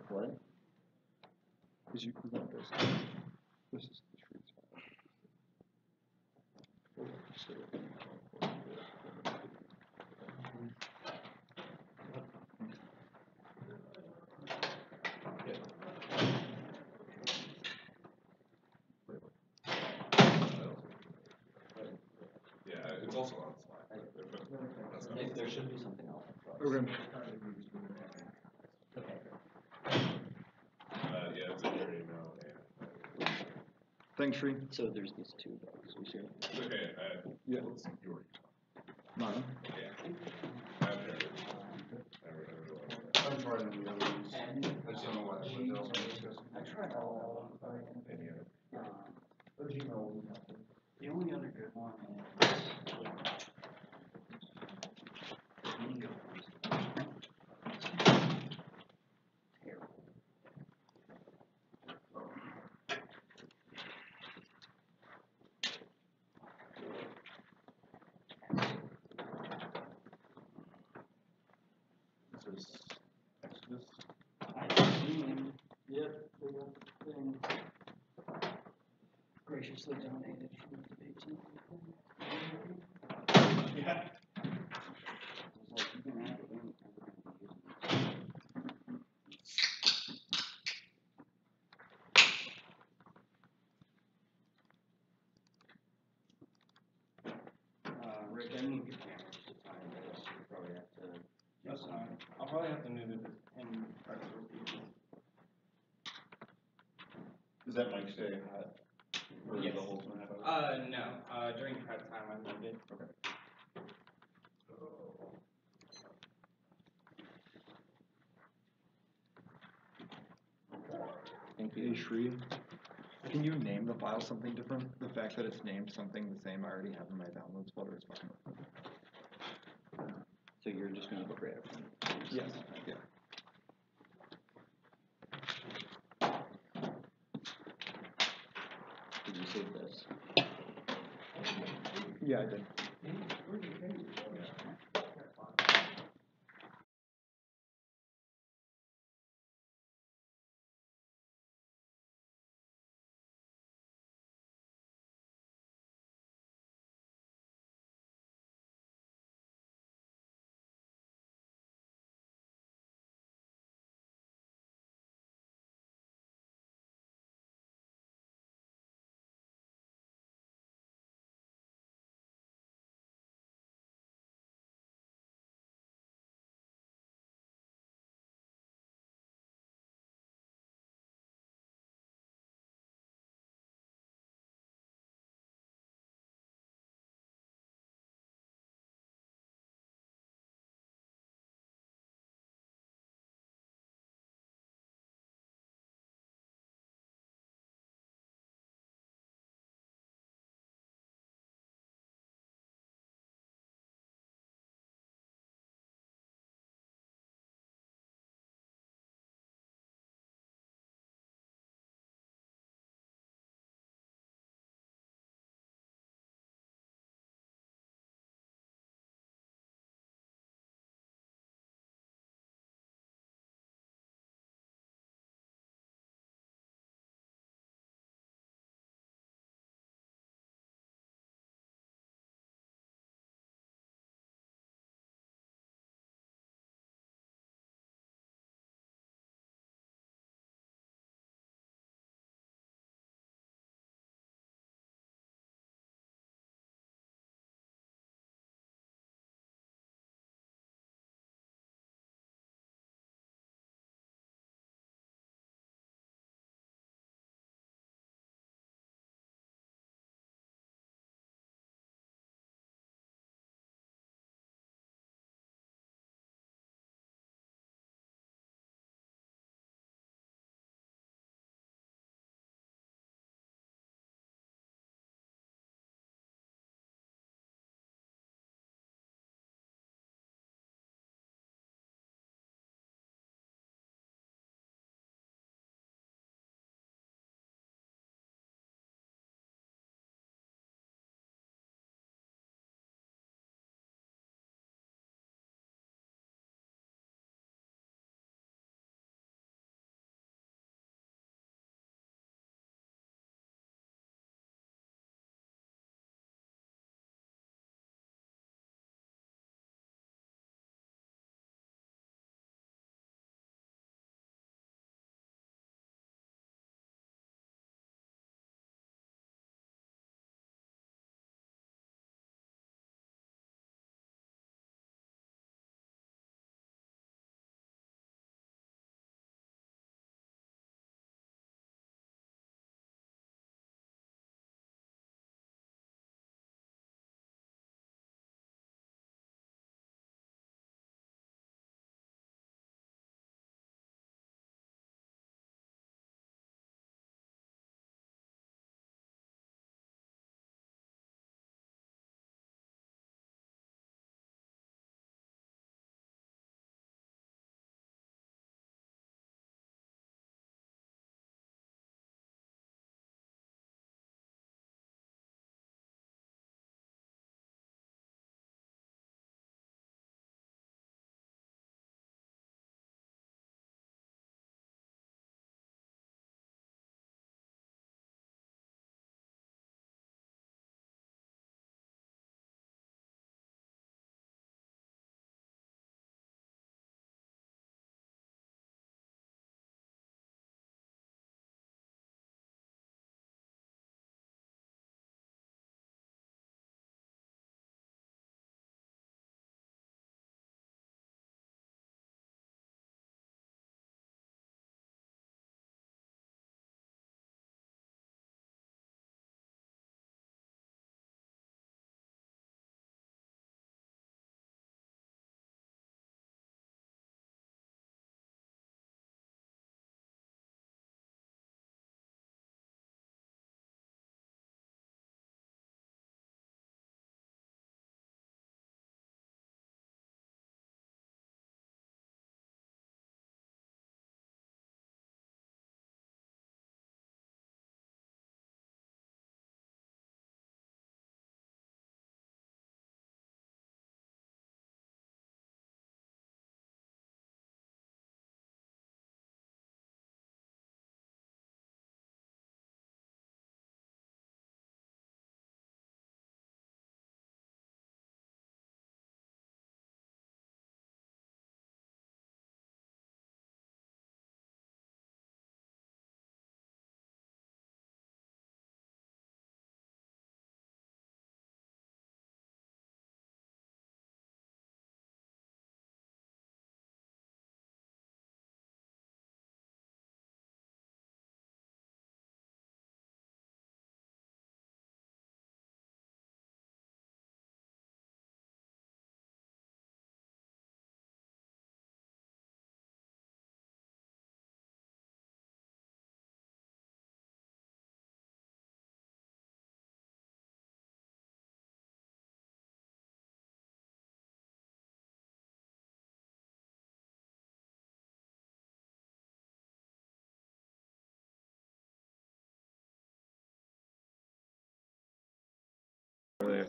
What? Is you want this? This is the tree Yeah, it's also on Slack. There should be something else. Okay. Yeah, it's in your email. Thanks, Shree. So there's these two bugs. We should. It's okay. Yeah. Let's see your Mine. Yeah. I'm trying the other ones. I just don't know what else we're discussing. I tried all of them. The only other good one is terrible. This is Exodus. Yep, they got the thing graciously donated from the debate team. Yeah. It's like, you can have it, we're gonna be using it. Rick, I moved your camera just to time this. You probably have to. That's fine. I'll probably have to move it and try to repeat. Does that mic stay hot? Or Yes. the whole 2.5 hours? No. During prep time, I moved it. Okay. Thank Hey, you. Shree. Can you name the file something different? The fact that it's named something the same I already have in my downloads folder is fine. So you're just gonna go grab it? Yes. Yeah. Did you save this? Yeah, I did.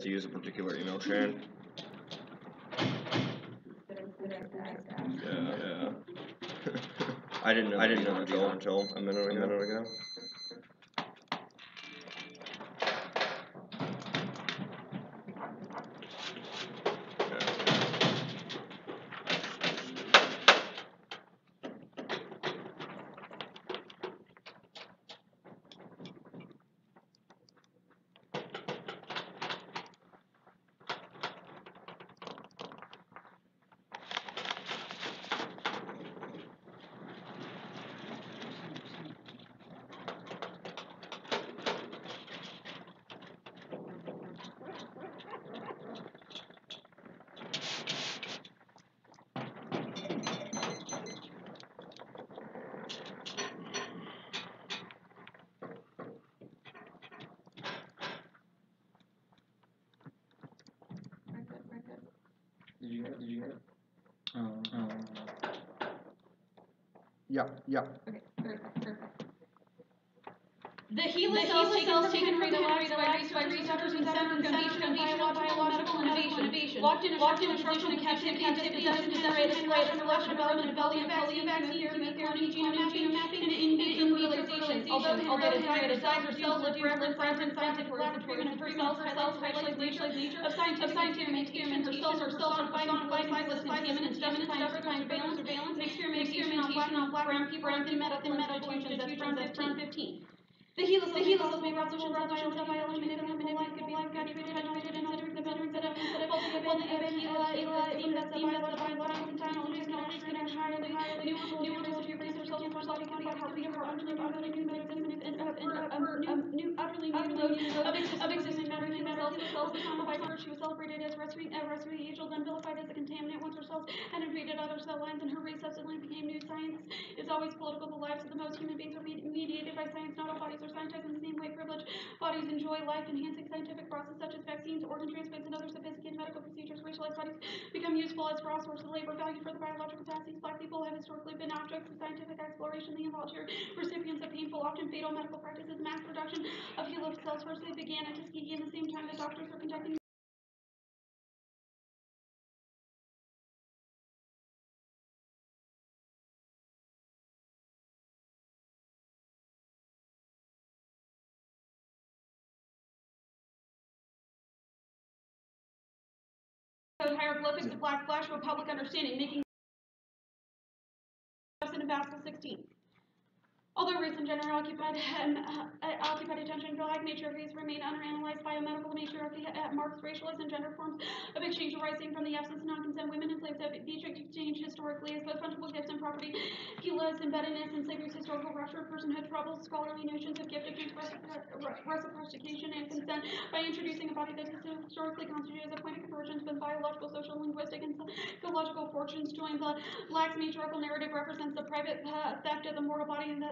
to use a particular email chain. Yeah. I didn't know until a minute ago. Did you get it? Yeah. Okay, perfect. The HeLa cells taken from Henrietta Lacks by researchers in Center for Foundation of Biological Innovation, locked in a structural captivity and dispossessed Henrietta Lacks for development of polio vaccine, chemotherapy, genome mapping, and in vitro fertilization. Although Henrietta died, her cells live forever in scientific laboratories. The treatment of her cells highlights the nature of scientific experimentation. Her cells are personified as contaminants, justifying surveillance and experimentation on black brown people within medical institutions. That's round 15. The HeLa cells may resolutions of biology, manipulated, got treated, and considered the veterans that have fully event HeLa, that's the biological technologies, knowledge, and entirely new research cells for body body utterly new of existing matter cells personified her. She was celebrated as rescuing angel, then vilified as a contaminant once her cells had invaded other cell lines, and her race subsequently became new. Science is always political. The lives of the most human beings are mediated by science. Not all bodies are scientized in the same way. Privileged bodies enjoy life-enhancing scientific processes such as vaccines, organ transplants, and other sophisticated medical procedures. Racialized bodies become useful as raw source of labor, valued for the biological capacities. Black people have historically been objects of scientific exploration. The involuntary recipients of painful, often fatal medical practices. Mass production of HeLa cells first began at Tuskegee in the same time that doctors were conducting hieroglyphics of black flesh for public understanding, making in Basel 16. Although race and gender occupied attention, black matriarchies remain underanalyzed. Biomedical matriarchy marks racialized and gender forms of exchange arising from the absence of non-consent. Women and slaves have each exchanged historically as both fungible gifts and property. HeLa's embeddedness in slavery's historical rupture of personhood troubles scholarly notions of gift against reciprocation and consent by introducing a body that is historically constituted as a point of convergence when biological, social, linguistic, and psychological fortunes join. The lax matriarchal narrative represents the private theft of the mortal body and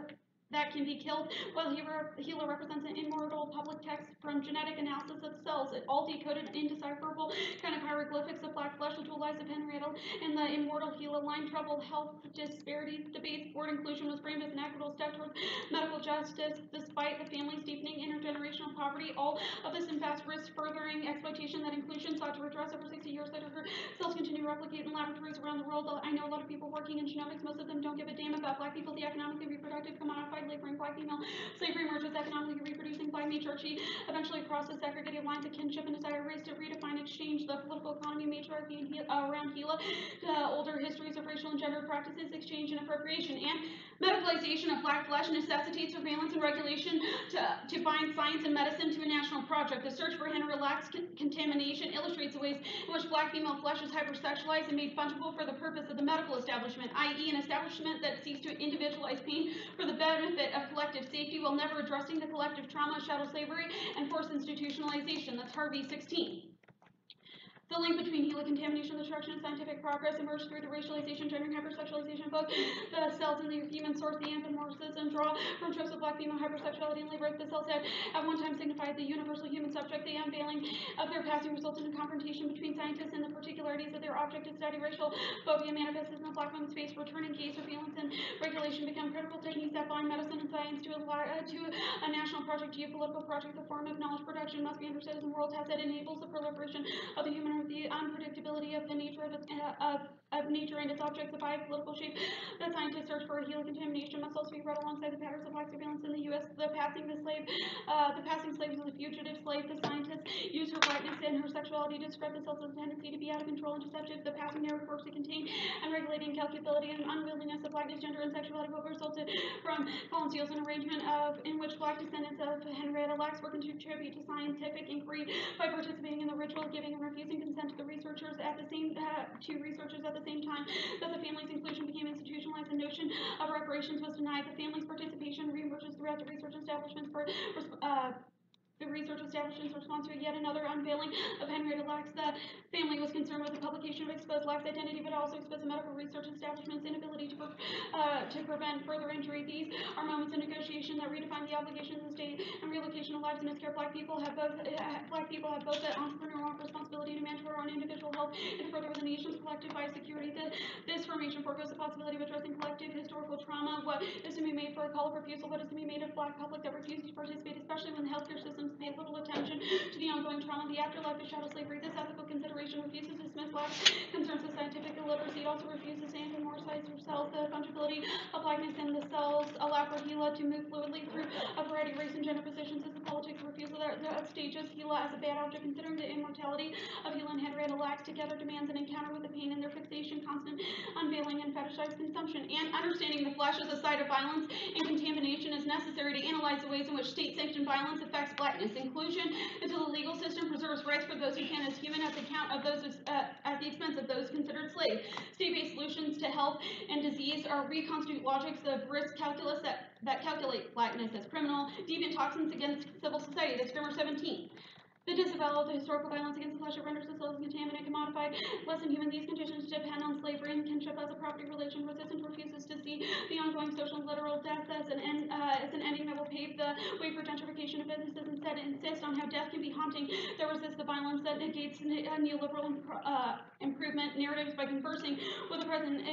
that can be killed, while HeLa represents an immortal public text from genetic analysis of cells, all decoded indecipherable kind of hieroglyphics of black flesh, the dual lives of Henrietta and the immortal HeLa line. Troubled health disparities debates, board inclusion was framed as an equitable step towards medical justice, despite the family's deepening intergenerational poverty. All of this in fast risks furthering exploitation that inclusion sought to redress over 60 years later. Her cells continue to replicate in laboratories around the world. I know a lot of people working in genomics, most of them don't give a damn about black people, the economically reproductive, commodified, laboring black female. Slavery emerges economically reproducing by matriarchy, eventually crosses segregated lines of kinship and desire race to redefine exchange, the political economy, matriarchy, and around HeLa, older histories of racial and gender practices, exchange and appropriation, and medicalization of black flesh necessitates surveillance and regulation to bind science and medicine to a national project. The search for Henrietta Lacks contamination illustrates the ways in which black female flesh is hypersexualized and made fungible for the purpose of the medical establishment, i.e. an establishment that seeks to individualize pain for the benefit of collective safety while never addressing the collective trauma of chattel slavery and forced institutionalization. That's Harvey 16. The link between helicontamination, the destruction of scientific progress emerged through the racialization, gender, and hypersexualization of both the cells in the human source, the anthropomorphism draw from tropes of black female hypersexuality and labor. The cells had at one time signified the universal human subject. The unveiling of their passing resulted in a confrontation between scientists and the particularities of their object to study. Racial phobia manifested in the black woman's face. Returning gaze, surveillance, and regulation become critical techniques that bind medicine and science to a national project, geopolitical project. The form of knowledge production must be understood as a world task that enables the proliferation of the human, the unpredictability of the nature of nature and its objects, the biopolitical shape that scientists search for. Helicontamination must also be read alongside the patterns of black surveillance in the U.S. The passing slave was a fugitive slave. The scientists used her blackness and her sexuality to describe the cells as a tendency to be out of control and deceptive. The passing narrative works to contain and regulate incalculability and unwieldiness of blackness, gender, and sexuality. What resulted from Colin Steele's an arrangement in which black descendants of Henrietta Lacks were to contribute to scientific inquiry by participating in the ritual, giving and refusing consent to the researchers at the same time that the family's inclusion became institutionalized. The notion of reparations was denied. The family's participation reemerges throughout the research establishment's response to yet another unveiling of Henrietta Lacks. The family was concerned with the publication of exposed Lacks' identity, but also exposed the medical research establishment's inability to prevent further injury. These are moments of negotiation that redefine the obligations of the state and relocation of lives in its care. Black people have both the entrepreneurial responsibility to manage our own individual health and to further the nation's collective biosecurity. This formation foregoes the possibility of addressing collective historical trauma. What is to be made for a call of refusal? What is to be made of black public that refuses to participate, especially when the healthcare systems pay little attention to the ongoing trauma, the afterlife of chattel slavery? This ethical consideration refuses to dismiss black concerns of scientific illiteracy. It also refuses to anthropomorphize cells. The fungibility of blackness in the cells allow for HeLa to move fluidly through a variety of race and gender positions. As the politics refusal that stages HeLa as a bad object, considering the immortality of HeLa and Henrietta Lacks together demands an encounter with the pain in their fixation, constant unveiling, and fetishized consumption. And understanding the flesh as a site of violence and contamination is necessary to analyze the ways in which state-sanctioned violence affects blackness. Inclusion into the legal system preserves rights for those who can as human at the expense of those considered slaves. State-based solutions to health and disease are reconstitute logics of risk calculus that calculate blackness as criminal, deviant toxins against civil society. That's Grammar 17. The disavowal of the historical violence against the flesh that renders the cells contaminated, commodified, less than human. These conditions depend on slavery and kinship as a property relation. Resistance refuses to see the ongoing social and literal death as an ending that will pave the way for gentrification of businesses. Instead, it insists on how death can be haunting. That resists the violence that negates neoliberal improvement narratives by conversing with the present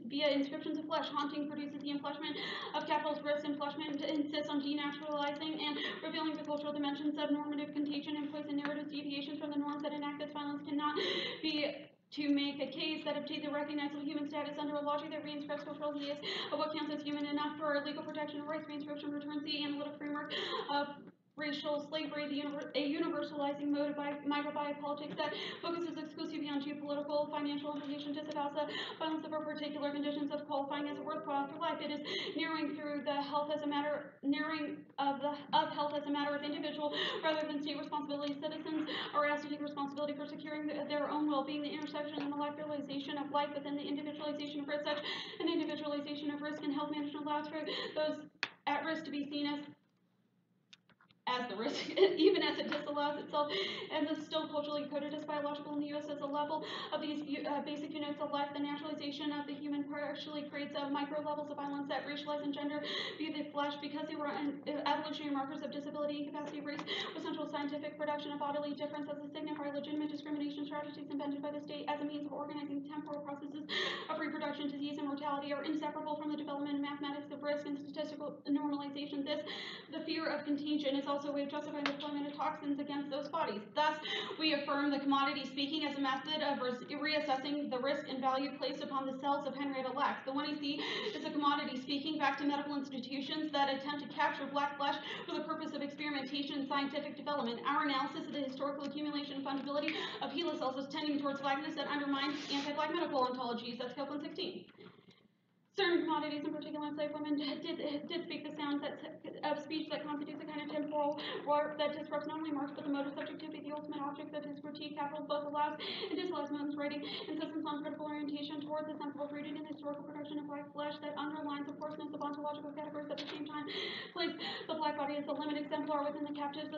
via inscriptions of flesh. Haunting produces the enfleshment of capital's risks. Enfleshment insists on denaturalizing and revealing the cultural dimensions of normative contagion and poison narratives. Deviations from the norms that enact this violence cannot be to make a case that obtains a recognizable human status under a logic that reinscribes cultural ideas of what counts as human enough for legal protection of rights. Reinscription returns the analytic framework of racial slavery, a universalizing mode of microbiopolitics that focuses exclusively on geopolitical, financial implications, disavows the violence of our particular conditions of qualifying as a worthwhile for life. It is narrowing through the health as a matter of individual rather than state responsibility. Citizens are asked to take responsibility for securing their own well-being. The intersection and molecularization of life within the individualization of risk, such an individualization of risk and health management allows for those at risk to be seen as the risk, even as it disallows itself, and is still culturally coded as biological in the U.S. as a level of these basic units of life. The naturalization of the human partially creates micro levels of violence that racialize and gender view the flesh because they were evolutionary markers of disability, incapacity, race, with central scientific production of bodily difference as a signifier. Legitimate discrimination strategies invented by the state as a means of organizing temporal processes of reproduction, disease, and mortality are inseparable from the development of mathematics of risk and statistical normalization. The fear of contagion is also a way of justifying the deployment of toxins against those bodies. Thus, we affirm the commodity speaking as a method of reassessing the risk and value placed upon the cells of Henrietta Lacks. The 1AC is a commodity speaking back to medical institutions that attempt to capture black flesh for the purpose of experimentation and scientific development. Our analysis of the historical accumulation and fungibility of HeLa cells is tending towards blackness that undermines anti-black medical ontologies. That's Copeland 16. Certain commodities, in particular enslaved women, did speak the sound of speech that constitutes a kind of temporal warp that disrupts not only Marx but the motive subjectivity, the ultimate object of his critique. capitals both allows and disallows modes writing insistence on critical orientation towards a sensible rooted in the historical production of black flesh that underlines the coarseness of ontological categories at the same time place the black body as a limited exemplar within the captives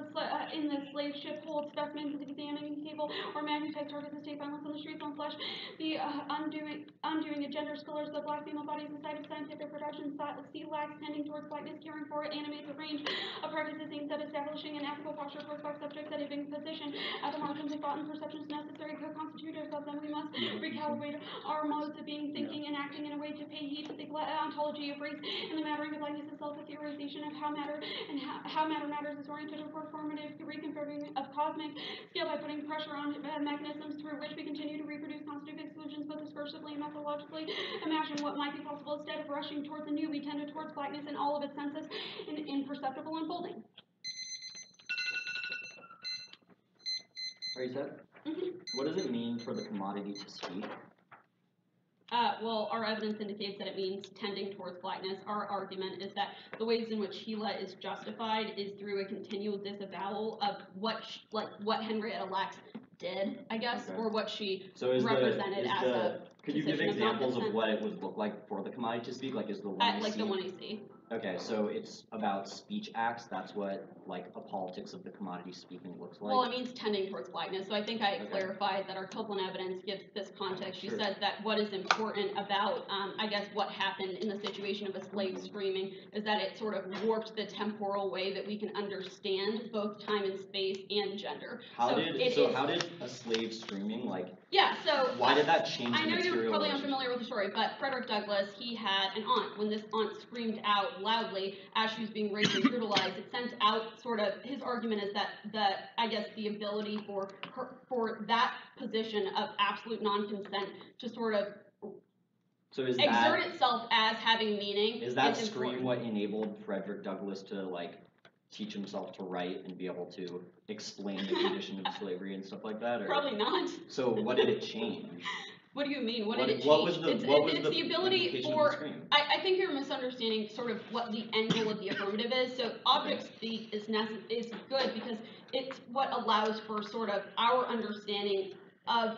in the slave ship hold specimens of examining table or magnetized targets of state violence on the streets on flesh. The undoing a gender scholars the black female body is the site of scientific production. See lags tending towards whiteness, caring for it, animates a range of practices aimed at establishing an ethical posture towards black subjects that have been positioned at the margins of thought and perceptions necessary co-constitutive of them. We must recalibrate our modes of being, thinking, and acting in a way to pay heed to the ontology of race and the mattering of likeness itself, a theorization of how matter and how matter matters is oriented to performative reconfirming of cosmic scale by putting pressure on mechanisms through which we continue to reproduce constitutive exclusions both discursively and methodologically. Imagine what might be possible instead of rushing towards the new, we tended towards blackness in all of its senses in imperceptible unfolding. Are you set? What does it mean for the commodity to speak? Well, our evidence indicates that it means tending towards blackness. Our argument is that the ways in which Gila is justified is through a continual disavowal of what Henrietta Lacks did, I guess, or what she represented as a. Could you give examples of what it would look like for the commodity to speak? Like, is the one like the one you see. Okay, so it's about speech acts. That's what, like, a politics of the commodity speaking looks like. Well, it means tending towards blackness. So I think I clarified that our Copeland evidence gives this context. She says that what is important about, I guess, what happened in the situation of a slave screaming is that it sort of warped the temporal way that we can understand both time and space and gender. How did a slave screaming, like, why did that change I know you're probably unfamiliar with the story, but Frederick Douglass, he had an aunt. When this aunt screamed out loudly as she was being raped and brutalized, it sent out sort of, his argument is that the ability for that position of absolute non-consent to sort of exert itself as having meaning. Is that scream what enabled Frederick Douglass to, like, teach himself to write and be able to explain the condition of slavery and stuff like that? Or? Probably not. So what did it change? What do you mean? What did it change? It's the ability for. I think you're misunderstanding sort of what the end goal of the affirmative is. So object speak is good because it's what allows for sort of our understanding of,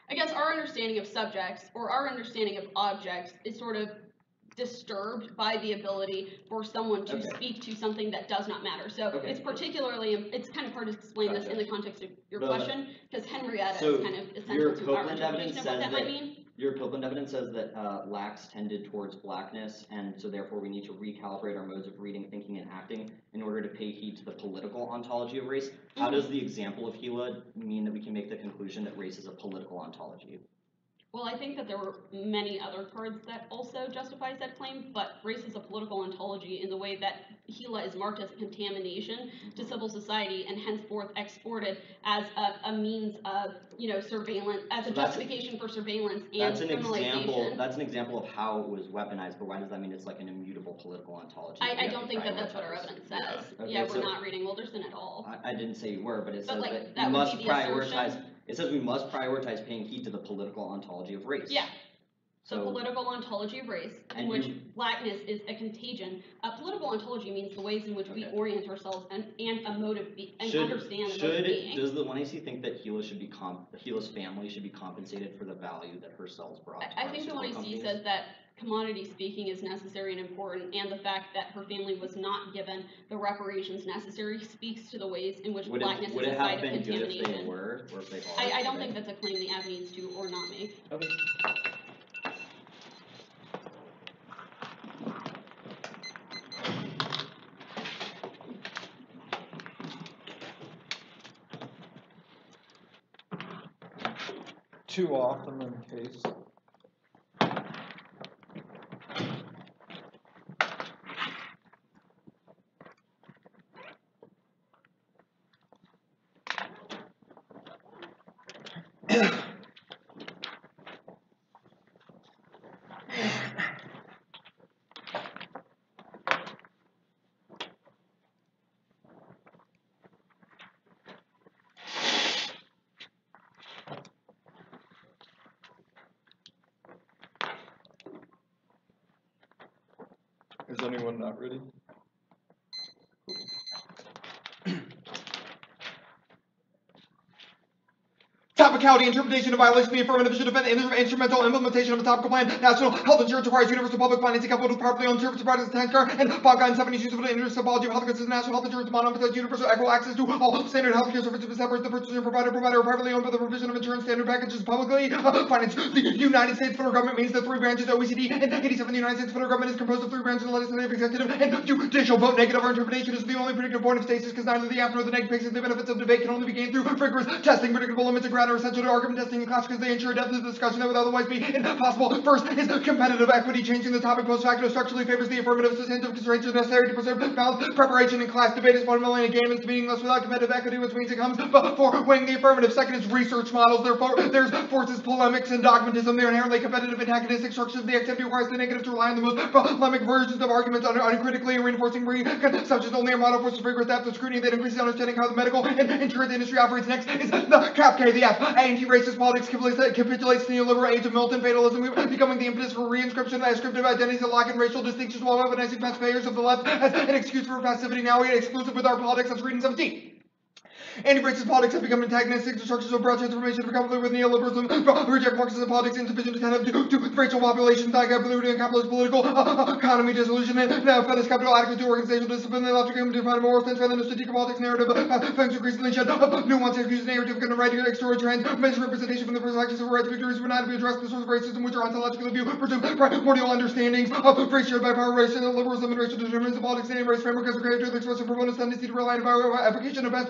I guess, our understanding of subjects or our understanding of objects is sort of disturbed by the ability for someone to speak to something that does not matter. So it's particularly, it's kind of hard to explain this in the context of your question, because Henrietta is kind of essential to our interpretation of what that might mean. Your Copeland evidence says that Lacks tended towards blackness, and so therefore we need to recalibrate our modes of reading, thinking, and acting in order to pay heed to the political ontology of race. How does the example of Gila mean that we can make the conclusion that race is a political ontology? Well, I think that there were many other cards that also justifies that claim, but race is a political ontology in the way that Gila is marked as a contamination to civil society and henceforth exported as a means of, surveillance, as a justification for surveillance and criminalization. That's an example of how it was weaponized, but why does that mean it's like an immutable political ontology? I don't think that that's what our evidence says. We're not reading Wilderson at all. I didn't say you were, but it says that we must prioritize. It says we must prioritize paying heed to the political ontology of race. Yeah. So political ontology of race, in which blackness is a contagion. Political ontology means the ways in which we orient ourselves and a mode of and understand a mode of being. Does the 1AC think that Gila's family should be compensated for the value that her cells brought? I think the 1AC says that commodity speaking is necessary and important, and the fact that her family was not given the reparations necessary speaks to the ways in which blackness is a site of contamination. Would it have been good if they were, or if they are? I don't think that's a claim the Av needs to or not make. Okay. Too often in case. Is anyone not ready? locality interpretation of violation of the affirmative should defend the instrumental implementation of a topical plan. National health insurance requires universal public financing coupled with properly owned service providers and tax card. And Bob Guidance 7 issues of the interest-topology of health insurance. National health insurance model emphasizes universal equal access to all standard healthcare services, but separates the purchaser provider or privately owned by the provision of insurance standard packages publicly financed. The United States federal government means the three branches OECD and 87. The United States federal government is composed of three branches: the legislative, executive, and judicial. Vote negative. Our interpretation is the only predictive point of stasis, because neither the after nor the negative picks the benefits of debate can only be gained through rigorous testing. Predictable limits of ground are essential to argument testing and class because they ensure depth of discussion that would otherwise be impossible. First is competitive equity. Changing the topic post facto structurally favors the affirmative. Substantive constraints are necessary to preserve balanced preparation, and class debate is fundamentally a game. It's meaningless without competitive equity, which means it comes before weighing the affirmative. Second is research models. Therefore, there's forces, polemics, and dogmatism. They're inherently competitive, antagonistic structures. The activity requires the negative to rely on the most polemic versions of arguments uncritically and reinforcing preconceptions. Only a model forces rigorous depth of scrutiny that increases understanding how the medical and insurance industry operates. Next is the CAP-K, the F. Anti-racist politics capitulates the neoliberal age of militant fatalism, becoming the impetus for reinscription of ascriptive identities that lack in racial distinctions while weaponizing taxpayers of the left as an excuse for passivity. Now we get exclusive with our politics. Let's read in 17. Anti-racist politics have become antagonistic to structures of broad transformation, become familiar with neoliberalism, reject Marxism politics, insufficient attentive to racial populations, liberty and capitalist political economy, disillusionment, now feminist capital, adequate to organizational discipline, they left to come to find a moral sense rather than strategic politics narrative, things increasingly shed nuance and accused narrative, kind of right here, external trends, misrepresentation from the perspectives of rights victories, would not be addressed the source of racism, which are ontologically view, presume primordial understandings of race shared by power, race, and liberalism, and racial determinism, politics, and race framework as a creative to express a proponent's tendency to rely on application of best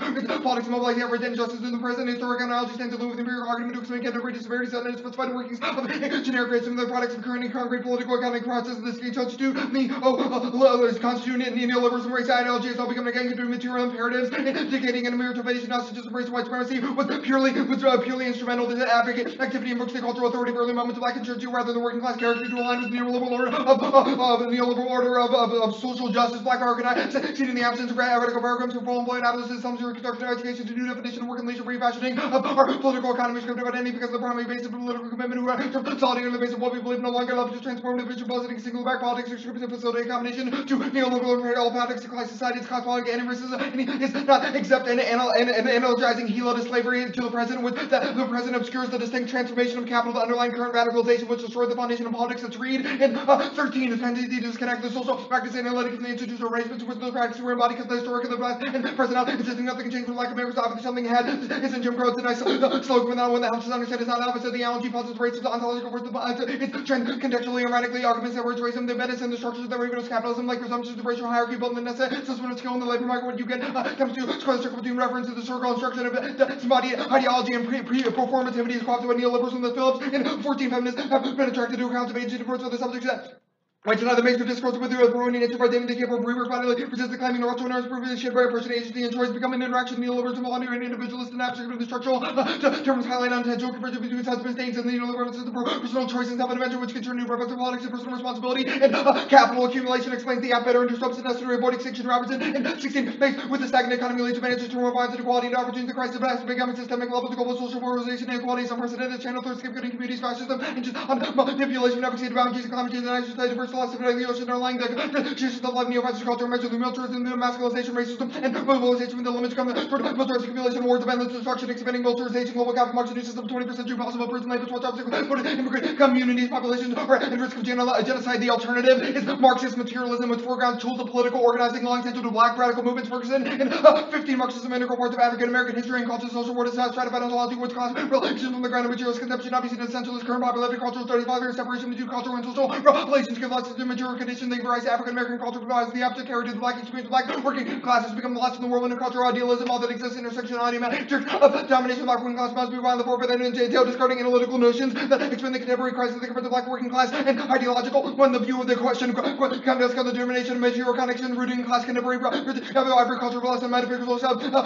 politics, mobilize the average injustice in the present. Historic analogy stands alone with empirical argument to explain contemporary disparities and specify the workings of generic racism, the products of current and concrete political economic process. This constitute the constitute neoliberalism, race ideology has all become again into material imperatives, dictating an amelioration, not just of race and white supremacy, was purely instrumental to advocate activity invokes the cultural authority of early moments of black insurgency rather than working class character to align with the neoliberal order of social justice. Black organized, seeing the absence of radical programs for full employment adolescents, some zero construction education to new definition of work and leisure refashioning of our political economy scripted identity because of the primary base of political commitment who are consolidating on the basis of what we believe no longer love to transform the vision positing single back politics or scripts and facilitate combination to neoliberal imperial politics to class society is cosmologic and racism and is not exempt and analogizing Hilo to slavery to the present with that the present obscures the distinct transformation of capital the underlying current radicalization which destroyed the foundation of politics. Let's read in 13 the tendency to disconnect the social practice and analytic from the institutional arrangements which those practices were embodied because the historic of the past and present out insisting nothing can change from lack of memories obviously something had is in Jim Crow tonight slogan without one that helps us understand is not opposite the analogy positive racism ontological words it's trend contextually and radically arguments that words racism the medicine the structures of the revenue capitalism like presumptions of racial hierarchy built in the system of skill in the labor market what you get comes to square the circle between reference to the circle instruction of the embodied ideology and performativity is co-opted by neoliberalism. The Phillips and 14 feminists have been attracted to accounts of age difference of the subjects that which another makes the discourse with the ruining nature by David capable of rework finally resist the claiming the right to an privilege shared by a person agency and choice become an interaction neoliberalism on an individualist and abstract of the structural terms highlight unintentional conversion between husband states and the neoliberal system for personal choice and self-intervention which concern new reference to politics and personal responsibility and capital accumulation explains the app better into substance necessary avoid extinction Robinson and 16 based with the stagnant economy leads to managers to more violence and equality and opportunity the crisis of past becoming systemic levels of global social polarization and inequality is unprecedented channel third scapegoating communities fascism and just manipulation of advocacy of boundaries and climate change and exercise diverse philosophy of the ocean underlying the traditions of life neo-fascist culture measures the militarism the masculinization racism and mobilization from the limits come toward militarized accumulation wars of endless destruction expanding militarization global capital market new system 21st century possible prison labor watch obstacle immigrant communities populations are at risk of genocide. The alternative is Marxist materialism which foregrounds tools of political organizing long central to black radical movements Ferguson and 15 Marxism integral parts of African American history and culture social war is stratified ontology which class relations from the ground of materials conception not be seen as essential as current popular cultural studies voluntary separation between cultural and social relations give lessons to mature conditions they embrace African American culture provides the opposite character to the black experience black working classes become the last in the world when a cultural idealism all that exists intersectionality matrix of domination of black working class must be on the forefront and entail discarding analytical notions that explain the contemporary crisis that confront the black working class and ideological when the view of the question contest the determination of material connection rooted in class contemporary agricultural philosophy metaphysical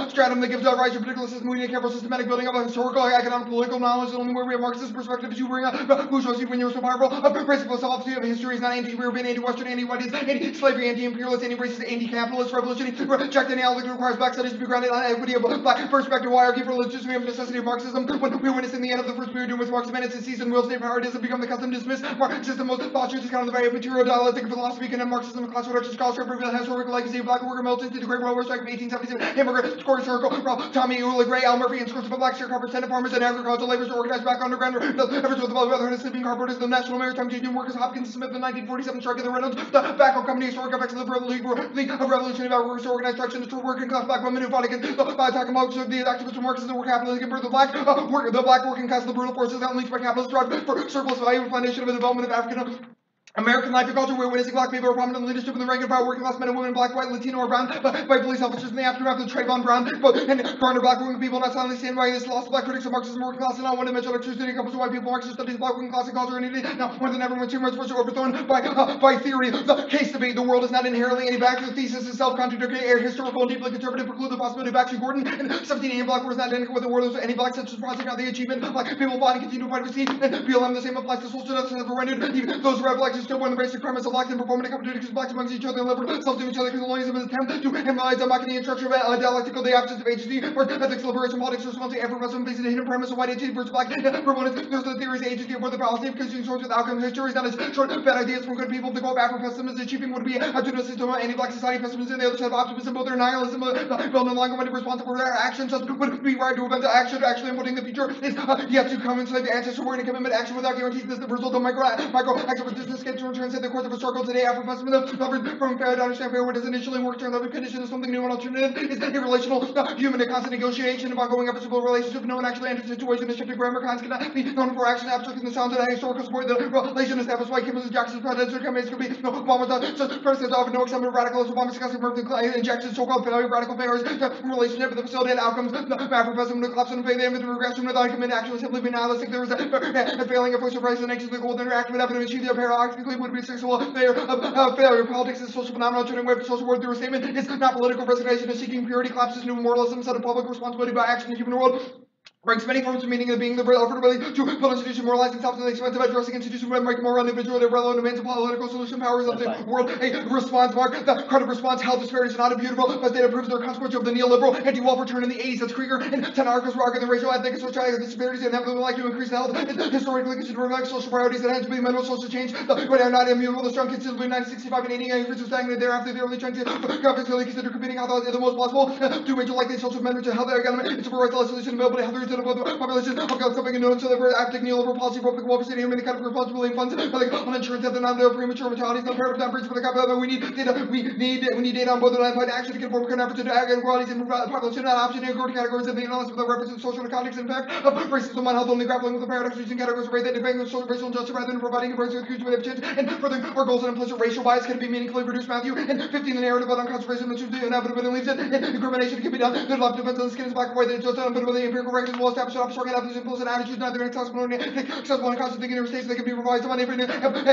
stratum that gives rise to particular system we need careful systematic building of a historical economic political knowledge the only way we have Marxist perspective is you bring up bourgeoisie when you're so powerful a principle philosophy of history is not anti-European, anti-Western, anti-white, anti-slavery, anti-imperialist, anti-racist, anti-capitalist, revolutionary, reject any outlook that requires black studies to be grounded on equity of black perspective, why argue for legitimacy of necessity of Marxism, when we witness in the end of the first period with Marxism and its season, real estate power has become the custom dismissed, Marxism most postures discount of the value of material dialectic philosophy, condemn Marxism, class reduction, scholarship, reveal historical legacy of black worker militant to the great railroad strike of 1877, immigrant, score circle, Ralph, Tommy, Ula Gray, Al Murphy, and scores of black sharecroppers, tenant farmers, and agricultural laborers to organize back underground, efforts with the brotherhood of sleeping car porters, the National Maritime Union Workers, Hopkins, Smith, the 1947 strike of the Reynolds, the Tobacco Company, historic effects of the League of Revolutionary Workers to organize strikes into working class black women who fought against the attack of the activists of Marxism were capitalism, give birth to the black working class, the brutal forces unleashed by capitalists drive for surplus value and foundation of the development of African American life and culture, we're witnessing black people are prominent leadership in the rank and file, working class men and women, black, white, Latino, or brown, by police officers in the aftermath of Trayvon Brown, and garner black working people not silently stand by this loss. Black critics of Marxism, working class, and not one dimensional electricity comes to white people. Marxist studies, black working class, and culture, and unity. Now, more than ever, when too much was overthrown by theory. The case debate, the world is not inherently any back. The thesis is self-contradictory, historical, and deeply conservative, preclude the possibility of Action Gordon. And 1780 black was not identical with the world of any black such as project out the achievement. Black people fought and continue to fight for seed. And BLM, the same applies to social justice and never rendered. Even those recollections still born the basic premise of black and performative competition blacks amongst each other and liberal self to each other colonialism is an attempt to analyze the marketing and structure of dialectical the absence of agency for ethics, liberation, politics, response to every based on the hidden premise of white identity versus black proponents. There's the theories agency for the policy of consuming source with outcome history is not as short bad ideas from good people. The goal of Afro-pessimism achieving would be a to system of anti-black society pessimism, the other side of optimism, both their nihilism, no longer when responsible for their actions, so would be right to event to action, actually embodying the future is yet to come inside the ancestral word and commitment action without guarantees this the result of micro action with distance escape to transcend the course of a circle today. Afro-pessimism from fair to understand fair what is initially work turns out condition is something new and alternative is a relational human and constant negotiation of ongoing episode relationship. No one actually enters the situation and shifted grammar cons cannot be known for action abstract in the sounds of historical support the relation established by Kim and Jackson's presidential campaigns could be no Obama's such presidents often no example of radicalism. Obama discussing Murphy injections so-called failure of radical failures relationship with the facility and outcomes. Afro-pessimism to collapse and faith and the regression without committed action was simply be nihilistic. There was a failing of push of rights and anxious the goal to interact with evidence achieve the paradoxically would be successful failure of failure. Politics is social phenomenon turning away from social worth through a statement is not political resignation is seeking purity collapses into moralism set of public responsibility by action in the human world. Brings many forms of meaning of being the ability to build institution moralizing self to the expense of addressing institution when make moral individual the relevant demands of political solution powers of the world. A response mark the credit response health disparities are not immutable but data proves their consequence of the neoliberal anti-welfare turn in the 80s. That's Krieger and 10 articles rocket the racial ethnic and social disparities and inevitably like to increase health historically considered reflect social priorities that hence be mental social change but are not immutable. The strong considerably 1965 and 80 increase was stagnant thereafter the early 20s governments really consider competing health the most possible to major likely social amendment to health economy it's a right solution available to health reason about the population of something known so that we're acting neoliberal policy public welfare state many kind of responsibility funds like on insurance death and non premature mortality is not part of numbers for the capital we need data on both the line action to conform current efforts to ag inequalities and population not option and growth categories of the analysis with the reference to social and context impact of racism on health only grappling with the paradox using categories of race that depend on social racial injustice rather than providing a racial with a chance and further our goals and implicit racial bias can be meaningfully reduced. Matthew and 15 the narrative about conservation which is the inevitable leaves it and incrimination can be done the left depends on the skin is black and white that just done but with the empirical records will establish strong and impulse and attitudes neither accessible nor accessible and constant thinking states they can be revised on every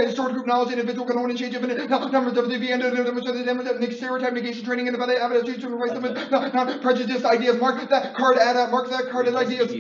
historic group knowledge and individual can own and change infinite numbers of the end of the stereotype negation training and about attitudes to replace them with not prejudiced ideas. Mark that card at ideas.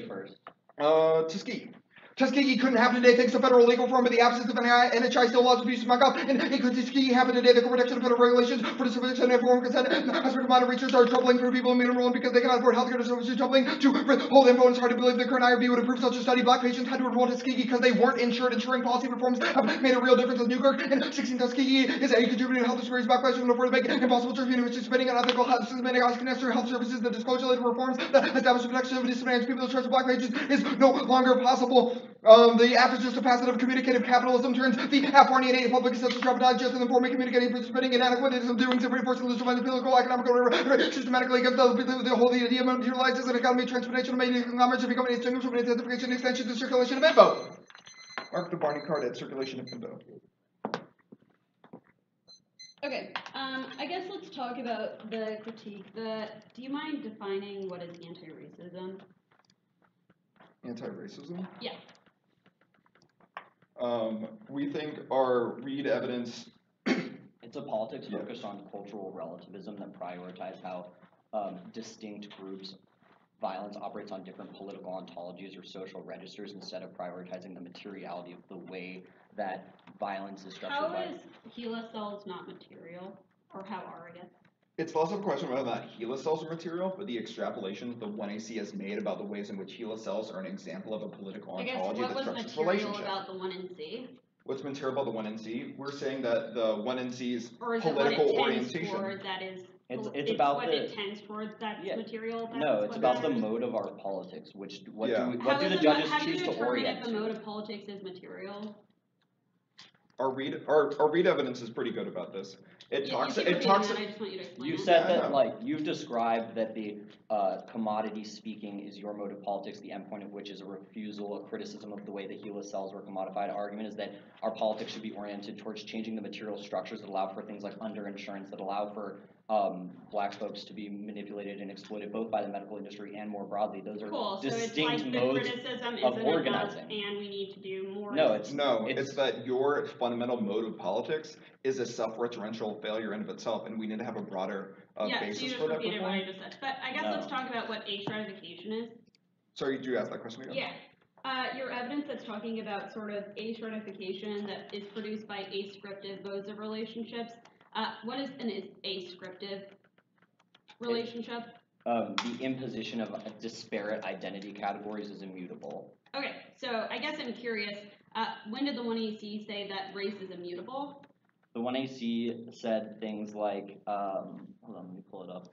Tuskegee couldn't happen today thanks to federal legal reform, but the absence of NHI still allows abuse to smoke up. And it could Tuskegee happen today. The protection of federal regulations for disability and informed consent has been commodity research are troubling for people in medium role because they cannot afford healthcare services. Troubling to withhold info. It's hard to believe the current IRB would approve such a study. Black patients had to enroll Tuskegee because they weren't insured. Insuring policy reforms have made a real difference in Newkirk. And 16 Tuskegee is a contributing to health disparities. Black patients can afford to make impossible to university spending on ethical health systematic unnecessary health services. The disclosure later reforms that establish protection of disadvantaged people. The trust of black patients is no longer possible. The after-just a passive communicative capitalism turns the Afghan public such as traumatized just in the form of communicating participating inadequate it is doing so reinforcing the political economic systematically against the whole the idea of utilizes an economy transformation of media conglomerates to become an extinguished from identification extension to circulation of info. Mark the Barney card at circulation of info. Okay, I guess let's talk about the critique. Do you mind defining what is anti-racism? Anti-racism? Yeah. We think our read evidence. It's a politics focused on cultural relativism that prioritize how distinct groups' violence operates on different political ontologies or social registers instead of prioritizing the materiality of the way that violence is structured How by. is HeLa cells not material? Or how are, I guess? It's less of a question whether or not HeLa cells are material, but the extrapolation the 1AC has made about the ways in which HeLa cells are an example of a political I guess ontology what that was structures material relationship. about the 1NC? What's material about the 1NC? We're saying that the 1NC's Or is political it what it orientation. tends toward that is It's about what the- it tends towards that's Yeah. material? That's No, it's what about the matters? mode of our politics. What Yeah. do the judges how do you choose to determine orient if the to? mode of politics is material? Our read evidence is pretty good about this. It Yeah, talks. you keep It talks. repeating that, I just want you to explain You it. said Yeah, I that, know. like, you've described that the commodity speaking is your mode of politics, the endpoint of which is a refusal, a criticism of the way that HeLa cells were commodified. Our argument is that our politics should be oriented towards changing the material structures that allow for things like underinsurance, that allow for black folks to be manipulated and exploited both by the medical industry and more broadly. Those are Cool, so it's distinct like the modes criticism of isn't organizing. enough and we need to do more. No, it's No, it's that your fundamental mode of politics is a self-referential failure in of itself, and we need to have a broader Yeah, so basis you just for that repeated what reform. I just said. But I guess No. let's talk about what astratification is. Sorry, did you ask that question again? Yeah. Your evidence that's talking about sort of astratification that is produced by ascriptive modes of relationships. What is an ascriptive relationship? the imposition of disparate identity categories is immutable. Okay, so I guess I'm curious, when did the 1AC say that race is immutable? The 1AC said things like, hold on, let me pull it up.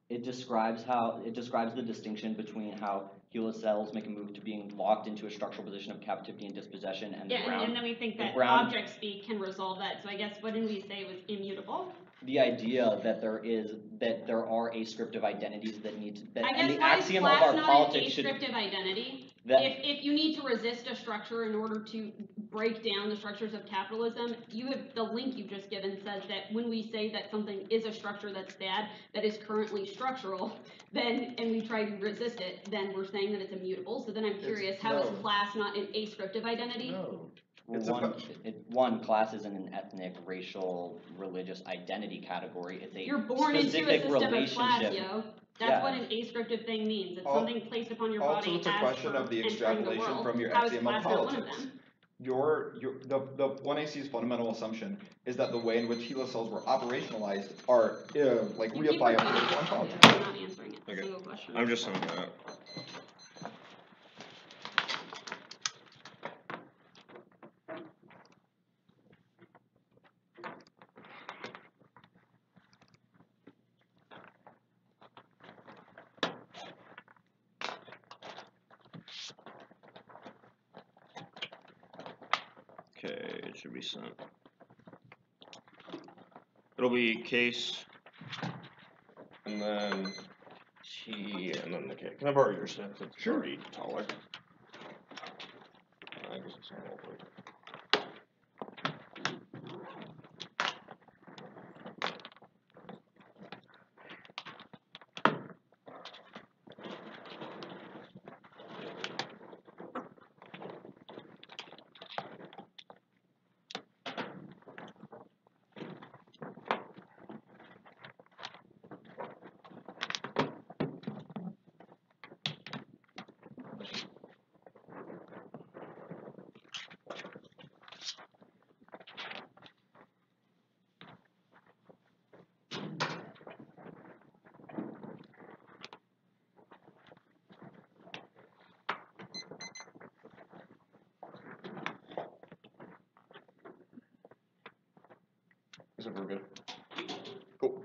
It describes the distinction between how HeLa cells make a move to being locked into a structural position of captivity and dispossession, and Yeah, and then we think that object speak can resolve that. So I guess what did we say was immutable? The idea that there are ascriptive identities that need to, I and guess the why axiom is of class our not politics an should. ascriptive identity? That, If you need to resist a structure in order to break down the structures of capitalism, the link you've just given says that when we say that something is a structure that's bad, that is currently structural, and we try to resist it, then we're saying that it's immutable. So then I'm curious, how is class not an ascriptive identity? No. One, class isn't an ethnic, racial, religious identity category. It's a You're born into a specific system of relationship. class, yo. That's Yeah. what an ascriptive thing means. It's Al- something placed upon your body Also, it's a as question for of the entering extrapolation world. from your How is axiom of class not one of politics. them? The 1AC's fundamental assumption is that the way in which HeLa cells were operationalized are like You keep reified a repeating political it. ontology. You're not answering it. Okay. Single question. I'm just summing that up. Okay, it should be sent. It'll be case, and then T, and then the K. Can I borrow your stuff? It's already taller. I guess it's not all the way. Is it real good? Cool.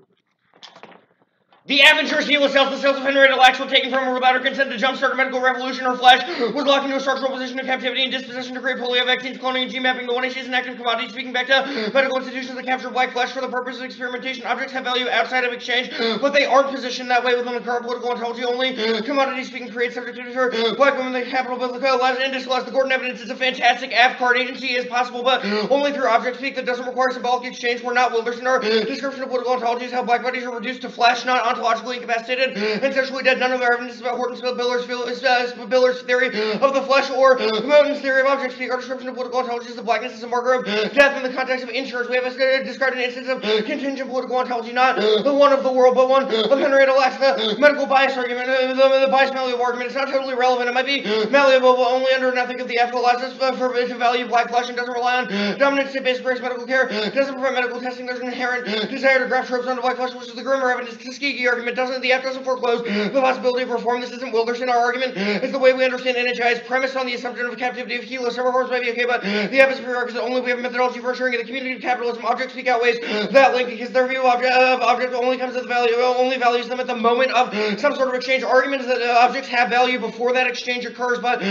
The Avengers HeLa cells, the cells of Henrietta Lacks were taken from her without her consent to jumpstart a medical revolution. Her flesh was locked into a structural position of captivity and dispossession to create polio vaccines, cloning, and gene mapping. The 1AC is an active commodity, speaking back to medical institutions that capture black flesh for the purpose of experimentation. Objects have value outside of exchange, but they aren't positioned that way within the current political ontology. Only commodity speaking creates subjectivity for black women. The capital biblical allows and disclose the Gordon evidence is a fantastic AF-card agency is possible, but only through object speak that doesn't require symbolic exchange. We're not Wilderson. Our description of political ontology is how black bodies are reduced to flesh, not ontologically incapacitated and sexually dead. None of our evidence about Horton's Biller's theory of the flesh or Moten's theory of objects speak. Our description of political intelligence of blackness is a marker of death in the context of insurance. We have described an instance of contingent political ontology, not the one of the world, but one of Henrietta Lacks. The medical bias argument, the bias malleable argument, is not totally relevant. It might be malleable, but only under an ethic of the ethical license to value black flesh and doesn't rely on dominant state-based grace medical care. Doesn't prevent medical testing. There's an inherent desire to graft tropes onto black flesh, which is the grimmer evidence. The Tuskegee argument the act doesn't foreclose the possibility of reform. This isn't Wilderson. Our argument is the way we understand NHI is premised on the assumption of captivity of Hilo. Several forms might be okay, but the evidence prerequisite only we have a methodology for assuring the community of capitalism. Objects speak outweighs that link because their view of object only comes at the value, only values them at the moment of some sort of exchange. Argument is that objects have value before that exchange occurs, but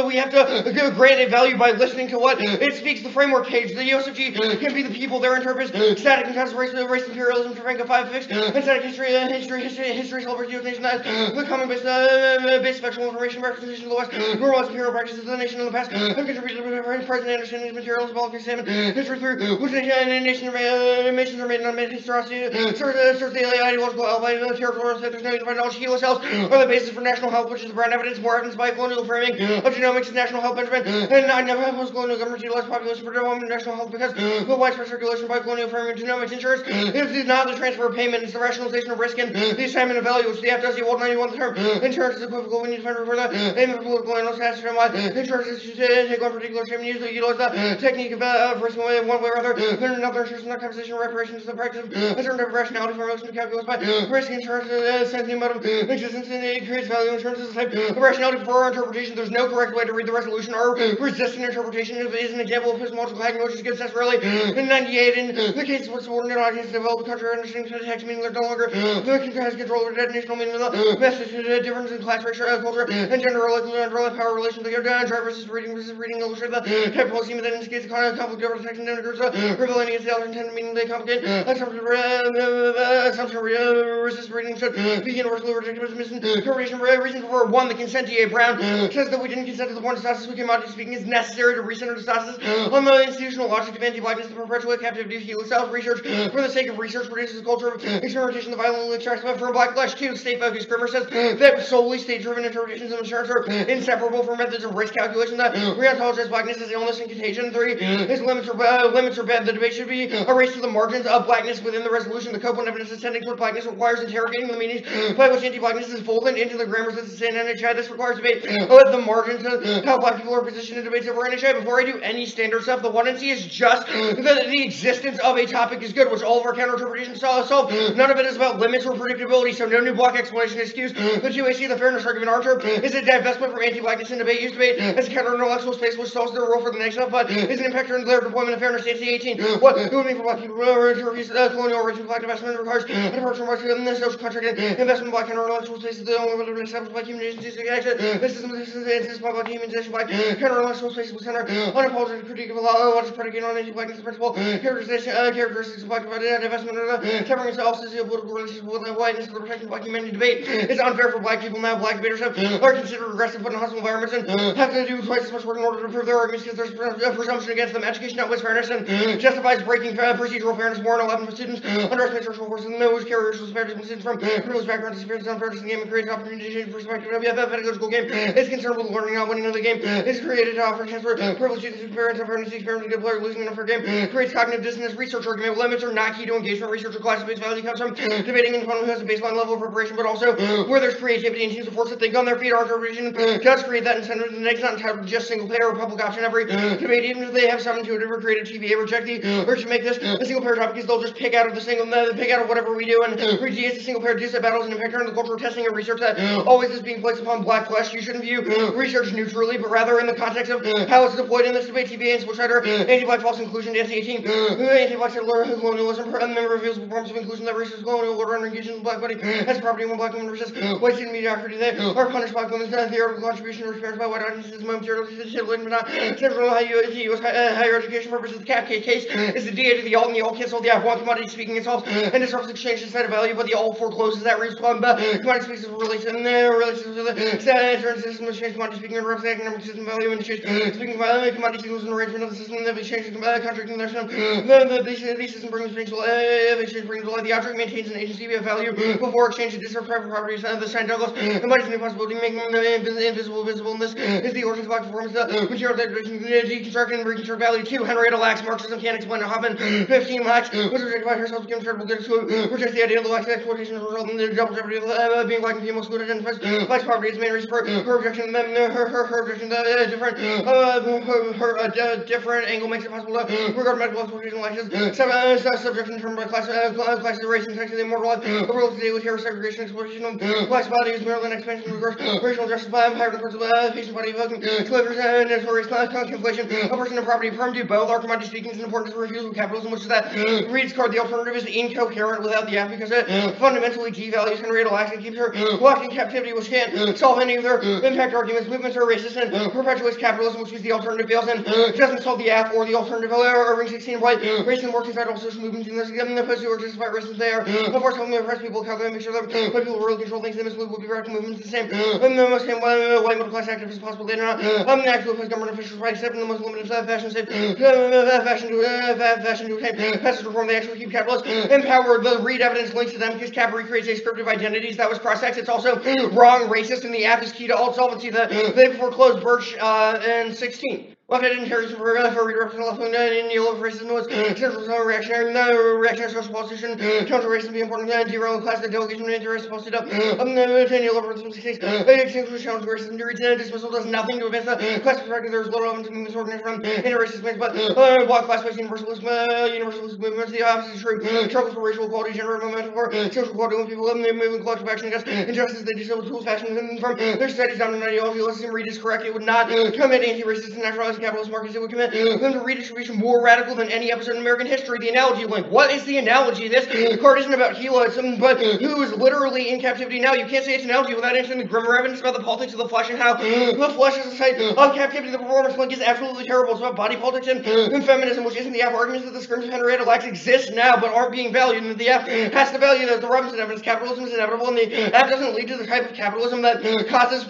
we have to grant a value by listening to what it speaks. The framework page. The USFG can be the people. Their interpret static and race imperialism, Franco 5 fix, and static history celebrates the nation as the common base factual information representation of the West. Normalized imperial practices of the nation in the past have contributed to the present understanding of material symbolic examine history through which nations are made and unmade historicity serves the ideological alibi of the territorial state. There's no unified knowledge. Hilo cells are the basis for national health, which is the brown evidence, more evidence by colonial framing of genomics and national health management, and I never have colonial governments utilize population for development and national health because the widespread circulation by colonial framing of genomics insurance is not the transfer of payment, it's the rationalization of risk and the assignment of value, which the FDSC World 91 the term insurance is equivocal. We need to find for the aim of political analysts to ascertain why insurance is to take one particular shape and utilize the technique of risk one way or other than another. Insurance is not compensation or reparation, is the practice of a certain type of rationality for relation to calculus by risk. Insurance sends new mode of existence and it creates value. Insurance is a type of rationality for our interpretation. There's no correct way to read the resolution or resistant interpretation. It is an example of epistemological hacking, which is good sense really. In 98, in the case of subordinate audience develop a contrary understanding to the text, meaning they're no longer has control over definitional meaning of the message, difference in class, racial, culture, and gender, relative power relations. The driver versus reading illustrate the type of policy that indicates a conflict over the text and denigrates rebelling against the other intended meaning they complicate. Assumption resist reading should be universally rejected as misinterpretation. Reason for one, the consent to Brown says that we didn't consent to the point of status we came out speaking is necessary to recenter the status on the institutional logic of anti-blackness to perpetuate captivity of Hilo South. Research for the sake of research produces a culture of experimentation that violently extracts from black flesh. 2. State focus. Grimmer says that solely state-driven interpretations of insurance are inseparable from methods of risk calculation that re-ontologize blackness as illness and contagion. 3. His limits are bad. The debate should be a race to the margins of blackness within the resolution. The Copeland evidence is tending toward blackness requires interrogating the meanings by which anti-blackness is folded into the grammars that sustain NHI. This requires debate at the margins of how black people are positioned in debates over NHI. Before I do any standard stuff, the 1 and C is just that the existence of a topic is good, which all of our counter-interpretations solve. None of it is about limits or predictability, so no new block explanation excuse. The 2AC, the fairness argument, our term, is a divestment from anti-blackness in debate. Use debate as a counter-intellectual space which solves their role for the next step, but is an impactor in their deployment of fairness. AC18, what it would mean for black people to refuse colonial origin black investment requires a departure from the social contract and investment in black counter-intellectual spaces. The only way to establish black human agencies to access this is by black humanization by counter-intellectual spaces will center unapologetic critique of a law which is predicated on anti-blackness principle characteristics of black divestment of the tempering itself socio-political relations with whiteness for the protection of black humanity. Debate is unfair for black people now. Black debaters are considered regressive put in hostile environments and have to do twice as much work in order to prove their arguments because there's a presumption against them. Education outweighs fairness and justifies breaking procedural fairness. More than 11 students underestimate social forces and which carry racial disparities from students from privileged backgrounds experience unfairness in the game and creates opportunity to change perspective. WFF pedagogical game is concerned with learning, not winning of the game. Is created to offer transfer privileged students experience unfairness. The experiment of a good player losing an unfair game creates cognitive dissonance. Research argument limits are not key to engagement. Research or class-based value comes from debating in one who has a baseline level of preparation, but also where there's creativity and teams of force that think on their feet. Our interpretation does create that incentive. The next not entitled to just single payer or public option. Every debate, even if they have some intuitive or creative TVA, reject the urge to make this a single payer topic because they'll just pick out of whatever we do and reduce the single payer do set battles and impact on the cultural testing and research that always is being placed upon black flesh. You shouldn't view research neutrally, but rather in the context of how it's deployed in this debate. TVA and Switch anti-black false inclusion, DC18, anti-black settler colonialism, and member reveals forms of inclusion that racist colonial order under engagement with black body as property when black women resist white student mediocrity. They are punished by women's theoretical contribution or experienced by white audiences momentarily titillating, but not central to U.S. higher education purposes. The cap case is the DA to the alt, and the alt cancel the F1 commodity speaking itself and disrupts exchange instead of value, but the alt forecloses that respond. Commodity speaks of release and relations to the system of exchange commodity speaking and represents economic system value and exchange speaking of commodity signals and arrangement of the system that exchange contracting their system. The system brings exchange brings to light. The object maintains an agency NDT value before exchange of disparate private properties. The Stein Douglas embodies the possibility of making them invisible. And this is the origins of black performance. Material degradation, deconstruct and reconstruct value. 2. Henrietta lacks Marxism can't explain it. Hoffman. 15. Lacks was rejected by herself to become charitable good to reject the idea of the lax exploitation as a result of the double jeopardy of being black and female excluded and lacks poverty is the main reason for her objection. Her objection to different angle makes it possible to regard medical exploitation like this. Subjection determined by classes, race, and sex of the immortal life. Overlooked today with here segregation, exploitation of black's body is merely an expansion of reverse racial justice by higher parts of the patient body evoking slavers and notorious conflation of person and property. Firm do both. Archimedes speaking is important to the refusal of capitalism, which is that Reed's card. The alternative is incoherent without the app because it fundamentally devalues Henrietta Lacks and keeps her locked in captivity, which can't solve any of their impact arguments. Movements are racist and perpetuates capitalism, which is the alternative fails and doesn't solve the app or the alternative. Irving 16 white race and work inside all social movements in this the opposed to or justify racism they are. Of course, helping oppressed people calculate, make sure that white people really control things. They must will be radical movements the same. The most white middle class activists as possible. They do not actually oppose government officials by accepting the most limited fashion safe fashion to obtain passage reform. They actually keep capitalists empowered. The Reed evidence links to them because Cap recreates a script of identities that was cross-sex. It's also wrong, racist, and the app is key to all solvency. They foreclosed Birch in 16. Left-handed inheritance for redirection left wing and yellow racism was central to reactionary social politician. Counter racism be important derail class the delegation and interest posted up. Yellow racism challenge racism to dismissal does nothing to advance the class perspective. There's little evidence to move this organization from anti-racist movements, but block class-based universalist movements. The opposite is true. Struggles for racial equality generate momentum for social equality when people move in collective action against injustice. They disable tools fashion from their society's dominant ideology. Let's Reed is correct. It would not commit anti-racist and nationalist capitalist markets. It would commit them to redistribution more radical than any episode in American history. The analogy link. What is the analogy? This card isn't about Gila, but who is literally in captivity now. You can't say it's an analogy without answering the grimmer evidence about the politics of the flesh and how the flesh is a site of captivity. The performance link is absolutely terrible. It's about body politics and feminism, which isn't the app. Arguments that the scrims of Henrietta Lacks exist now but aren't being valued, and the app has to value those. The Robinson evidence. Capitalism is inevitable, and the app doesn't lead to the type of capitalism that causes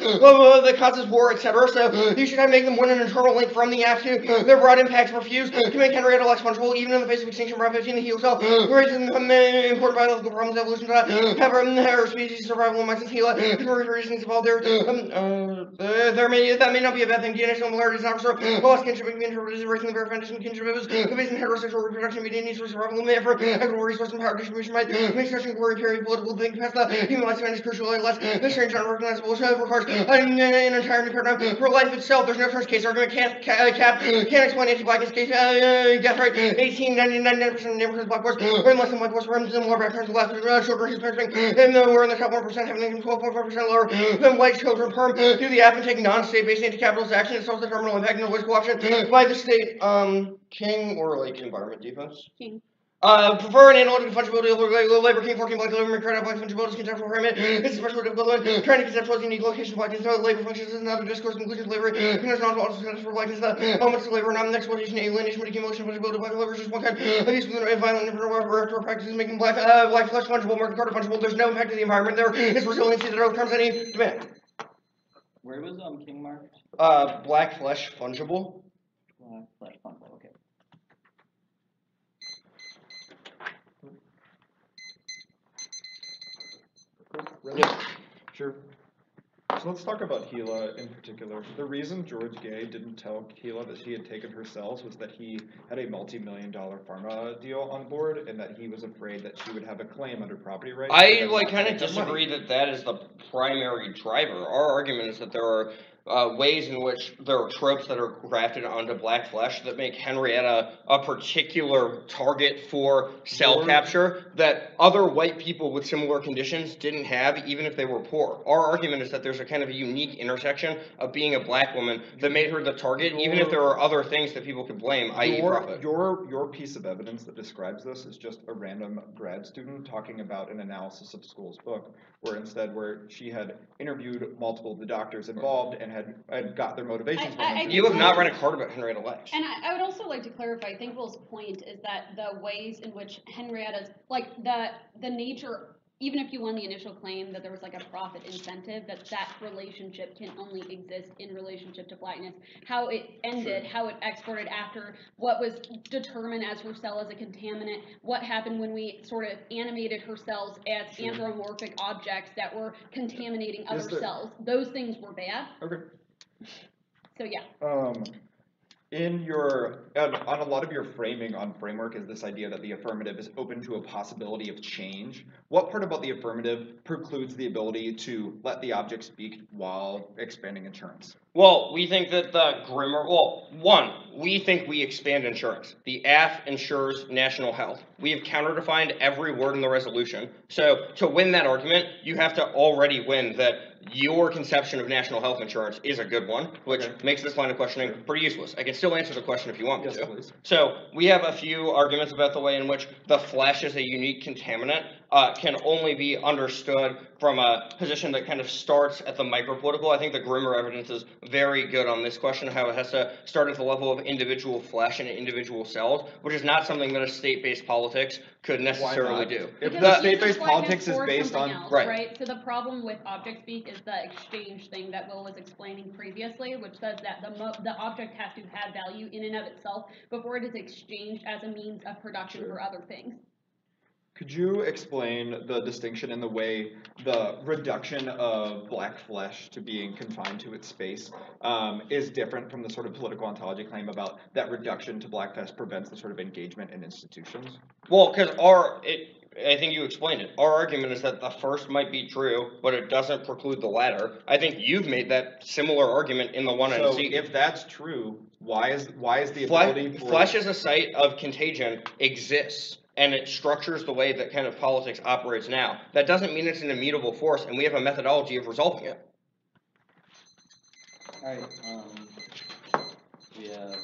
war, etc. So you should make them win an internal link from the app to their broad impacts. Refuse to make Henrietta Lacks fungible, even in the face of extinction. Round 15, the heel cell raises important biological problems, evolution, her species survival amongst Gila. Reasons involved there. That may not be a bad thing. DNA similarity is not restored. Lost kinship can be interpreted as erasing the very foundation of kinship. It was the base in heterosexual reproduction. Media needs for survival. And therefore, equitable resource and power distribution might make such a glory period political thing past the human lifespan is crucial. Less the strange unrecognizable requires an entire new paradigm for life itself. There's no first case argument. Can't explain anti-blackness case. Death rate 99% of neighborhoods black boys are in less than white boys. For similar backgrounds, the last children whose parents and we're in the top 1% having income 12.5% lower than white children. Perm do the app and take non-state-based anti-capitalist action. It solves the terminal impact and avoids co-option by the state. King or like environment defense? King. Prefer an analytical fungibility of labor king 14 black labor credit black fungibility is conceptual framework. It's especially difficult when trying to conceptualize unique location blackness. Labor functions is another discourse conclusion slavery. Because not also for blackness the elements of labor, not an exploitation, alienation, but accumulation fungibility. Black labor is just one kind of use of violent and practices making black flesh fungible, market card fungible. There's no impact to the environment. There is resiliency that overcomes any demand. Where was King marked? Black flesh fungible. Black flesh fungible. Okay. Really? Yeah. Sure. So let's talk about Gila in particular. The reason George Gay didn't tell Gila that she had taken her cells was that he had a multi-million-dollar pharma deal on board, and that he was afraid that she would have a claim under property rights. I kind of disagree that is the primary driver. Our argument is that there are ways in which there are tropes that are grafted onto black flesh that make Henrietta a particular target for cell capture that other white people with similar conditions didn't have, even if they were poor. Our argument is that there's a kind of a unique intersection of being a black woman that made her the target, even if there are other things that people could blame, i.e. profit. Your piece of evidence that describes this is just a random grad student talking about an analysis of school's book, where she had interviewed multiple of the doctors involved and had got their motivations from them. You have not read a card about Henrietta Lacks. And I would also like to clarify, Thankful's point is that the ways in which Henrietta's, like, the nature, even if you won the initial claim that there was like a profit incentive, that relationship can only exist in relationship to blackness. How it ended, how it exported after, what was determined as her cell as a contaminant, what happened when we sort of animated her cells as anthropomorphic objects that were contaminating other cells. Those things were bad. Okay. So yeah. In your, on a lot of your framing on framework is this idea that the affirmative is open to a possibility of change. What part about the affirmative precludes the ability to let the object speak while expanding insurance? Well, we think that the Grimmer, we think we expand insurance. The AF ensures national health. We have counter-defined every word in the resolution. So to win that argument, you have to already win that your conception of national health insurance is a good one, which makes this line of questioning pretty useless. I can still answer the question if you want me to. Please. So we have a few arguments about the way in which the flesh is a unique contaminant. Can only be understood from a position that kind of starts at the micropolitical. I think the Grimmer evidence is very good on this question, how it has to start at the level of individual flesh and individual cells, which is not something that a state-based politics could necessarily do. If Because the you state-based use politics is blackness for based something on else, Right. right? So the problem with object speak is the exchange thing that Will was explaining previously, which says that the object has to have value in and of itself before it is exchanged as a means of production for other things. Could you explain the distinction in the way the reduction of black flesh to being confined to its space is different from the sort of political ontology claim about that reduction to black flesh prevents the sort of engagement in institutions? Well, because I think you explained it. Our argument is that the first might be true, but it doesn't preclude the latter. I think you've made that similar argument in the one So NC. if that's true, why is the ability for Flesh as a site of contagion exists, and it structures the way that kind of politics operates now. That doesn't mean it's an immutable force, and we have a methodology of resolving it. Alright, we have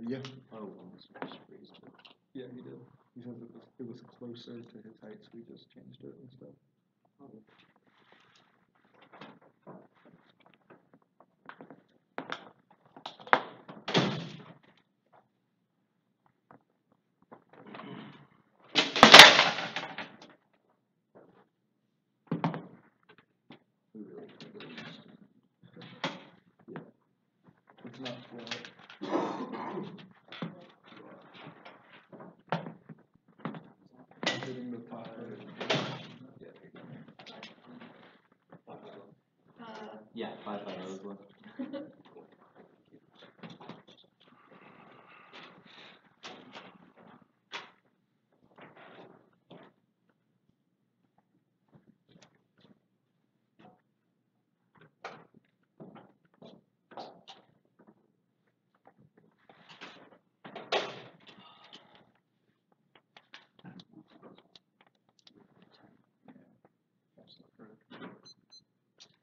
Yeah. Oh, one was just raised to. Yeah, he did. He says it was closer to his height, so we just changed it and stuff. We really It's not flat. Hitting the top right. yeah, 550 is what.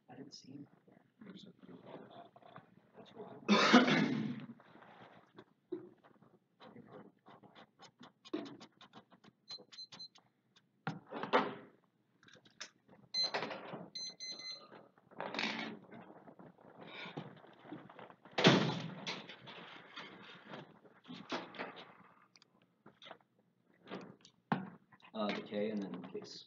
I didn't see him. The K and then case.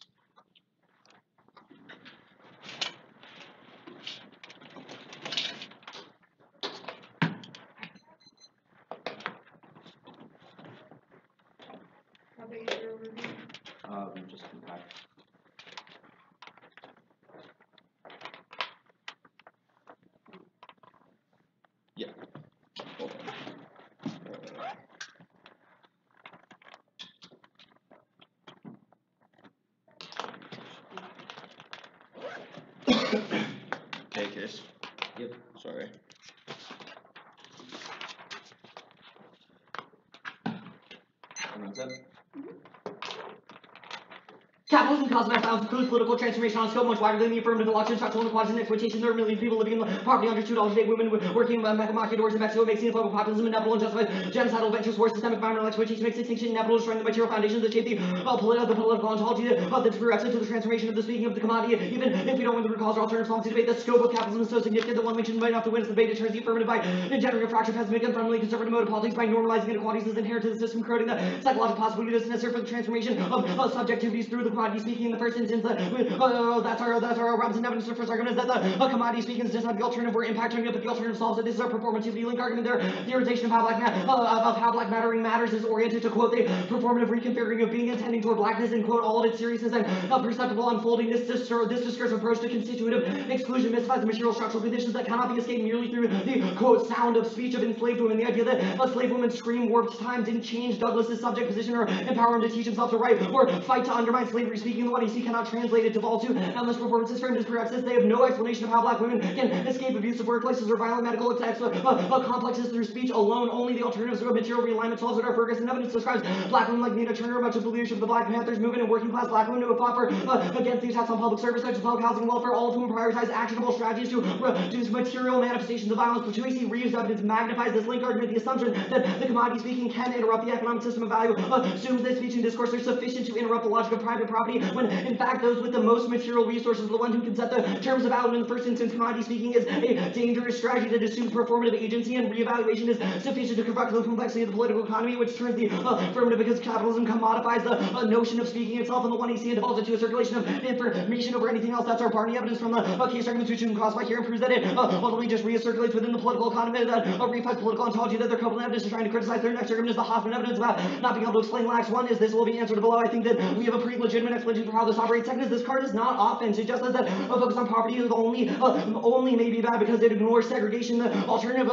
How big is your overview? Just compact. Yeah. Hold on. Hey, Case. Yep. Sorry. Everyone's up. Capitalism causes mass violence, includes political transformation on a scope much wider than the affirmative action, structural inequalities and exploitation. There are millions of people living in poverty under $2 a day. Women working maquiladores in Mexico makes xenophobic populism inevitable and justifies genocidal ventures for systemic environmental exploitation, makes extinction inevitable, destroying the material foundations that shape the political ontology of the prerequisite to the transformation of the speaking of the commodity. Even if we don't win the root cause or alternative forms to debate, the scope of capitalism is so significant that one mentioned might not have to win its debate. It turns the affirmative by engendering a fractured pessimistic and fundamentally conservative mode of politics by normalizing inequalities as inherent to the system, corroding the psychological possibility that's necessary for the transformation of subjectivities through the commodity speaking. In the first instance, that's our Robinson evidence. The first argument is that the commodity speaking is just not the alternative we're impacting it, but the alternative solves it. This is our performativity link argument. Their theorization of how black mattering matters is oriented to quote the performative reconfiguring of being intending toward blackness and quote all of its seriousness and perceptible unfolding. This discursive approach to constitutive exclusion mystifies the material structural conditions that cannot be escaped merely through the quote sound of speech of enslaved women. The idea that a slave woman's scream warped time didn't change Douglas's subject position or empower him to teach himself to write or fight to undermine slavery. Speaking the one he cannot translate it to fall to endless performances framed as prerequisites. They have no explanation of how black women can escape abusive workplaces or violent medical attacks complexes through speech alone. Only the alternatives of material realignment solves it. Our Ferguson evidence describes black women like Nina Turner, much of the leadership of the Black Panthers movement, and working class black women who have fought for against the attacks on public service such as public housing and welfare, all of whom prioritize actionable strategies to reduce material manifestations of violence. Pertwee Reeves' evidence magnifies this link argument. The assumption that the commodity speaking can interrupt the economic system of value assumes that speech and discourse are sufficient to interrupt the logic of private property, when in fact those with the most material resources are the ones who can set the terms of value. In the first instance, commodity speaking is a dangerous strategy that assumes performative agency, and reevaluation is sufficient to confront the complexity of the political economy, which turns the affirmative because capitalism commodifies the notion of speaking itself, and the one AC devolves into a circulation of information over anything else. That's our Barney evidence from the case arguments which you can cross-by here and proves that it ultimately just recirculates within the political economy, that refies political ontology that their Copeland evidence is trying to criticize. Their next argument is the Hoffman evidence about not being able to explain lax. One is this will be answered below. I think that we have a pretty legitimate explanation for how this operates. Second is this card is not offense. It just says that a focus on poverty is only may be bad because it ignores segregation. The alternative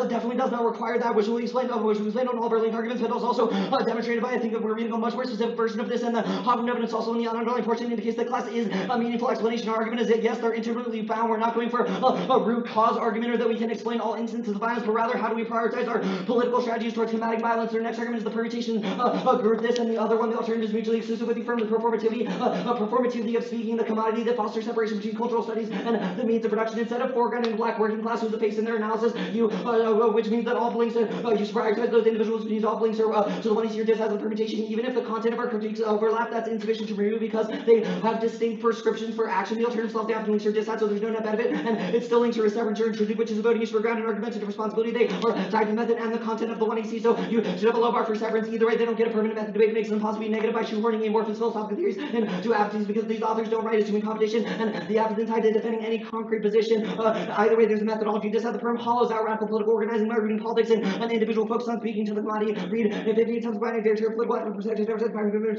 definitely does not require that, which we explained on all of our link arguments, but it was also demonstrated by, I think, we're reading a much more specific version of this, and the Hoffman evidence also in the underlying portion indicates that class is a meaningful explanation. Our argument is that yes, they're intimately bound. We're not going for a root cause argument or that we can explain all instances of violence, but rather how do we prioritize our political strategies towards combating violence. Their next argument is the permutation group this and the other one. The alternative is mutually exclusive with the affirmative performativity performatively of speaking, the commodity that fosters separation between cultural studies and the means of production instead of foregrounding the black working class who's the face in their analysis, which means that all links use to prioritize those individuals, which means all links are to the one you just has a permutation, even if the content of our critiques overlap, that's insufficient to remove because they have distinct prescriptions for action. The alternative self the links are disad, so there's no net benefit, and it still links are a separate or intrinsic, which is a voting use for grounded argumentative responsibility. They are tied to the method and the content of the 1AC, so you should have a low bar for severance. Either way, they don't get a permanent method debate, makes them possibly negative by shoehorning amorphous philosophical theories into aptitudes because these authors don't write assuming competition, and the applicant tied to defending any concrete position. Either way, there's a methodology. Just how the firm hollows out radical political organizing by reading politics and an individual focused on speaking to the commodity. Read 50 times by their political active perspective,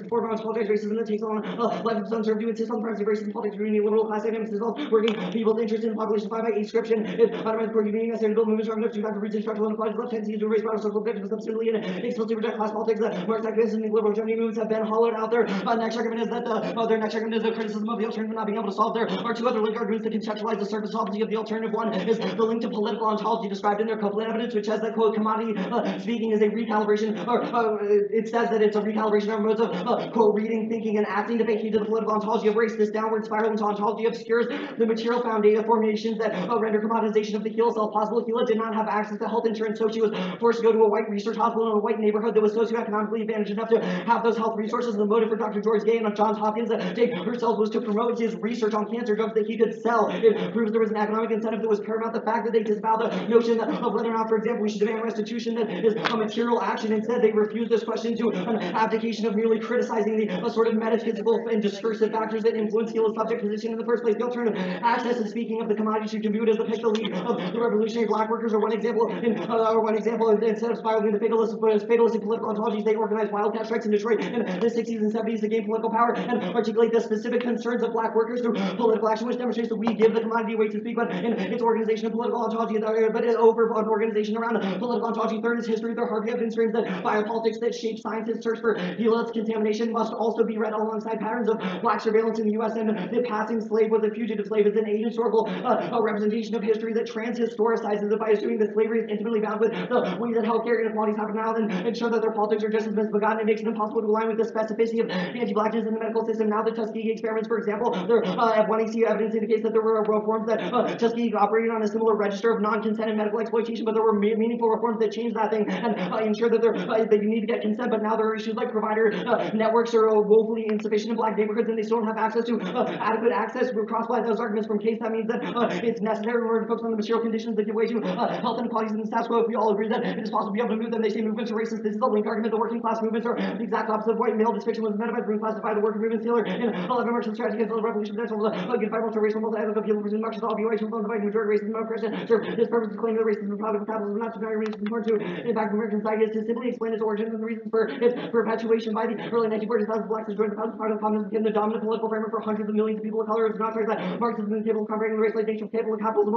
foregrounds politics, racism that takes on life of some sort of insist on the privacy of racism, politics, reading liberal class dynamics, is all working people's interest in population 5 by inscription. If undermines core union necessary to build movements strong enough to factor reason structural inequalities, left tendencies to erase vital social objectives, substantially and explicitly reject class politics. Marx activists and liberal Germany movements have been hollowed out. Their next argument is that their next argument is the criticism of the alternative not being able to solve. There are two other link arguments that contextualize the surface ontology of the alternative. One is the link to political ontology described in their Copeland evidence, which says that quote commodity speaking is a recalibration, or it says that it's a recalibration of modes of quote reading, thinking, and acting to make heed to the political ontology of race. This downward spiral into ontology obscures the material found data formations that render commoditization of the Gila self possible. Gila did not have access to health insurance, so she was forced to go to a white research hospital in a white neighborhood that was socioeconomically advantaged enough to have those health resources. The motive for Dr. George Gay and Johns Hopkins to take herself was to promote his research on cancer drugs that he could sell. It proves there was an economic incentive that was paramount. The fact that they disavow the notion of whether or not, for example, we should demand restitution that is a material action. Instead, they refuse this question to an abdication of merely criticizing the sort of metaphysical and discursive factors that influence Gila's subject position in the first place. The alternative access and speaking of the commodity should be viewed as the pick the lead of the revolutionary black workers, or one example, instead of spiraling into fatalistic political ontologies, they organized wildcat strikes in Detroit in the 60s and 70s to gain political power and articulate the specific concerns of black workers through political action, which demonstrates that we give the commodity a way to speak, but in its organization of political ontology, but over an organization around political ontology. Third is history. There are hardly evidence frames that biopolitics that shape scientists' search for Gila's contamination must also be read alongside patterns of black surveillance in the U.S. and the passing slave was a fugitive slave is an ahistorical representation of history that transhistoricizes it by assuming that slavery is intimately bound with the way that healthcare inequalities happen now and ensure that their politics are just as misbegotten. It makes it impossible to align with the specificity of anti-blackness in the medical system. Now the Tuskegee experiments, for example, their F1AC evidence indicates that there were reforms that Tuskegee operated on a similar register of non-consent and medical exploitation, but there were meaningful reforms that changed that thing and ensured that that you need to get consent. But now there are issues like provider networks are woefully insufficient in black neighborhoods, and they still don't have access to adequate access. We're crossed by those arguments from case. That means that it's necessary in order to focus on the material conditions that give way to health inequalities in the status quo. If we all agree that it is possible to be able to move them, they say movements are racist. This is the link argument. The working class movements are the exact opposite of white male. This fiction was invented by Bruce classified the worker movement Taylor in 11 Marxist strategy against the revolution potential against multiracial multi-ethnic people presumed Marxist all racial from divided majority racism and oppression. Serve his purpose to claim that racism is product of capitalism, not to deny racism important to in fact American society is to simply explain its origins and the reasons for its perpetuation. By the early 1940s, thousands of blacks who joined the part of communism became the dominant political framework for hundreds of millions of people of color. It's not true that Marxism is capable of comprehending the race-like nature of capable of capitalism.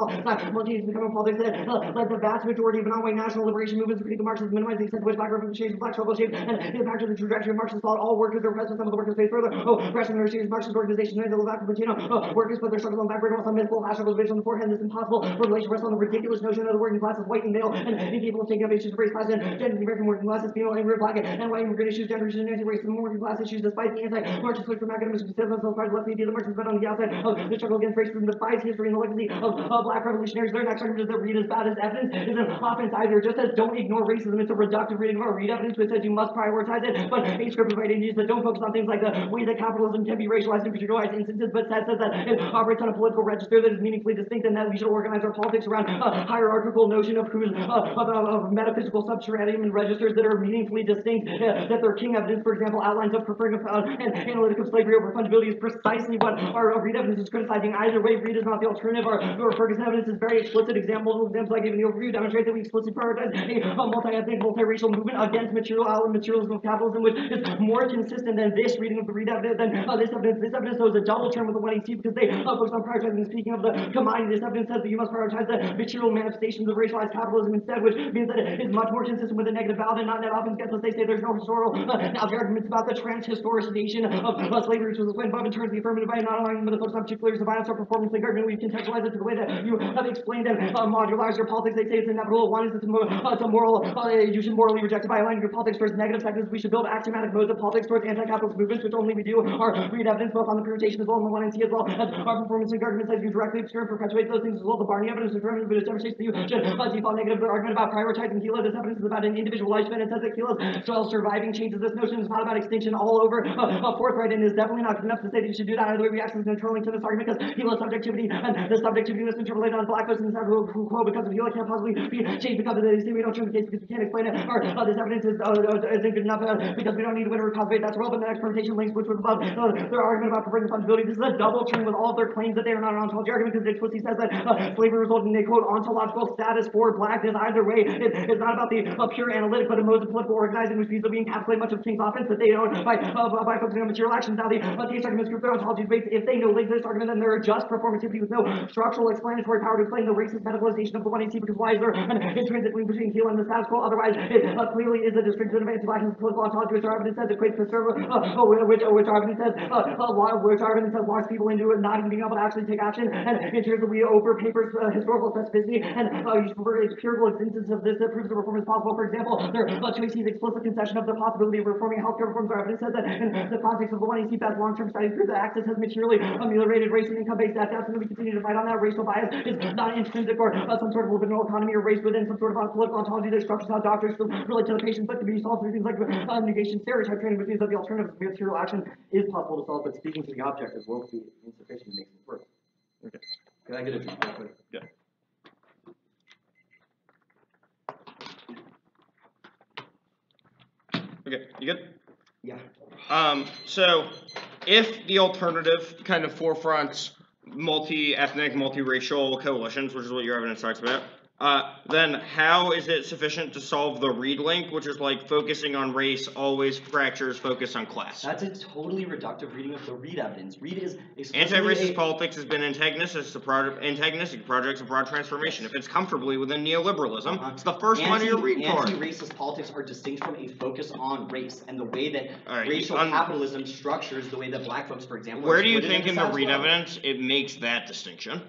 Multitudes becoming politics that led the vast majority of non-white national liberation movements to critique of Marxism, minimize the extent to which black revolution black struggle shaped and impact of the trajectory of Marxist thought. All workers are oppressed, some of the workers face further oppression and series Marxist organizations and the back of Latino workers put their struggles on the back burner while some mythical hash struggles based on the forehand. This impossible formulation rests on the ridiculous notion of the working class as white and male and incapable of taking up issues of race, class, and gender. The American working class is female, angry, black, and white immigrant issues, gender issues, and anti-racism working class issues. Despite the anti-Marxist switch from academics who said themselves try to left the idea that Marxism but on the outside of the struggle against racism defies history and the legacy of black revolutionaries. Their next argument is that read as bad as evidence is an offense either. Just as don't ignore racism, it's a reductive reading of our read evidence which says you must prioritize it, but a script of ideas that don't focus on things like the way that capitalism can be racialized in particularized instances, but says that it operates on a political register that is meaningfully distinct and that we should organize our politics around a hierarchical notion of who's of metaphysical subterranean and registers that are meaningfully distinct. That their king evidence, for example, outlines of preferring an analytic of slavery over fungibility is precisely what our read evidence is criticizing. Either way, read is not the alternative. Our Ferguson evidence is very explicit. Examples I gave in the overview demonstrate that we explicitly prioritize a multi-ethnic, multiracial movement against materialism of capitalism, which is more consistent than this reading of the read evidence than this evidence. This evidence shows a double term with the 1AC because they focus on prioritizing. Speaking of the commodity, this evidence says that you must prioritize the material manifestations of racialized capitalism instead, which means that it is much more consistent with the negative valid and not net offense gets us. They say there's no historical now the arguments about the transhistoricization of slavery, which was explained above in terms of the affirmative by not allowing them to focus on particular violence or performance. The argument we contextualize it to the way that you have explained and modularized your politics. They say it's inevitable. One is it's a moral, you should morally reject it by aligning your politics towards negative sectors. We should build axiomatic modes of politics towards anti-capitalist movements, which only we do to our read evidence both on the permutation as well and the 1NC as well as our performance and arguments as you directly obscure and perpetuate those things as well. The Barney evidence is determined, but it demonstrates that you should default negative. The argument about prioritizing Gila, this evidence is about an individual lifespan. It says that Gila's surviving changes this notion. It's not about extinction all over forthright, and is definitely not good enough to say that you should do that. Either way, we access an internal link to this argument because Gila's subjectivity and the subjectivity that's been interpolated on black folks and because of Gila can't possibly be changed because of the we don't show the case because we can't explain it, or this evidence isn't good enough because we don't need to win or causate. That's relevant. The next permutation links which was above their argument about preferring fungibility. This is a double turn with all of their claims that they are not an ontology argument because it explicitly says that slavery resulted in a quote ontological status for blackness. Either way, it's not about the pure analytic, but a mode of political organizing which means being encapsulated much of King's offense that they don't by focusing on material actions. Now the case arguments group their ontology debates. If they know link this argument, then there are just performativity with no structural explanatory power to explain the racist medicalization of the 1AC because why is there an intrinsic link between Gila and the status quo? Otherwise, it clearly is a description of anti-blackness political ontology, which our evidence says equates conservative, which our evidence says locks people into not even being able to actually take action, and ensures that we over papers historical specificity and use empirical instances of this that proves the reform is possible. For example, there Tracy's explicit concession of the possibility of reforming healthcare reforms. Our evidence says that in the context of the 1AC best long-term studies prove that access has materially ameliorated race and income-based deaths, and we continue to fight on that. Racial bias is not intrinsic or some sort of libidinal economy or race within some sort of political ontology that structures how doctors relate to the patients, but can be solved through things like negation stereotype training, which means that the alternative material action is possible to solve, but speaking to the object as well be insufficient to make it work. Okay. Can I get a feedback? Yeah. Okay, you good? Yeah. So if the alternative kind of forefronts multi-ethnic, multiracial coalitions, which is what your evidence talks about, then how is it sufficient to solve the Reed link, which is like focusing on race always fractures focus on class? That's a totally reductive reading of the Reed evidence. Reed is Anti-racist politics has been antagonistic to projects of broad transformation. If it's comfortably within neoliberalism, it's the first line of your Reed card. Anti-racist politics are distinct from a focus on race and the way that racial capitalism structures the way that black folks, for example, where do you think in the Reed evidence it makes that distinction?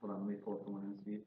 Hold on, let me pull up the one in speed.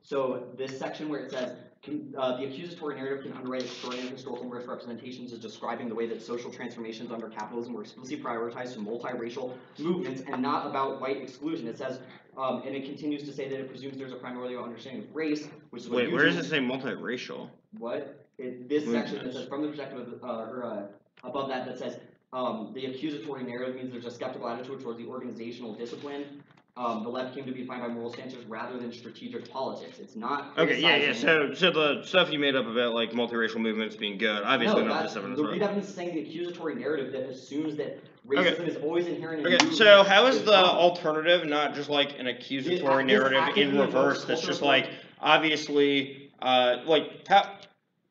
So this section where it says the accusatory narrative can underwrite extraordinary historical misrepresentations is describing the way that social transformations under capitalism were explicitly prioritized to multiracial movements and not about white exclusion. It says, and it continues to say that it presumes there's a primary understanding of race, which is what. Wait, where does it say multiracial? What? This section that says from the perspective of above that says the accusatory narrative means there's a skeptical attitude towards the organizational discipline. The left came to be defined by moral standards rather than strategic politics. It's not. Okay, yeah. So the stuff you made up about like multiracial movements being good, obviously not this evidence. The Reed evidence is saying the accusatory narrative that assumes that racism is always inherent in. Okay, so how is the alternative not just like an accusatory narrative in reverse? That's just like obviously like how.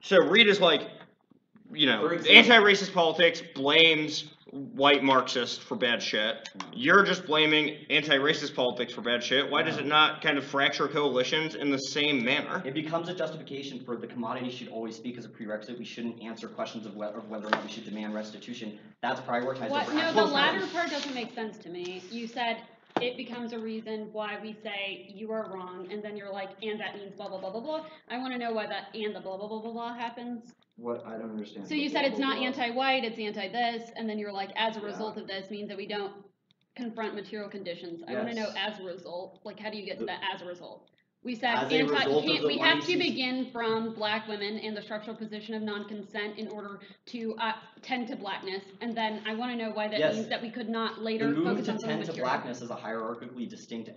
So Reed is like, you know, anti-racist politics blames white Marxists for bad shit. You're just blaming anti-racist politics for bad shit. Why does it not kind of fracture coalitions in the same manner? It becomes a justification for the commodity should always speak as a prerequisite. We shouldn't answer questions of whether or not we should demand restitution. That's prioritized over No, the latter part doesn't make sense to me. You said it becomes a reason why we say you are wrong, and then you're like, and that means blah, blah, blah, blah, blah. I want to know why that and the blah, blah, blah, blah, blah happens. What? I don't understand. So you said it's not anti-white, it's anti-this, and then you're like, as a result of this means that we don't confront material conditions. I want to know as a result, like how do you get to that as a result? We said we have to begin from black women and the structural position of non-consent in order to tend to blackness, and then I want to know why that means that we could not later focus on the move to tend to blackness as a hierarchically distinct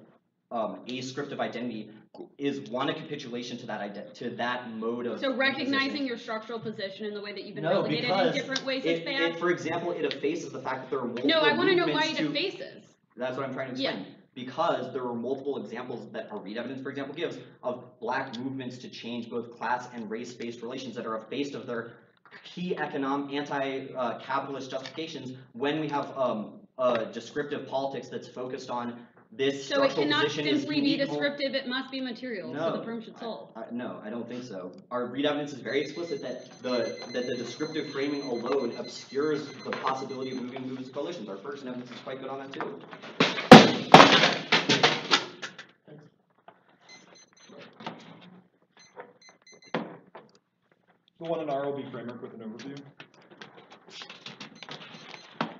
ascriptive identity is one a capitulation to that mode of. So recognizing your structural position in the way that you've been relegated in different ways is bad. For example, it effaces the fact that there are multiple. No, I want to know why it effaces. That's what I'm trying to explain. Yeah. Because there are multiple examples that our Reed evidence, for example, gives of black movements to change both class and race-based relations that are effaced of their key economic anti-capitalist justifications when we have a descriptive politics that's focused on this structural position. So it cannot simply be descriptive, it must be material, so the prim should solve. No, I don't think so. Our Reed evidence is very explicit that the descriptive framing alone obscures the possibility of moving movements to coalitions. Our Ferguson evidence is quite good on that too. The one in RLB framework with an overview.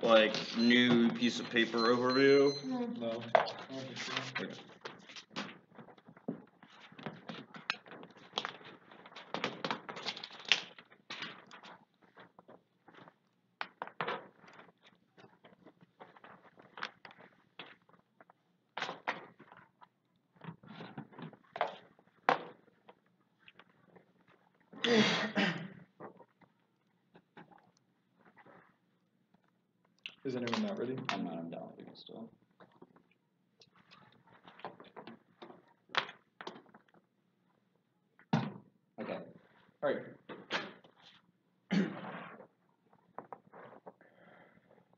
Like, new piece of paper overview. No. Okay. Is anyone not ready? I'm not, I'm downloading it still. Okay. Alright.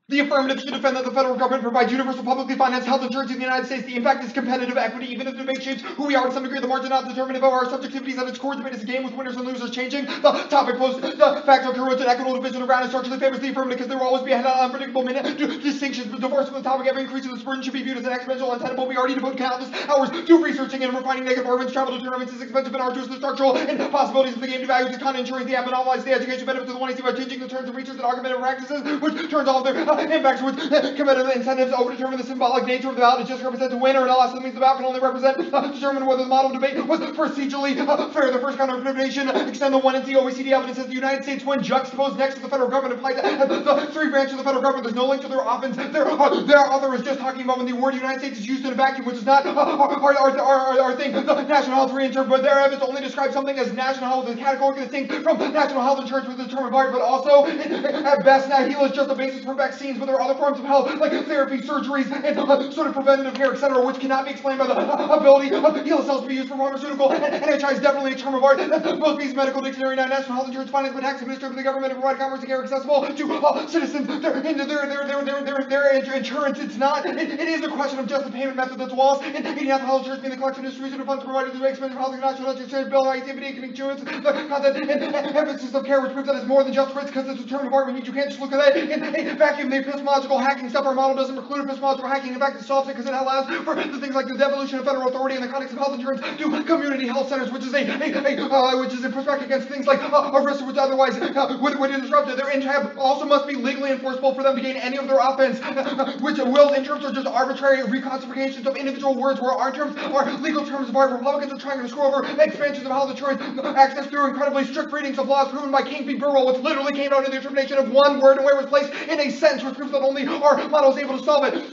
The affirmative should defend that the federal government provides universal publicly financed health insurance in the United States. The impact is competitive equity, even if the debate shapes who we are to some degree. The margin not determinative of our subjectivities at its core. Debate is a game with winners and losers changing. The topic posed, the factual congruent and equitable division around and structurally favors the affirmative because there will always be an unpredictable minute. Distinctions, but divorce from the topic ever increasing this burden should be viewed as an exponential untenable. We already devote countless hours to researching and refining negative arguments. Travel to tournaments is expensive and arduous. The structural and possibilities of the game devalues the content, ensuring the app monopolize the education benefits of the 180 by changing the terms of research and argumentative practices, which turns all of their impacts which competitive incentives overdetermine the symbolic nature of the ballot. It just represents a winner, and alas, that means the ballot can only represent determine whether the model debate was procedurally fair. The first counter-interpretation extend the 1NC OECD evidence says the United States, when juxtaposed next to the federal government, applies the three branches of the federal government. There's no link to their offense. Their author is just talking about when the word United States is used in a vacuum, which is not our thing. The national health reinterpret, but their evidence only describes something as national health, is categorically distinct from national health insurance with the term of art, but also at best, now HEAL is just a basis for vaccines, but there are other forms of health like therapy, surgeries, and sort of preventative care, etc., which cannot be explained by the ability of HEAL cells to be used for pharmaceutical. And NHI is definitely a term of art. Most B's medical dictionary now, national health insurance financed by tax administered by the government and provide commerce and care accessible to all citizens. Their insurance. It's not. It is a question of just the payment method that's lost. And national health insurance being the collection of distribution of funds provided to the expensive health and national health insurance bill, activity, insurance, the content and emphasis of care, which proves that it's more than just risk because it's a term of art. Means you can't just look at it in a vacuum. The epistemological hacking stuff, our model doesn't preclude epistemological hacking. In fact, it solves it because it allows for the things like the devolution of federal authority in the context of health insurance to community health centers, which is a pushback against things like arrests, which otherwise would disrupt it. Their intab also must be legally enforceable for them to gain any of their offense, which will in terms are just arbitrary reclassifications of individual words, where our terms are legal terms of art. Republicans are trying to screw over expansions of health insurance access through incredibly strict readings of laws proven by King v. Burwell, which literally came out in the interpretation of one word and where it was placed in a sentence, which proves that only our model is able to solve it.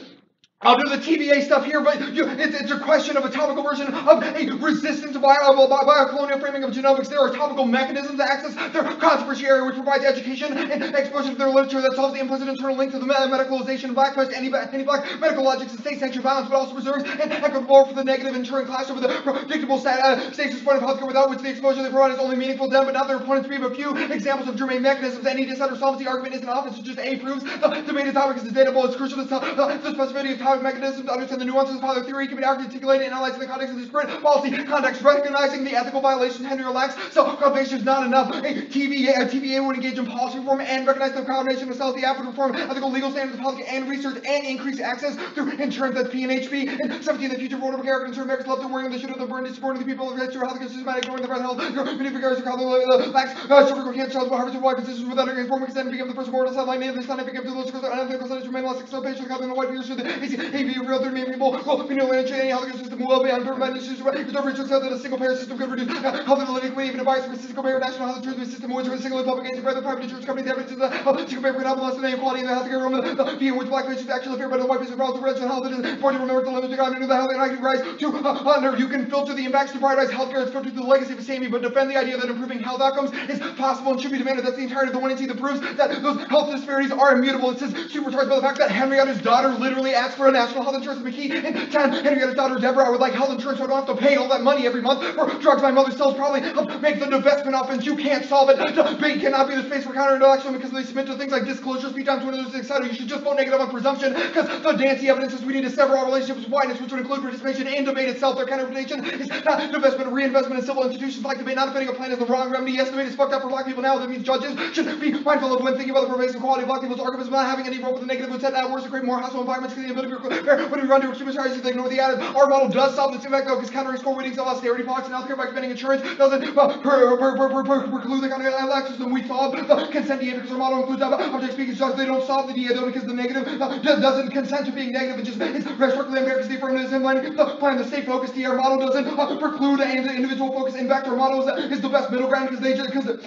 I'll do the TVA stuff here, but it's a question of a topical version of a resistance by a colonial framing of genomics. There are topical mechanisms to access their controversy area, which provides education and exposure to their literature that solves the implicit internal link to the medicalization of black, any black medical logics and state-sanctioned violence, but also preserves an equitable for the negative ensuring clash over the predictable stasis point of healthcare, without which the exposure they provide is only meaningful to them, but not their opponents. We have a few examples of germane mechanisms. Any dissent or solvency argument isn't obvious, it's just A proves the debated topic is debatable. It's crucial to the specificity of topic mechanisms to understand the nuances of how their theory can be articulated and analyzed in the context of disparate policy context. Recognizing the ethical violations Henry lacks self-cultivation is not enough. A TVA would engage in policy reform and recognize the combination of healthy app would reform ethical legal standards of health and research and increase access through insurance. That's PNHP. And 17, the future of affordable care concern Americans love to worry the issue of the burden of supporting the people of the health care system, ignoring the health. Many regards to how the lacks cervical cancer, child harvest, wide positions without informing consent become the first mortal satellite native. The scientific become the list unethical studies remain less patient covering the white years through the AV real 30 million people will be nearly any healthcare system will be unpermitted issues. There's no research that a single payer system could reduce health analytically, even a bias for a single payer national health insurance system, which is a single public agency by the private insurance company. The evidence is that a single payer could help less than inequality in the healthcare realm. The view in which black patients actually fear by the white patients relative to racial health. It is important to remember the limits of God into the health and I can rise to under. You can filter the impacts to prioritize healthcare and filter the legacy of SAMI, but defend the idea that improving health outcomes is possible and should be demanded. That's the entirety of the 1NC that proves that those health disparities are immutable. It says supercharged by the fact that Henrietta's daughter literally asked for a national health insurance with McKee. And 10, Henrietta's daughter Deborah, I would like health insurance so I don't have to pay all that money every month for drugs my mother sells. Probably help make the divestment offense. You can't solve it. Debate cannot be the space for counter-intellectual because they submit to things like disclosure, speed times, windows, etc. You should just vote negative on presumption because the Dancy evidence says we need to sever our relationships with whiteness, which would include participation in debate itself. Their counter-interpretation is not divestment, reinvestment in civil institutions like debate. Not defending a plan is the wrong remedy. Yes, debate is fucked up for black people now. That means judges should be mindful of when thinking about the pervasive quality of black people's arguments, not having any role with the negative would set out worse and create more hostile environments because the ability when we run to extreme strategies, they ignore the added. Our model does solve this effect though, because countering core weightings of austerity policies and healthcare by spending insurance doesn't preclude the kind of elections that we solve. The consent DA because our model includes object speakers, just they don't solve the DA though because the negative doesn't consent to being negative. It just is structurally unfair because the affirmative is inline. The plan, the state focus DA, our model doesn't preclude and the individual focus. In fact, our model is the best middle ground because they just because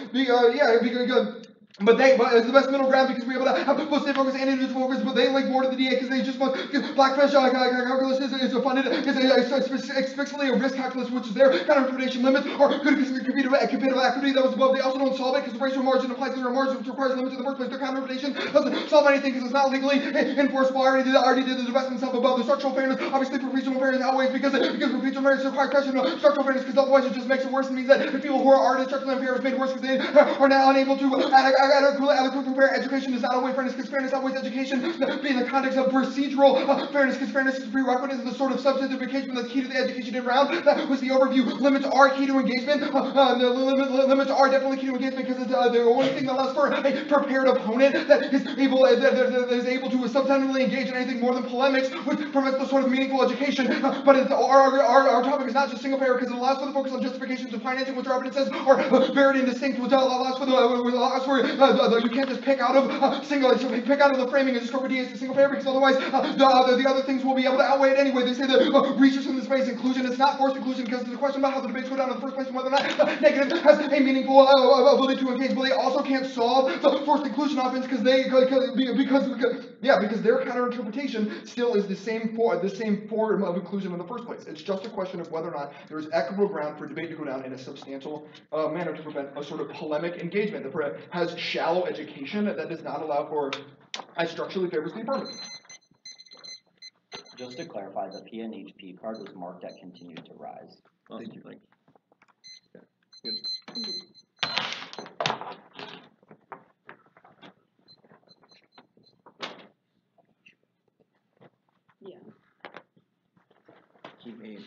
but it's the best middle ground because we're able to have both state focus and individual focus, but they link more to the DA because they just want Blackfish calculus is funded is explicitly a risk calculus, which is their kind of interpretation limits or good because of competitive equity that was above. They also don't solve it because the ratio margin applies to their margin, which requires limits in the first place. Their counter interpretation doesn't solve anything because it's not legally enforceable. I already did the divestment stuff above. The structural fairness, obviously for regional fairness outweighs because for regional fairness requires question of structural fairness because otherwise it just makes it worse. It means that the people who are already structurally unfair is made worse because they are now unable to adequately prepare. Education is not a way fairness because fairness outweighs education. Be in the context of procedural fairness because fairness is prerequisite is the sort of substantive engagement that's key to the education round. That was the overview. Limits are key to engagement. The limits are definitely key to engagement because it's the only thing that allows for a prepared opponent that is able to substantively engage in anything more than polemics, which prevents the sort of meaningful education. But our topic is not just single payer because it allows for the focus on justifications of financing, which our evidences are varied and distinct, which allows for you can't just pick out of pick out of the framing and just go for DAs to single payer because otherwise the other things will be able to outweigh it anyway. They say that research in the space inclusion is not forced inclusion because there's a question about how the debates go down in the first place and whether or not negative has a meaningful ability to engage, but they also can't solve the forced inclusion offense because their counter interpretation still is the same form of inclusion in the first place. It's just a question of whether or not there is equitable ground for debate to go down in a substantial manner to prevent a sort of polemic engagement that has shallow education that does not allow for as structurally favors the affirmative. Just to clarify, the PNHP card was marked at continued to rise. Thank you. Good. Yeah. He made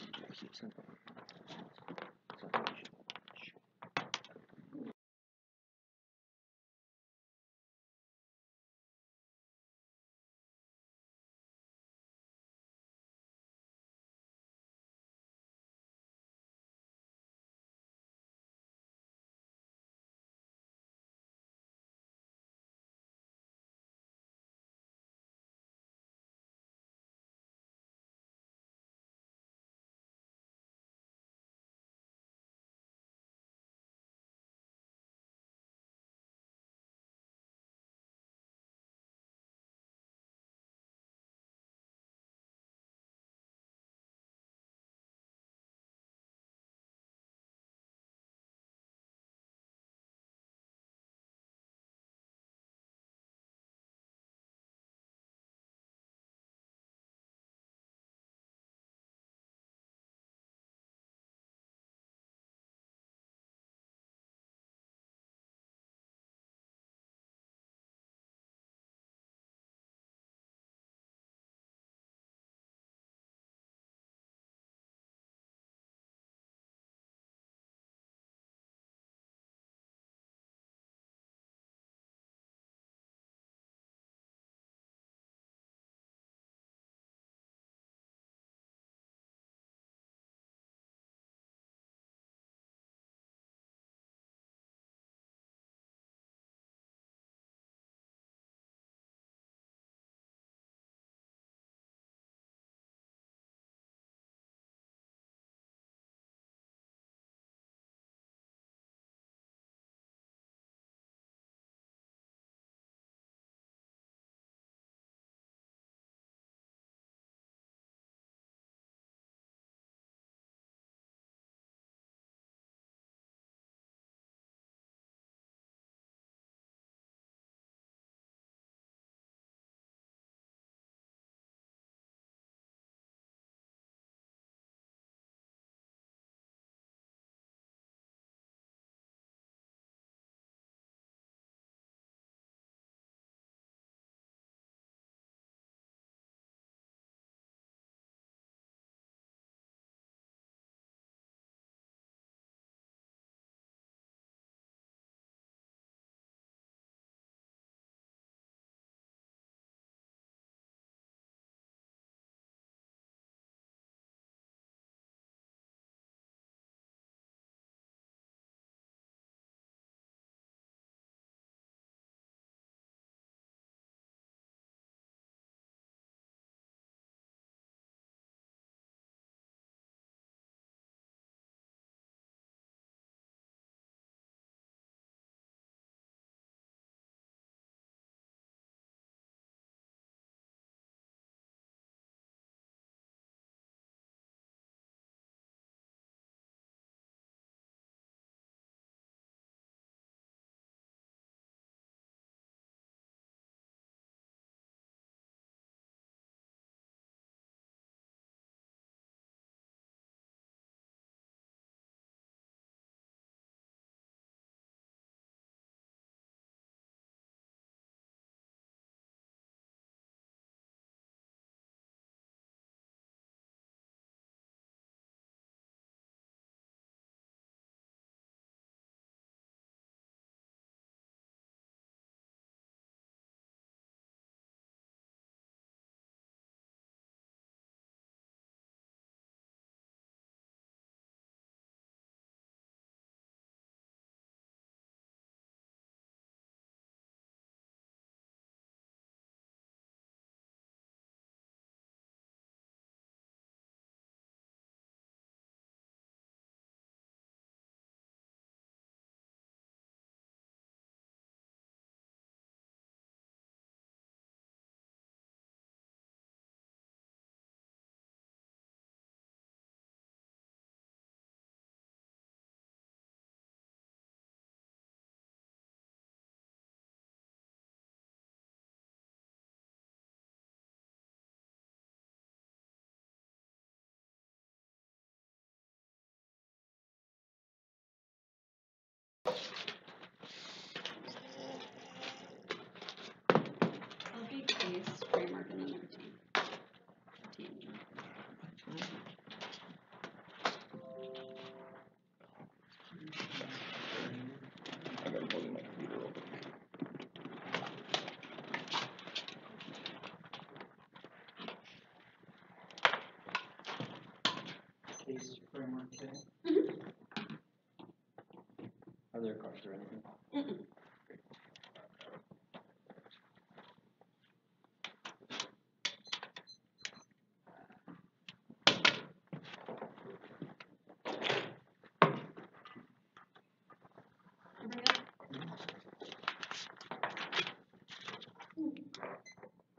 Further questions or anything? Mm-mm.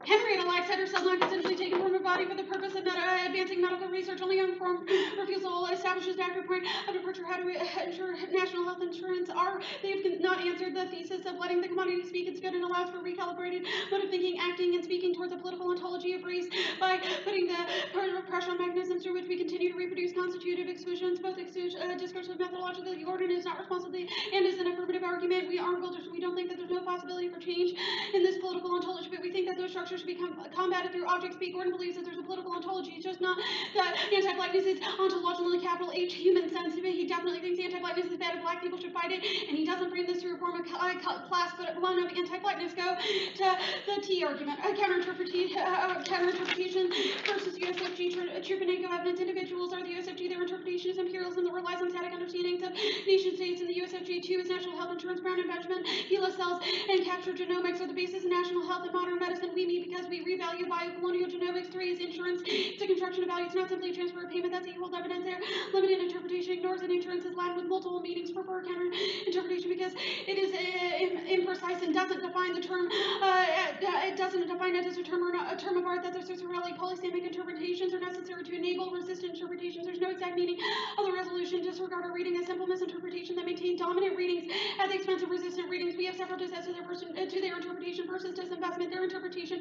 Henrietta Lacks had herself not consensually taken from her body for the purpose of advancing medical research. Only uninformed refusal establishes after point of departure how to ensure national health insurance. They have not answered the thesis of letting the commodity speak its good and allows for recalibrated mode of thinking, acting, and speaking towards a political ontology of race by putting the pressure mechanisms through which we continue to reproduce constitutive exclusions, both discursive methodological. The ordinance is not responsible and is an affirmative argument. We don't think that there's no possibility for change in this political ontology, but we think that those structures should be combated through object speak. Gordon believes that there's a political ontology. It's just not that anti-blackness is ontologically capital H human sense. He definitely thinks anti-blackness is bad and black people should fight it, and he doesn't frame this through a form of class, but one of anti-blackness. Go to the T argument. Counter-interpretation versus USFG Trupanego evidence. Individuals are the USFG. Their interpretation is imperialism that relies on static understandings of nation states, and the USFG 2 is national health insurance, Brown and Benjamin, HeLa cells, and captured genomics are the basis of national health and modern medicine. We meet because we revalue biocolonial genomics. 3 is insurance. It's a construction of value. It's not simply a transfer of payment. That's equal evidence there. Limited interpretation ignores that insurance is Latin with multiple meanings. Prefer counter interpretation because it is imprecise and doesn't define the term. It doesn't define it as a term or a term of art. That the Cicerelli polysemic interpretations are necessary to enable resistant interpretations. There's no exact meaning of the resolution. Disregard a reading as simple misinterpretation that maintain dominant readings at the expense of resistant readings. We have several dissents to their interpretation versus disinvestment. Their interpretation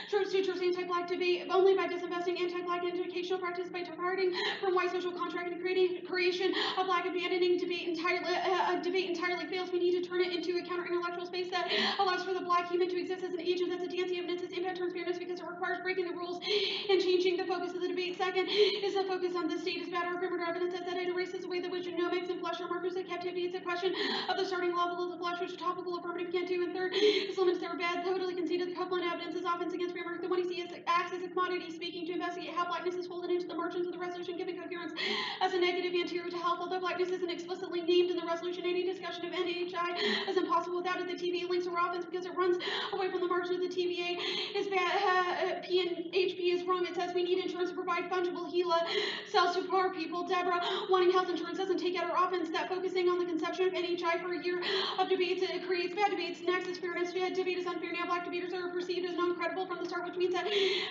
sutures anti-black debate only by disinvesting anti-black educational practice by departing from white social contract and creation of black abandoning debate entirely fails. We need to turn it into a counter-intellectual space that allows for the black human to exist as an agent that's a dancing evidence. Its impact turns fairness because it requires breaking the rules and changing the focus of the debate. Second is the focus on the state is bad. Our affirmative evidence says that it erases the way that which genomics and flesh are markers of captivity. It's a question of the starting level of the flesh, which topical affirmative can't do. And third is limits that are bad. Totally conceded the coupling evidence is offense against framework. The one he sees acts as a commodity speaking to investigate how blackness is folded into the margins of the resolution, giving coherence as a negative anterior to health. Although blackness isn't explicitly named in the resolution, any discussion of NHI is impossible without it. The TVA links are offense because it runs away from the margin of the TVA is bad. P and HP is wrong. It says we need insurance to provide fungible HeLa cells to poor people. Deborah wanting health insurance doesn't take out her offense that focusing on the conception of NHI for a year of debates it creates bad debates. Next is fairness. Debate is unfair. Now black debaters are perceived as non-credible from the start, which means that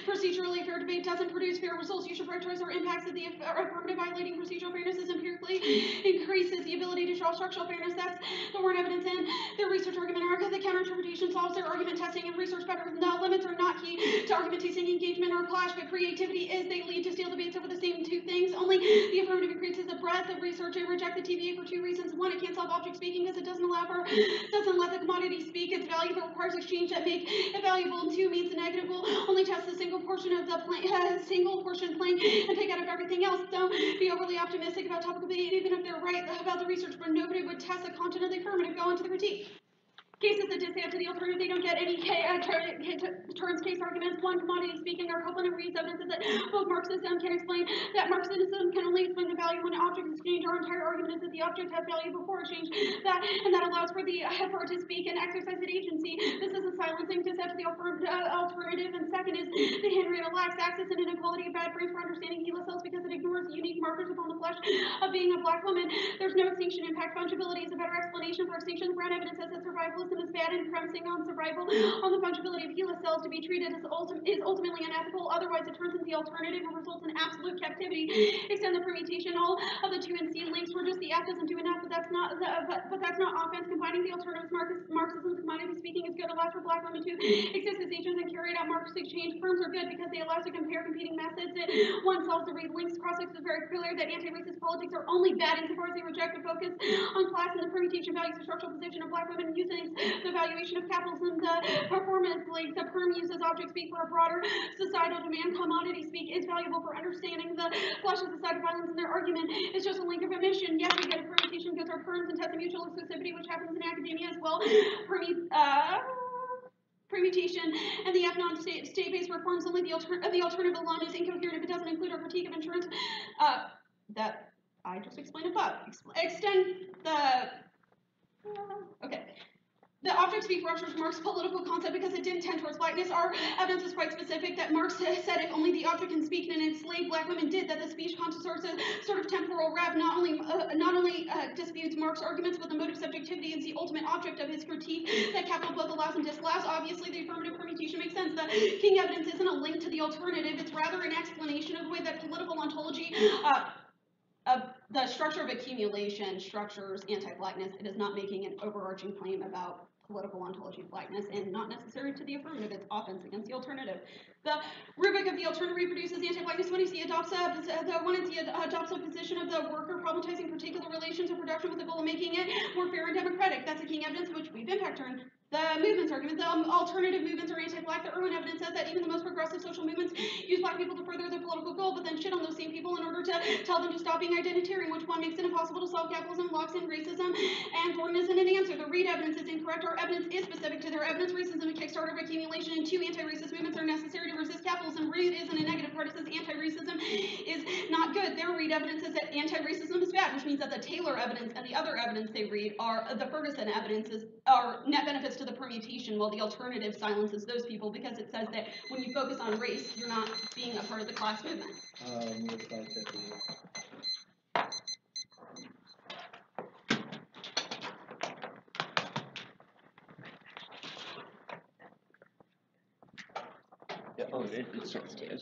procedurally fair debate doesn't produce fair results. You should prioritize our impacts of the affirmative violating procedural fairness is empirically increases the ability to show structural fairness. That's the word evidence in their research argument. The counter-interpretation solves their argument testing and research better. No, limits are not key to argument tasting engagement or clash, but creativity is. They lead to stale debates over the same two things. Only the affirmative increases the breadth of research. They reject the TVA for 2 reasons. One, it can't solve object speaking because it doesn't let the commodity speak its value, but requires exchange that make it valuable. And 2 means the negative will only test the single portion of the single portion plane and take out of everything else. Don't be overly optimistic about topical debate, even if they're right about the research, but nobody would test the content of the affirmative. Go on to the critique. Cases that dissent to the alternative, they don't get any turns case arguments. One, commodity speaking, our Copeland and Reed's evidence is that both Marxism can explain that Marxism can only explain the value when an object is exchanged. Our entire argument is that the object has value before exchange, and that allows for for it to speak and exercise its agency. This is a silencing dissent to the alternative. And second is the Henrietta Lacks access and inequality of bad frames for understanding HeLa cells because it ignores the unique markers upon the flesh of being a black woman. There's no extinction impact. Fungibility is a better explanation for extinction. Brown evidence says that survivalism is bad and premising on survival on the fungibility of HeLa cells to be treated as is ultimately unethical. Otherwise, it turns into the alternative and results in absolute captivity. Extend the permutation. All of the 2 and C links were just the F doesn't do enough, but that's not offense. Combining the alternatives, Marxism, commodity speaking is good. Allows for black women to exist as agents and carry out Marxist exchange. Firms are good because they allow us to compare competing methods. One solves the read links. Cross-sex is very clear that anti-racist politics are only bad insofar as they reject the focus on class and the permutation values the structural position of black women using the valuation of capitalism. The performance link, the perm uses object speak for a broader societal demand. Commodity speak is valuable for understanding the flesh of societal violence, and their argument is just a link of emission. Yes, we get a permutation because our perms and test of mutual exclusivity, which happens in academia as well. Permutation and the F non-state-based reforms, only the alternative alone is incoherent if it doesn't include our critique of insurance. That I just explained above. Extend the Okay. The object speak ruptures Marx's political concept because it didn't tend towards blackness. Our evidence is quite specific that Marx said if only the object can speak and enslaved black women did, that the speech constitutes a sort of temporal rap. Not only disputes Marx's arguments, but the mode of subjectivity is the ultimate object of his critique that capital both allows and disallows. Obviously, the affirmative permutation makes sense. The king evidence isn't a link to the alternative. It's rather an explanation of the way that political ontology the structure of accumulation structures anti-blackness. It is not making an overarching claim about political ontology of blackness and not necessary to the affirmative. It's offense against the alternative. The rubric of the alternative reproduces anti-blackness when he adopts a position of the worker problematizing particular relations of production with the goal of making it more fair and democratic. That's a king evidence which we've impact turned. The movements argument, the alternative movements are anti-black. The Irwin evidence says that even the most progressive social movements use black people to further their political goal, but then shit on those same people in order to tell them to stop being identitarian, which one makes it impossible to solve capitalism, locks in racism, and Gordon isn't an answer. The Reed evidence is incorrect. Our evidence is specific to their evidence. Racism and Kickstarter of accumulation and two anti-racist movements are necessary to resist capitalism. Reed isn't a negative part. It says anti-racism is not good. Their Reed evidence says that anti-racism is bad, which means that the Taylor evidence and the other evidence they read are the Ferguson evidences are net benefits to the permutation, while the alternative silences those people because it says that when you focus on race, you're not being a part of the class movement. Yeah. Oh, it starts to.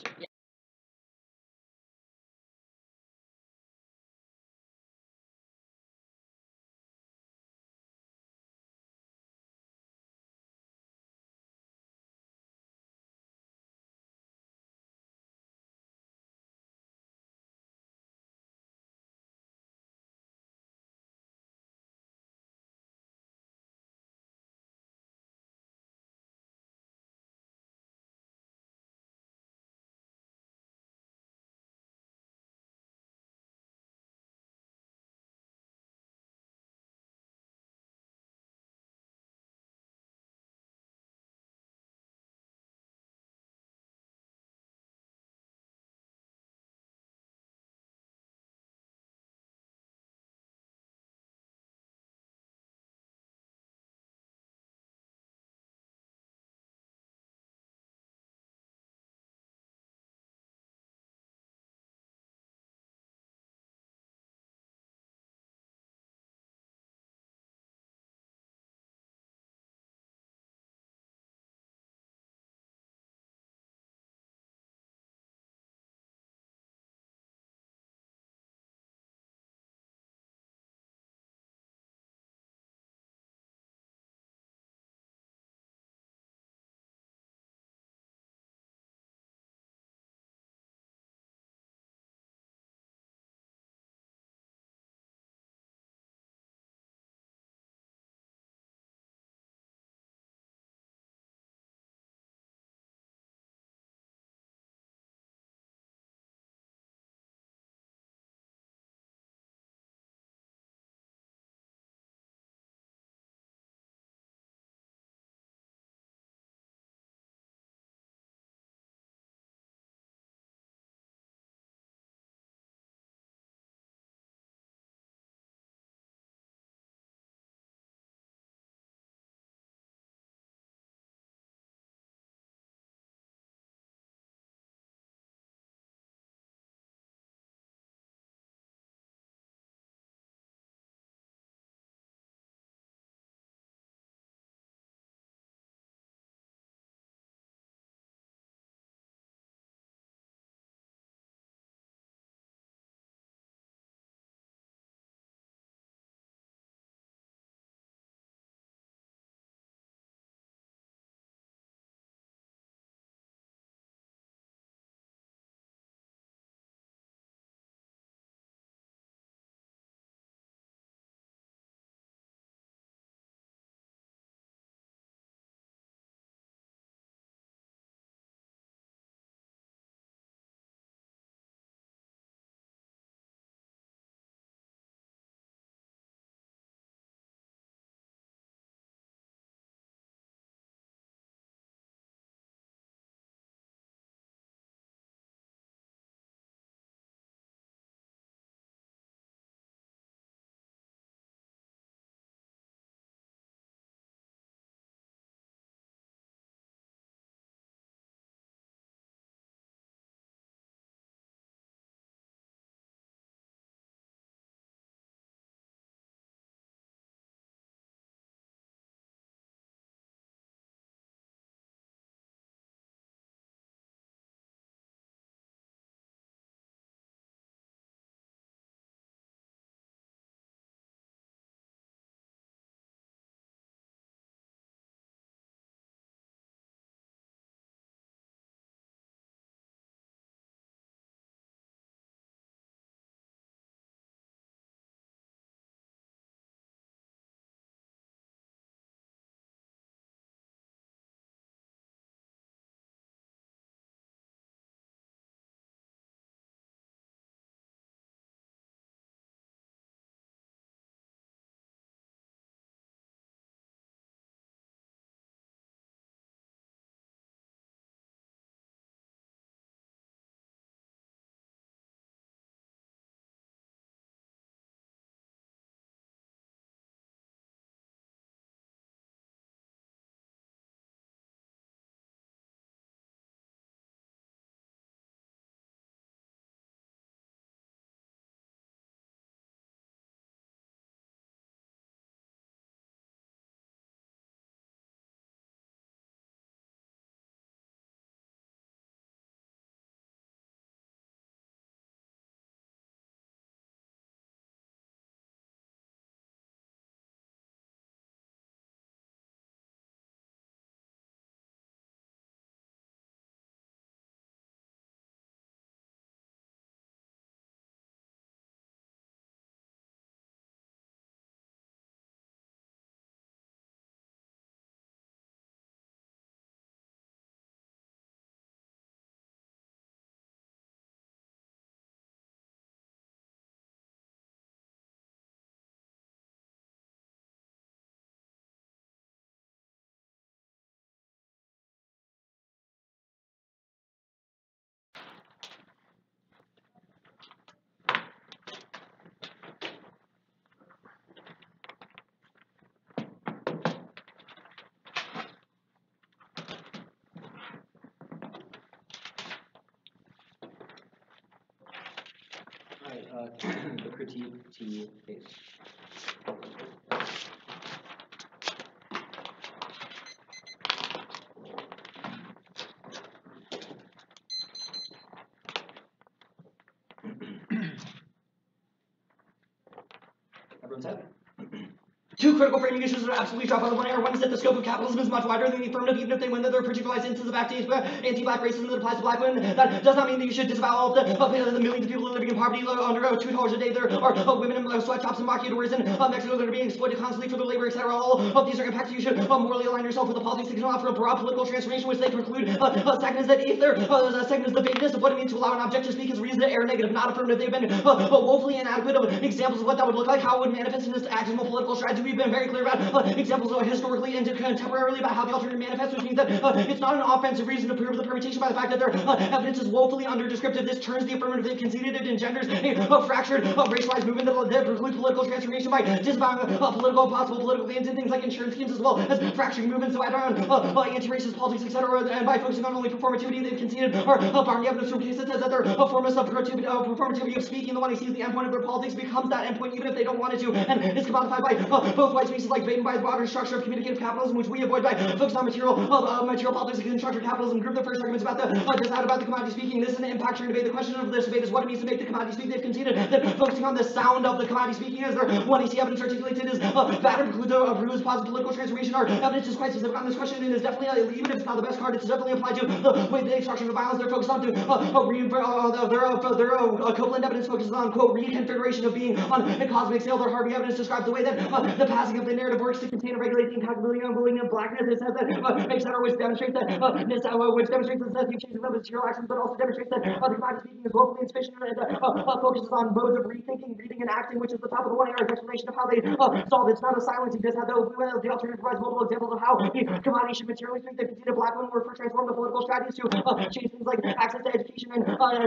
the critique T case. Everyone's head. Two critical framing issues that are absolutely dropped out of the one. One is that the scope of capitalism is much wider than the affirmative, even if they win that there are particularized instances of anti-black racism that applies to black women. That does not mean that you should disavow all of the millions of people living in poverty under $2 a day. There are women in sweatshops and maquiladoras in Mexico that are being exploited constantly for their labor, etc. All of these are impacts. You should morally align yourself with the politics that can offer a broad political transformation, which they conclude. Second is that if there, second is the vagueness of what it means to allow an object to speak as reason, error, negative, not affirmative. They've been woefully inadequate of examples of what that would look like, how it would manifest in this actionable political strategy. We've been very clear about examples historically and contemporarily about how the alternative manifests, which means that it's not an offensive reason to prove the permutation by the fact that their evidence is woefully under-descriptive. This turns the affirmative they've conceded. It engenders a fractured, racialized movement that precludes political transformation by disavowing possible political gains in things like insurance schemes, as well as fracturing movements that around anti-racist politics, etc. And by focusing on only performativity, they've conceded or barring the evidence from cases that says that their forms of performativity of speaking, the one who sees the endpoint of their politics, becomes that endpoint even if they don't want it to, and is commodified by both white spaces like Baden by the broader structure of communicative capitalism, which we avoid by focusing on material politics and constructive capitalism. Group the first arguments about the commodity speaking. This is an impact turn debate. The question of this debate is what it means to make the commodity speak. They've conceded that focusing on the sound of the commodity speaking as their one AC evidence articulated is that includes a proves positive political transformation. Our evidence is quite specific on this question and is definitely, even if it's not the best card, it's definitely applied to the way they structure the violence they're focused on. Their Copeland evidence focuses on, quote, reconfiguration of being on a cosmic scale. Their Harvey evidence describes the way that the passing of the narrative works to contain and regulate the incalculability and bullying of blackness. It says that etc., which demonstrates that which demonstrates the necessity of changing of material actions, but also demonstrates that the commodity speaking is locally insufficient and focuses on modes of rethinking, reading, and acting, which is the top of the one AR's explanation of how they solve it. It's not a silencing this, though the alternative provides multiple examples of how the commodity should materially think. They conceded black women work for transformative political strategies to change things like access to education and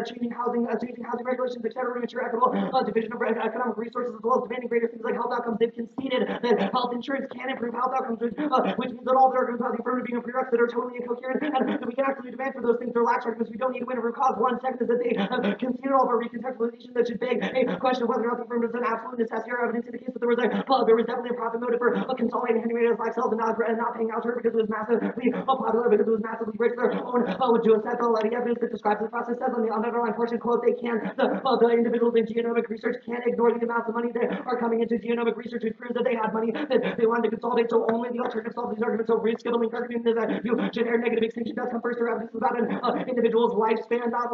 changing housing regulations, etc., to ensure equitable division of economic resources, as well as demanding greater things like health outcomes. They've conceded that health insurance can improve health outcomes, which means that all the arguments about the affirmative being a prerequisite are totally incoherent, and that we can actually demand for those things. They're lax arguments. We don't need to win over cause. One second is that they conceded all of our recontextualization that should beg a question of whether or not the affirmative is an absolute necessity. Our evidence indicates that there was definitely a profit motive for consolidating Henry Rita's life cells and not paying out to her because it was massively popular, because it was massively rich. Their own geocentric evidence that describes the process says on the underlying portion, quote, the individuals in genomic research can't ignore the amounts of money that are coming into genomic research, which proves that they had money that they wanted to consolidate. So only the alternative solve these arguments. So risk of a link argument is that you generic negative extinction does come first. Or evidence about an individual's lifespan, not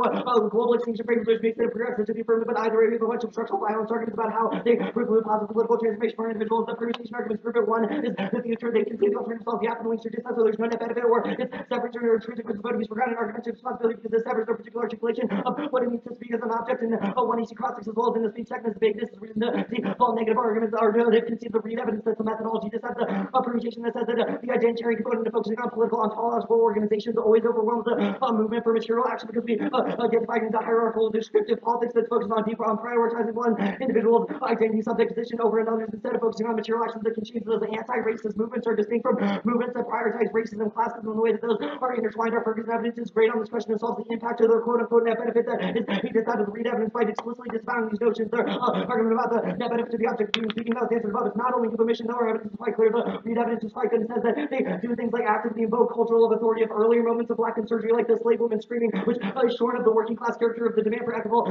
global extinction frames, which makes it a prerequisite to the affirmative. But either way, we have a bunch of structural violence arguments about how they preclude positive political transformation for individuals. The permutation arguments prove it. One is that the they can see the alternative solve the app and links are just so there's no net benefit, or it's separate or intrinsic principalities for granted arguments of responsibility because it severs their particular articulation of what it means to speak as an object in one EC cross as well as in the speech. Second is vagueness is reason to see all negative arguments are they've conceded the read evidence that's the methodology. This has a permutation that says that the identitarian component of focusing on political ontological organizations always overwhelms the movement for material action because we identified into hierarchical descriptive politics that's focused on deeper on prioritizing one individual's identity subject position over another's instead of focusing on material actions that can change those anti-racist movements are distinct from movements that prioritize racism, classism, and the way that those are intertwined. Our Ferguson evidence is great on this question and solves the impact of their quote-unquote net benefit that is needed out of the read evidence by explicitly disavowing these notions. Their argument about the net benefit to the object being speaking about the answer above is not only information, though our evidence is quite clear. The read evidence is quite good and says that they do things like actively invoke cultural authority of earlier moments of black insurgency, like the slave woman screaming, which is short of the working class character of the demand for equitable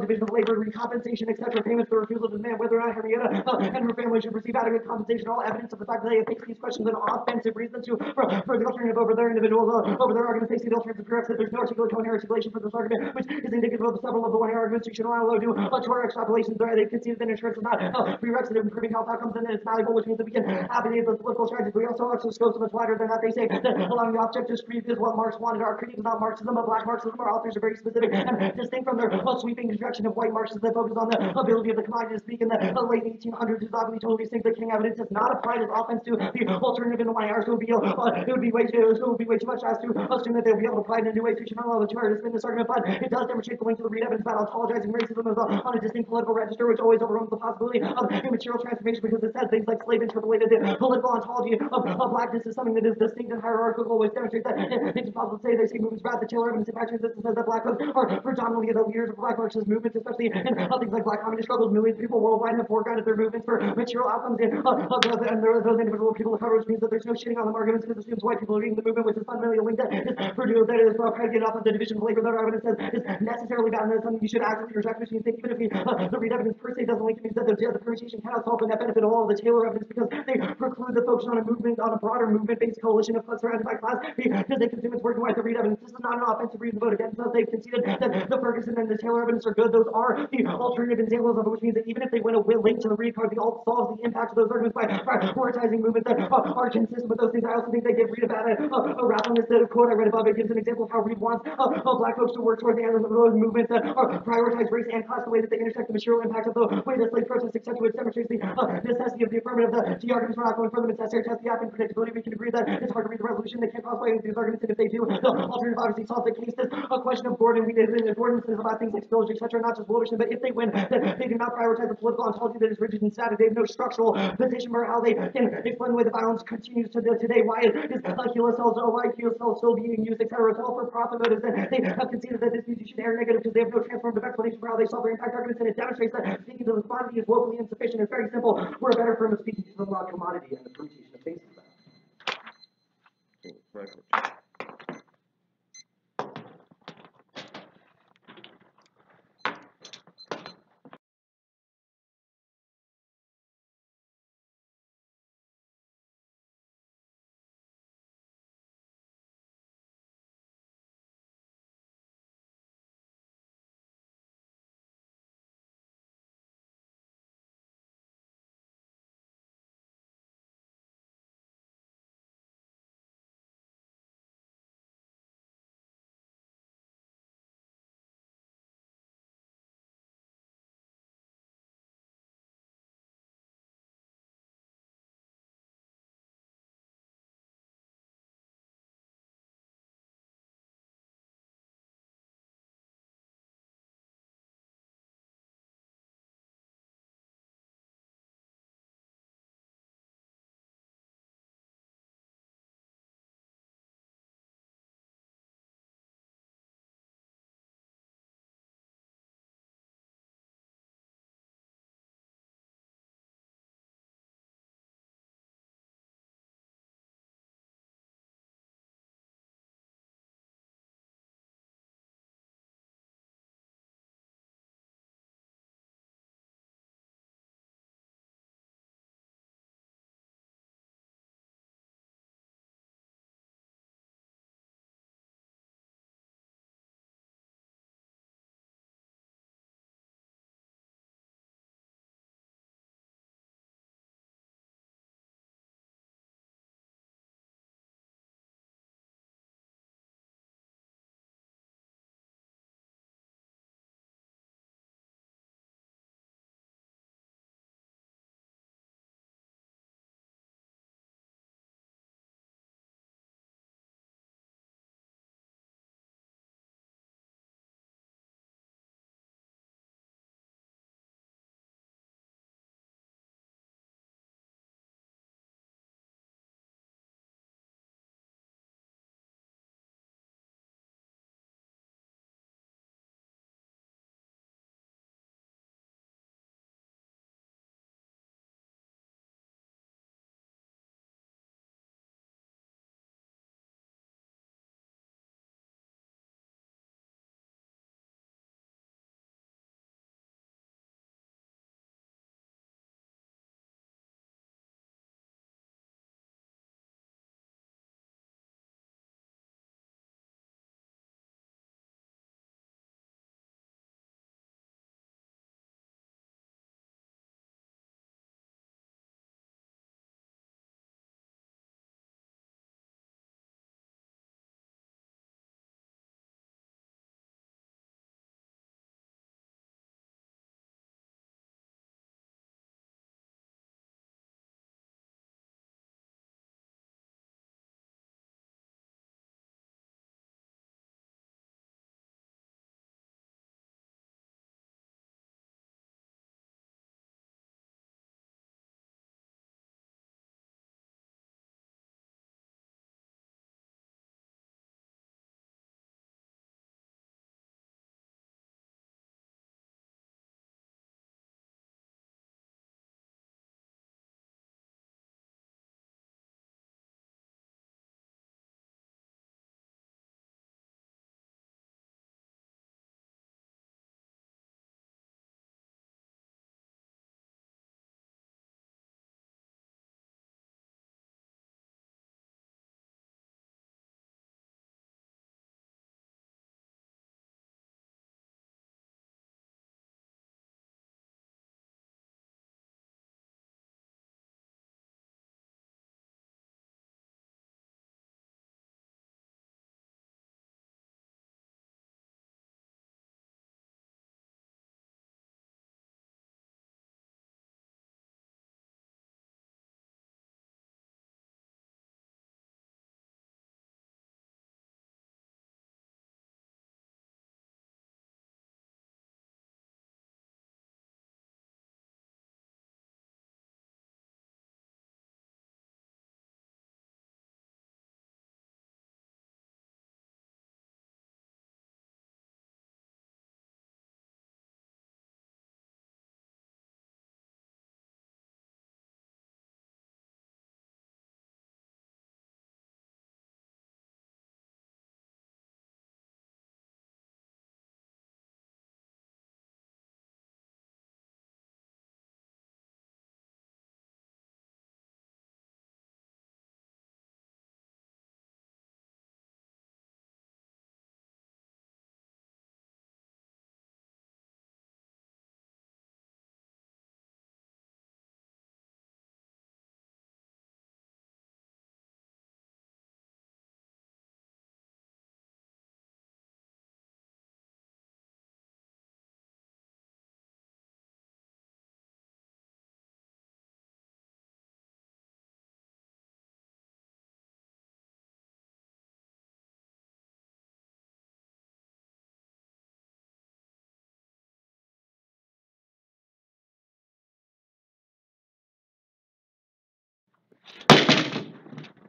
division of labor, recompensation, etc. Payments for refusal to demand whether or not Henrietta and her family should receive adequate compensation. All evidence of the fact that they take these questions an offensive reason to for the alternative over their individuals over their arguments. They see the alternative correct that there's no articulate coherent articulation for this argument, which is indicative of several of the one arguments. You should allow to our extrapolations. They conceded that insurance is not prerequisite of improving health outcomes and that it's valuable, which means that we can advocate the political strategies. We also scope so much wider than that. They say that allowing the object to speak is what Marx wanted. Our critique is not Marxism, but black Marxism. Our authors are very specific and distinct from their sweeping introduction of white Marxists that focus on the ability of the commodity to speak in the late 1800s. Is obviously totally distinct. The King evidence is not applied as offense to the alternative in the one hour. So it would be way too much as to assume that they'll be able to apply it in a new way. So you should not allow the two to spin this argument, but it does demonstrate the link to the read evidence about ontologizing racism as on a distinct political register, which always overwhelms the possibility of immaterial transformation because it says says things like slave interpolated the political ontology of blackness is something that is distinct and hierarchical, which demonstrates that it's impossible to say they see movements about the Taylor evidence in fact existence says that black folks are predominantly the leaders of black Marxist movements, especially in things like black communist struggles. Millions of people worldwide have foregrounded their movements for material outcomes and those individual people of color, which means that there's no shitting on them arguments because it assumes white people are leading the movement, which is fundamentally a link that is produced, that is predicated off of the division of labor that our evidence says is necessarily bad and that is something you should actively reject, which means that even if the read evidence per se doesn't link, it means that the permutation cannot solve the net benefit of all of the Taylor evidence because they preclude the focus on a movement, on a broader movement-based coalition of surrounded by class because they consume its working white. The read evidence, this is not an offensive reason to vote against us. They've conceded that the Ferguson and the Taylor evidence are good. Those are the alternative examples of it, which means that even if they win a link to the read card, the alt solves the impact of those arguments by prioritizing movements that are consistent with those things. I also think they give Reed a bad a rap on this. The quote I read above it gives an example of how Reed wants black folks to work towards the end of those movements that prioritize race and class, the way that they intersect the material impact of the way that slave protests, etc., which demonstrates the necessity of the affirmative. The arguments are not going further. It's necessary to test the app and predictability. We can agree that it's hard to read the resolution. They can't crossway these arguments, and if they do, the alternative obviously solves the case. This a question of Gordon. Gordon says about things like spillage, etc., not just Wilderson, but if they win, then they do not prioritize the political ontology that is rigid and static. They have no structural position for how they can explain the way the violence continues to today. Why is Hila cells, why Hila cells still being used, etc. It's all for profit motives, and they have conceded that this means you should err negative because they have no transformative explanation for how they solve their impact arguments, and it demonstrates that speaking to the commodity is woefully insufficient. It's very simple. We're a better firm of speaking to the commodity and the permutation of basis of that. Right.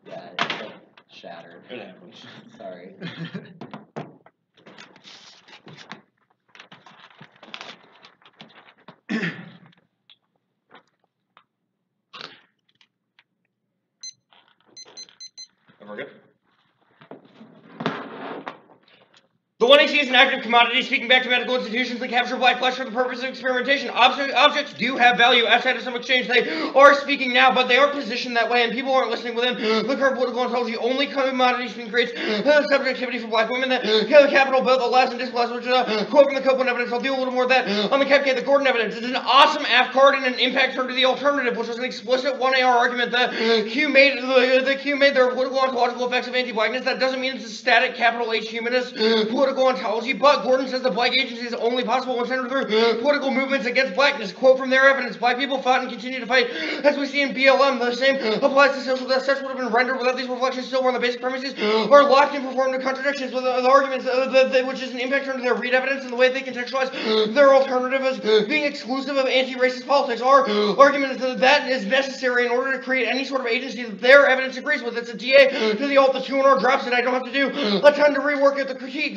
Yeah, it's like shattered. It happens. Sorry. We're good. The 1AC is an active commodity, speaking back to medical institutions that capture black flesh for the purpose of experimentation. Objects do have value outside of some exchange. They are speaking now, but they aren't positioned that way, and people aren't listening within the current political ontology. Only commodity speaking creates subjectivity for black women that the capital both allows and disallows, which is a quote from the Copeland evidence. I'll deal a little more of that on the Capcade, the Gordon evidence. It's an awesome AF card and an impact turn to the alternative, which was an explicit 1AR argument that Q made their political ontological effects of anti-blackness. That doesn't mean it's a static capital H humanist political ontology, but Gordon says the black agency is only possible when centered through political movements against blackness. Quote from their evidence: black people fought and continue to fight, as we see in BLM. The same applies to social death. Such would have been rendered without these reflections still, where the basic premises are locked and performed in contradictions with the arguments, which is an impact on their read evidence and the way they contextualize their alternative as being exclusive of anti-racist politics. Our argument is that that is necessary in order to create any sort of agency that their evidence agrees with. It's a DA to the alt, the 2 drops it. I don't have to do a ton to rework it. The critique,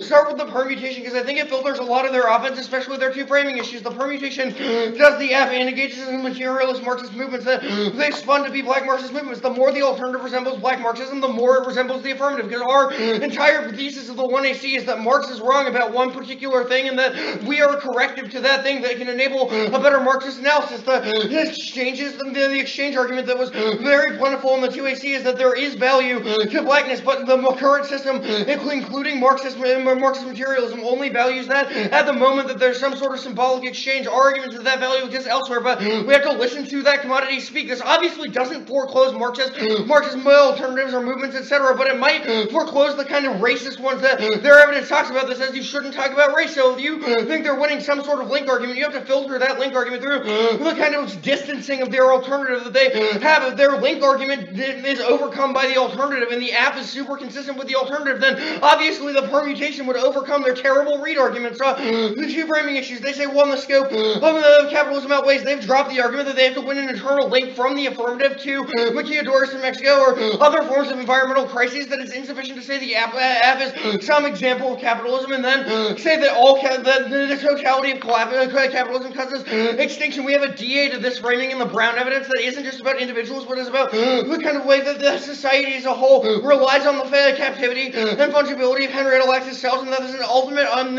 start with the permutation, because I think it filters a lot of their offense, especially their two framing issues. The permutation does the F and engages in materialist Marxist movements that they spun to be black Marxist movements. The more the alternative resembles black Marxism, the more it resembles the affirmative, because our entire thesis of the 1AC is that Marx is wrong about one particular thing and that we are a corrective to that thing that can enable a better Marxist analysis. The exchanges, the exchange argument that was very plentiful in the 2AC is that there is value to blackness, but the current system, including Marxist materialism, only values that at the moment that there's some sort of symbolic exchange. Our argument is that value exists elsewhere, but we have to listen to that commodity speak. This obviously doesn't foreclose Marxist alternatives or movements, etc., but it might foreclose the kind of racist ones that their evidence talks about that says you shouldn't talk about race. So if you think they're winning some sort of link argument, you have to filter that link argument through the kind of distancing of their alternative that they have. If their link argument is overcome by the alternative and the app is super consistent with the alternative, then obviously the permutation would overcome their terrible read arguments. The two framing issues, they say, one, the scope of capitalism outweighs. They've dropped the argument that they have to win an internal link from the affirmative to Maquiladores in Mexico or other forms of environmental crises, that it's insufficient to say the app is some example of capitalism, and then say that the totality of capitalism causes extinction. We have a DA to this framing in the Brown evidence that isn't just about individuals, but is about the kind of way that the society as a whole relies on the captivity and fungibility of Henrietta Lacks's cells, and that is an ultimately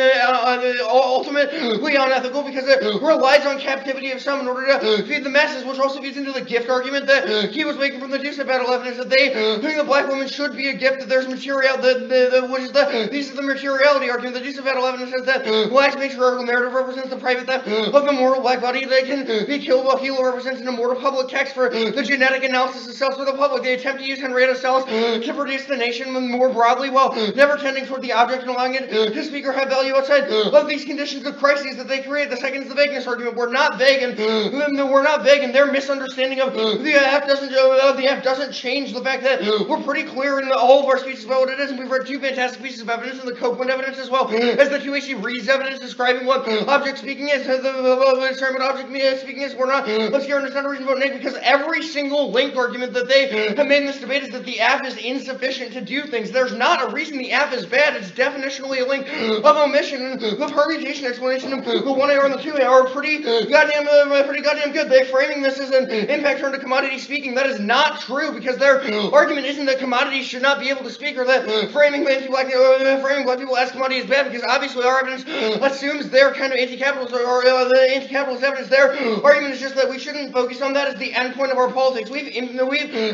unethical, because it relies on captivity of some in order to feed the masses, which also feeds into the gift argument that he was making from the Deuce Battle evidence, that they think the black woman should be a gift, that there's material, this is the materiality argument. The Deuce Battle evidence says that Lack's matriarchal narrative represents the private theft of the mortal black body that can be killed, while Hilo represents an immortal public text for the genetic analysis of cells for the public. They attempt to use Henrietta's cells to produce the nation more broadly, while never tending toward the object and allowing it to speak or have value outside of these conditions of crises that they create. The second is the vagueness argument. We're not vague, and their misunderstanding of the app doesn't change the fact that we're pretty clear in all of our speeches about what it is, and we've read two fantastic pieces of evidence in the Copeland evidence as well as the 2AC Reed's evidence describing what object speaking is. What object speaking is. We're not obscure, and there's not a reason to vote nay, because every single link argument that they have made in this debate is that the app is insufficient to do things. There's not a reason the app is bad. It's definitionally a link of omission, and the permutation explanation of the 1AR and the 2AR are pretty goddamn good. They're framing this as an impact turn to commodity speaking. That is not true, because their argument isn't that commodities should not be able to speak, or that framing black people as commodity is bad, because obviously our evidence assumes they're kind of anti-capitalist, or the anti-capitalist evidence. Their argument is just that we shouldn't focus on that as the end point of our politics. We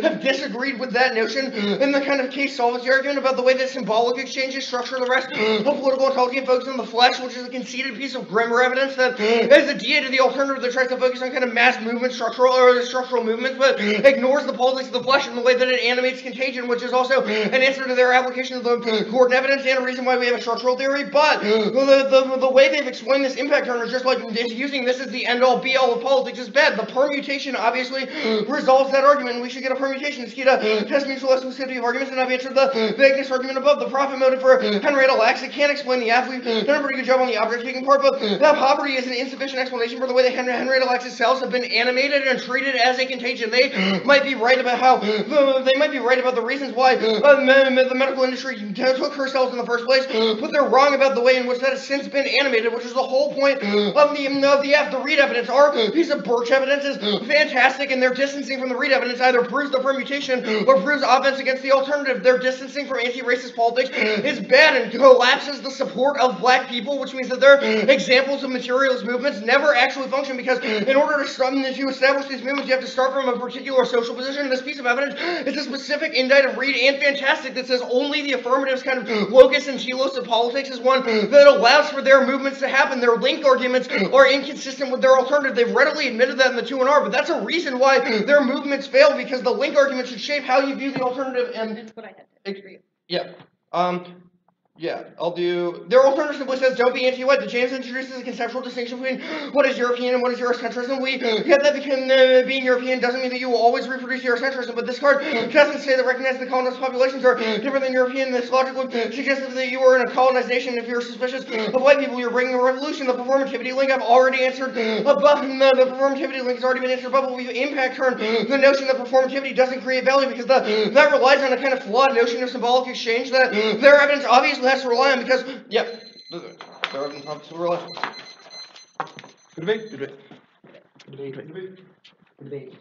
have disagreed with that notion in the kind of case solvency argument about the way that symbolic exchanges structure the rest of political ontology and focus on the flesh, which is a conceded piece of Grimmer evidence that is a DA to the alternative that tries to focus on kind of mass movement structural movements, but ignores the politics of the flesh and the way that it animates contagion, which is also an answer to their application of the Gordon evidence and a reason why we have a structural theory. But the way they've explained this impact turn is just like using this as the end-all be-all of politics is bad. The permutation obviously resolves that argument, and we should get a permutation. It's key to test mutual exclusivity of arguments, and I've answered the vagueness argument above. The profit motive for Henrietta Lacks, it can't explain the athlete. Done a pretty good job on the object taking part, but that poverty is an insufficient explanation for the way that Henrietta Lacks' cells have been animated and treated as a contagion. They might be right about how they might be right about the reasons why the medical industry took her cells in the first place, but they're wrong about the way in which that has since been animated, which is the whole point of the Reed evidence. Our piece of Birch evidence is fantastic, and their distancing from the Reed evidence either proves the permutation or proves offense against the alternative. Their distancing from anti-racist politics is bad and collapses the support of black people, which means that their examples of materialist movements never actually function, because in order to establish these movements, you have to start from a particular social position. This piece of evidence is a specific indictment of Reed and fantastic that says only the affirmatives kind of locus and telos of politics is one that allows for their movements to happen. Their link arguments are inconsistent with their alternative. They've readily admitted that in the 2NR, but that's a reason why their movements fail, because the link argument should shape how you view the alternative. And That's what I had to agree. yeah. Yeah, I'll do. Their alternative simply says, don't be anti-white. The James introduces a conceptual distinction between what is European and what is Eurocentrism. We get that being European doesn't mean that you will always reproduce Eurocentrism, but this card doesn't say that recognizing the colonized populations are different than European. This logic would suggest that you are in a colonized nation. If you're suspicious of white people, you're bringing a revolution. The performativity link I've already answered above. The performativity link has already been answered above, but we've impact turned the notion that performativity doesn't create value, because that relies on a kind of flawed notion of symbolic exchange that their evidence obviously has to rely on, because, yeah, their evidence obviously relies on. Good debate. Good debate. Debate. Debate.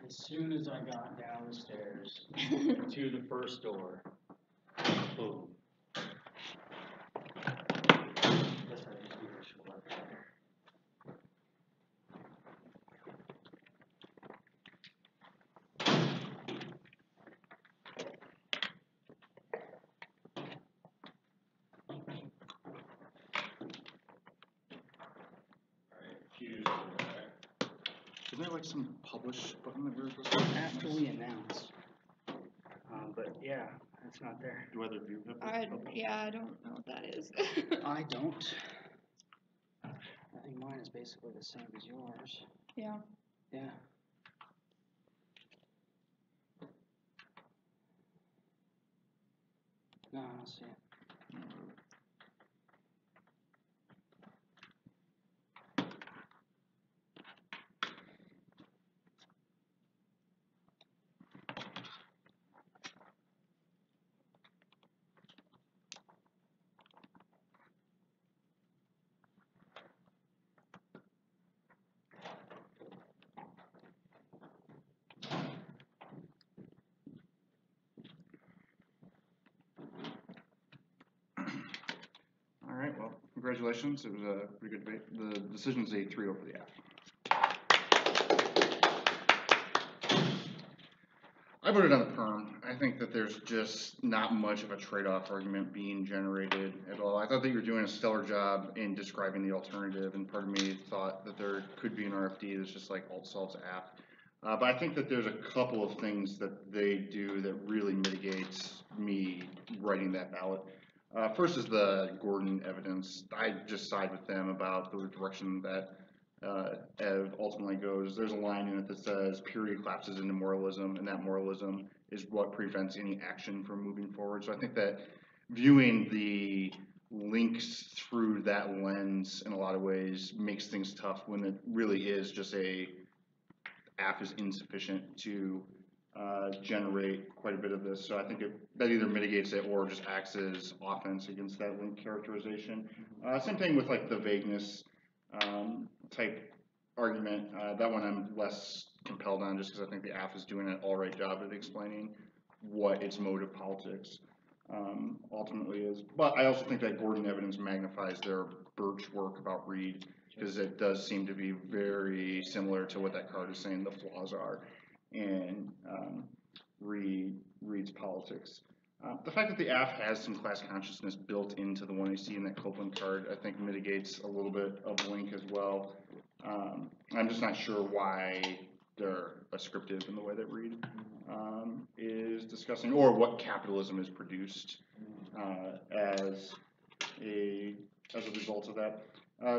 As soon as I got down the stairs to the first door, boom. Guess I just need to show up there. Alright, Q's back. Isn't there like some publish button that we were supposed to After we announce. But yeah, it's not there. Do either of you have I publish? don't know what that is. I don't. I think mine is basically the same as yours. Yeah. Yeah. No, I don't see it. All right, well, congratulations. It was a pretty good debate. The decision's a 3 over the app. I voted on the perm. I think that there's just not much of a trade-off argument being generated at all. I thought that you were doing a stellar job in describing the alternative, and part of me thought that there could be an RFD that's just like alt solves app. But I think that there's a couple of things that they do that really mitigates me writing that ballot. First is the Gordon evidence. I just side with them about the direction that Ev ultimately goes. There's a line in it that says period collapses into moralism, and that moralism is what prevents any action from moving forward. So I think that viewing the links through that lens in a lot of ways makes things tough when it really is just a app is insufficient to generate quite a bit of this. So I think that either mitigates it or just acts as offense against that link characterization. Same thing with like the vagueness type argument. That one I'm less compelled on just because I think the app is doing an all right job of explaining what its mode of politics ultimately is. But I also think that Gordon evidence magnifies their Birch work about Reed, because it does seem to be very similar to what that card is saying the flaws are in Reed's politics. The fact that the app has some class consciousness built into the one you see in that Copeland card, I think mitigates a little bit of Link as well. I'm just not sure why they're ascriptive in the way that Reed is discussing, or what capitalism is produced as a result of that.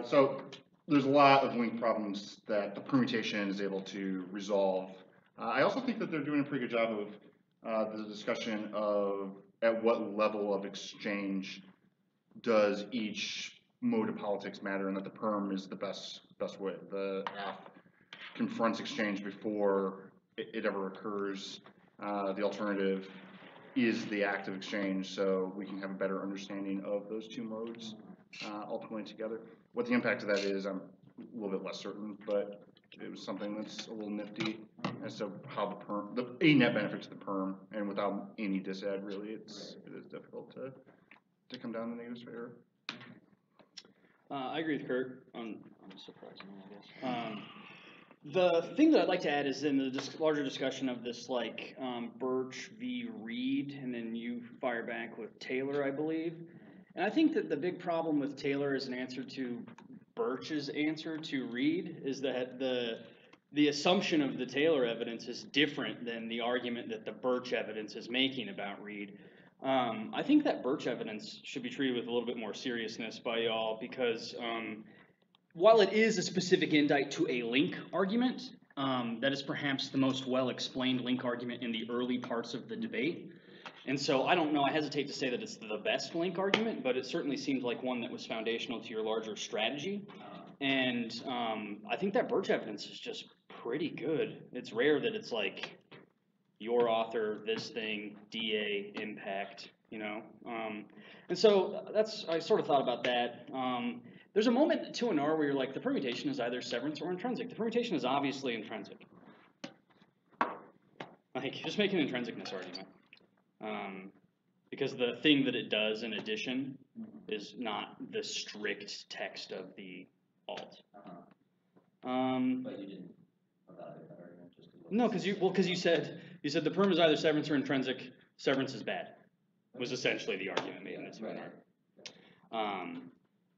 So there's a lot of Link problems that the permutation is able to resolve. I also think that they're doing a pretty good job of the discussion of at what level of exchange does each mode of politics matter, and that the perm is the best way. The app confronts exchange before it ever occurs. The alternative is the act of exchange, so we can have a better understanding of those two modes ultimately together. What the impact of that is, I'm a little bit less certain, but it was something that's a little nifty as to how the perm, a net benefit to the perm, and without any disad, really, it is difficult to come down the negatives favor. I agree with Kurt on surprisingly, I guess. The thing that I'd like to add is in the larger discussion of this, like Birch v. Reed, and then you fire back with Taylor, I believe. And I think that the big problem with Taylor as an answer to Birch's answer to Reed is that the assumption of the Taylor evidence is different than the argument that the Birch evidence is making about Reed. I think that Birch evidence should be treated with a little bit more seriousness by y'all, because while it is a specific indictment to a link argument, that is perhaps the most well-explained link argument in the early parts of the debate. And so I don't know, I hesitate to say that it's the best link argument, but it certainly seems like one that was foundational to your larger strategy. And I think that Birch evidence is just pretty good. It's rare that it's like your author, this thing, DA, impact, you know? And so I sort of thought about that. There's a moment to an R where you're like, the permutation is either severance or intrinsic. The permutation is obviously intrinsic. Like, just make an intrinsicness argument. Because the thing that it does in addition is not the strict text of the alt. But you didn't evaluate that argument just because. No, because you said the perm is either severance or intrinsic. Severance is bad. Was essentially the argument made in this webinar.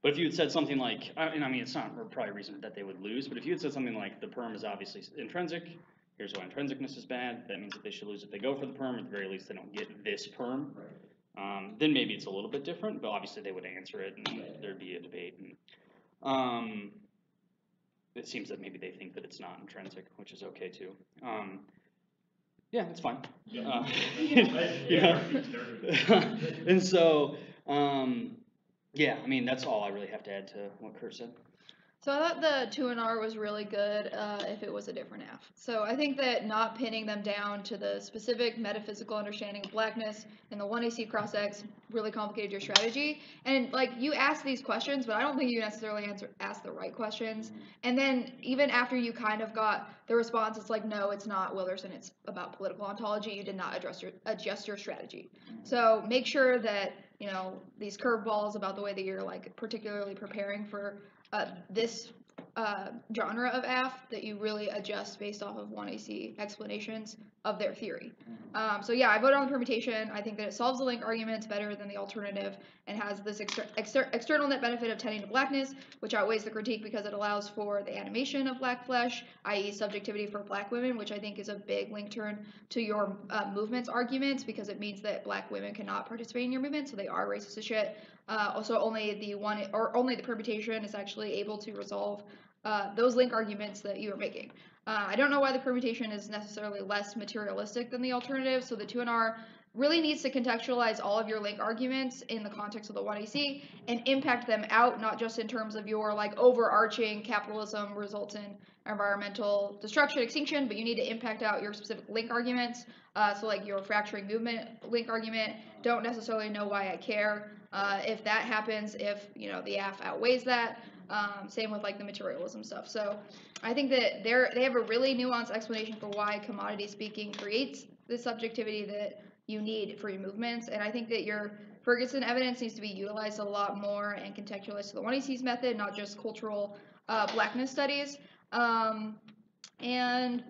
But if you had said something like, I mean, it's not probably a reason that they would lose, but if you had said something like the perm is obviously intrinsic, here's why intrinsicness is bad, that means that they should lose if they go for the perm, at the very least they don't get this perm, then maybe it's a little bit different, but obviously they would answer it and there'd be a debate. And, it seems that maybe they think that it's not intrinsic, which is okay too. Yeah, that's fine. Yeah. You know? And so, yeah, I mean, that's all I really have to add to what Kurt said. So I thought the 2NR was really good if it was a different F. So I think that not pinning them down to the specific metaphysical understanding of blackness and the 1AC cross-X really complicated your strategy. And like you asked these questions, but I don't think you necessarily asked the right questions. And then even after you kind of got the response, it's like, no, it's not Wilderson, it's about political ontology. You did not adjust your strategy. So make sure that, you know, these curveballs about the way that you're like particularly preparing for this genre of AF, that you really adjust based off of 1AC explanations of their theory. So yeah, I voted on the permutation. I think that it solves the link arguments better than the alternative and has this external net benefit of tending to blackness, which outweighs the critique because it allows for the animation of black flesh, i.e. subjectivity for black women, which I think is a big link turn to your movements arguments, because it means that black women cannot participate in your movement, so they are racist as shit. Also, only the permutation is actually able to resolve those link arguments that you are making. I don't know why the permutation is necessarily less materialistic than the alternative, so the 2NR really needs to contextualize all of your link arguments in the context of the 1AC and impact them out, not just in terms of your like overarching capitalism results in environmental destruction, extinction, but you need to impact out your specific link arguments. So like your fracturing movement link argument, don't necessarily know why I care. If that happens, if you know the AF outweighs that, same with like the materialism stuff. So I think that they have a really nuanced explanation for why commodity speaking creates the subjectivity that you need for your movements, and I think that your Ferguson evidence needs to be utilized a lot more and contextualized to the 1AC's method, not just cultural blackness studies. And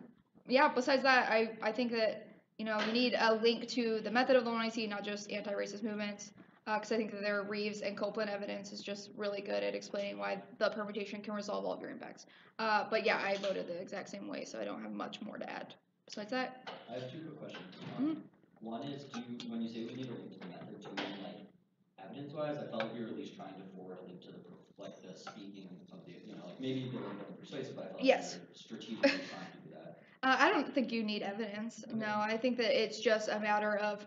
yeah, besides that, I think that you know you need a link to the method of the 1AC, not just anti-racist movements. Because I think that their Reeves and Copeland evidence is just really good at explaining why the permutation can resolve all of your impacts. But yeah, I voted the exact same way, so I don't have much more to add. Besides that, I have two quick questions. One is, when you say we need a link to the method, do you mean like evidence-wise? I felt like you were at least trying to forward a link to the speaking of the, you know, like maybe the link wasn't persuasive, but I felt like you were strategically trying to do that. I don't think you need evidence. Okay. No, I think that it's just a matter of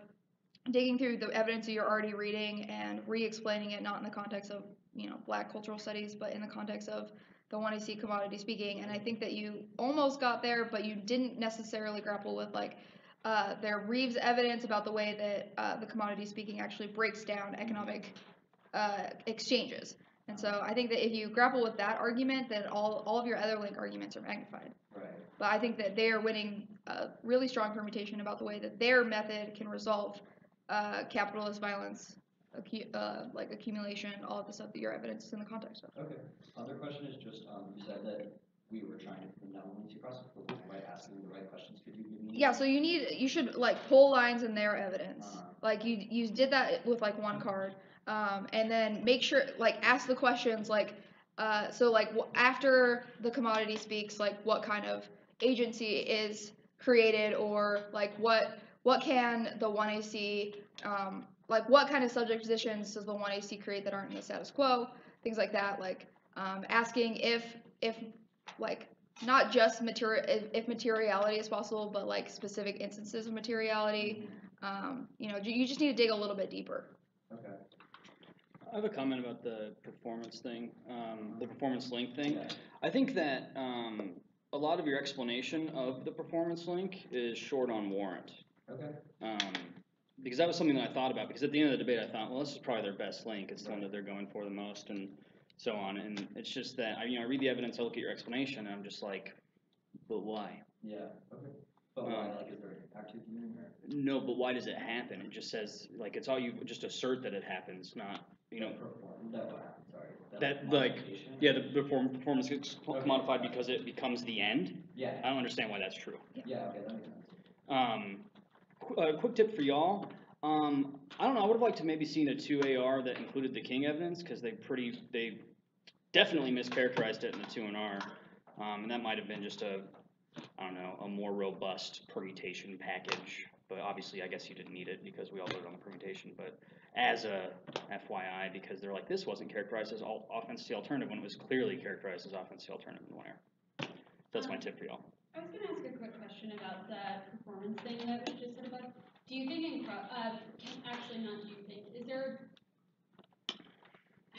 digging through the evidence that you're already reading and re-explaining it, not in the context of, you know, black cultural studies, but in the context of the 1AC commodity speaking. And I think that you almost got there, but you didn't necessarily grapple with like their Reeves evidence about the way that the commodity speaking actually breaks down economic exchanges. And so I think that if you grapple with that argument, then all of your other link arguments are magnified. Right. But I think that they are winning a really strong permutation about the way that their method can resolve capitalist violence, like accumulation, all of the stuff that your evidence is in the context of. Okay. Other question is just, you said that we were trying to pin down one across by asking the right questions. Could you give me? Yeah, so you should like pull lines in their evidence. Like you did that with like one card, and then make sure like ask the questions like, so like after the commodity speaks, like what kind of agency is created, or like what can the 1AC, like what kind of subject positions does the 1AC create that aren't in the status quo, things like that, like asking if like not just if materiality is possible, but like specific instances of materiality. You know, you just need to dig a little bit deeper. Okay. I have a comment about the performance thing, the performance link thing. Yeah. I think that a lot of your explanation of the performance link is short on warrant. Okay. Because that was something that I thought about, because at the end of the debate I thought, well, this is probably their best link. It's the one that they're going for the most and so on. And it's just that, I read the evidence, I look at your explanation, and I'm just like, but why? Yeah, okay. But why, like, is there an impact to human or? No, but why does it happen? It just says, like, it's all you just assert that it happens, not, you know. That what happened, sorry. That, like, yeah, the performance gets commodified because it becomes the end. Yeah. I don't understand why that's true. Yeah, okay, that makes sense. Quick tip for y'all. I don't know, I would have liked to maybe seen a 2AR that included the king evidence, because they definitely mischaracterized it in the 2NR. And that might have been just a more robust permutation package. But obviously, I guess you didn't need it because we all voted on the permutation. But as a FYI, because they're like, this wasn't characterized as offense to alternative when it was clearly characterized as offense to alternative in one error. That's my tip for y'all. I was going to ask a quick question about that performance thing that we just said about. Do you think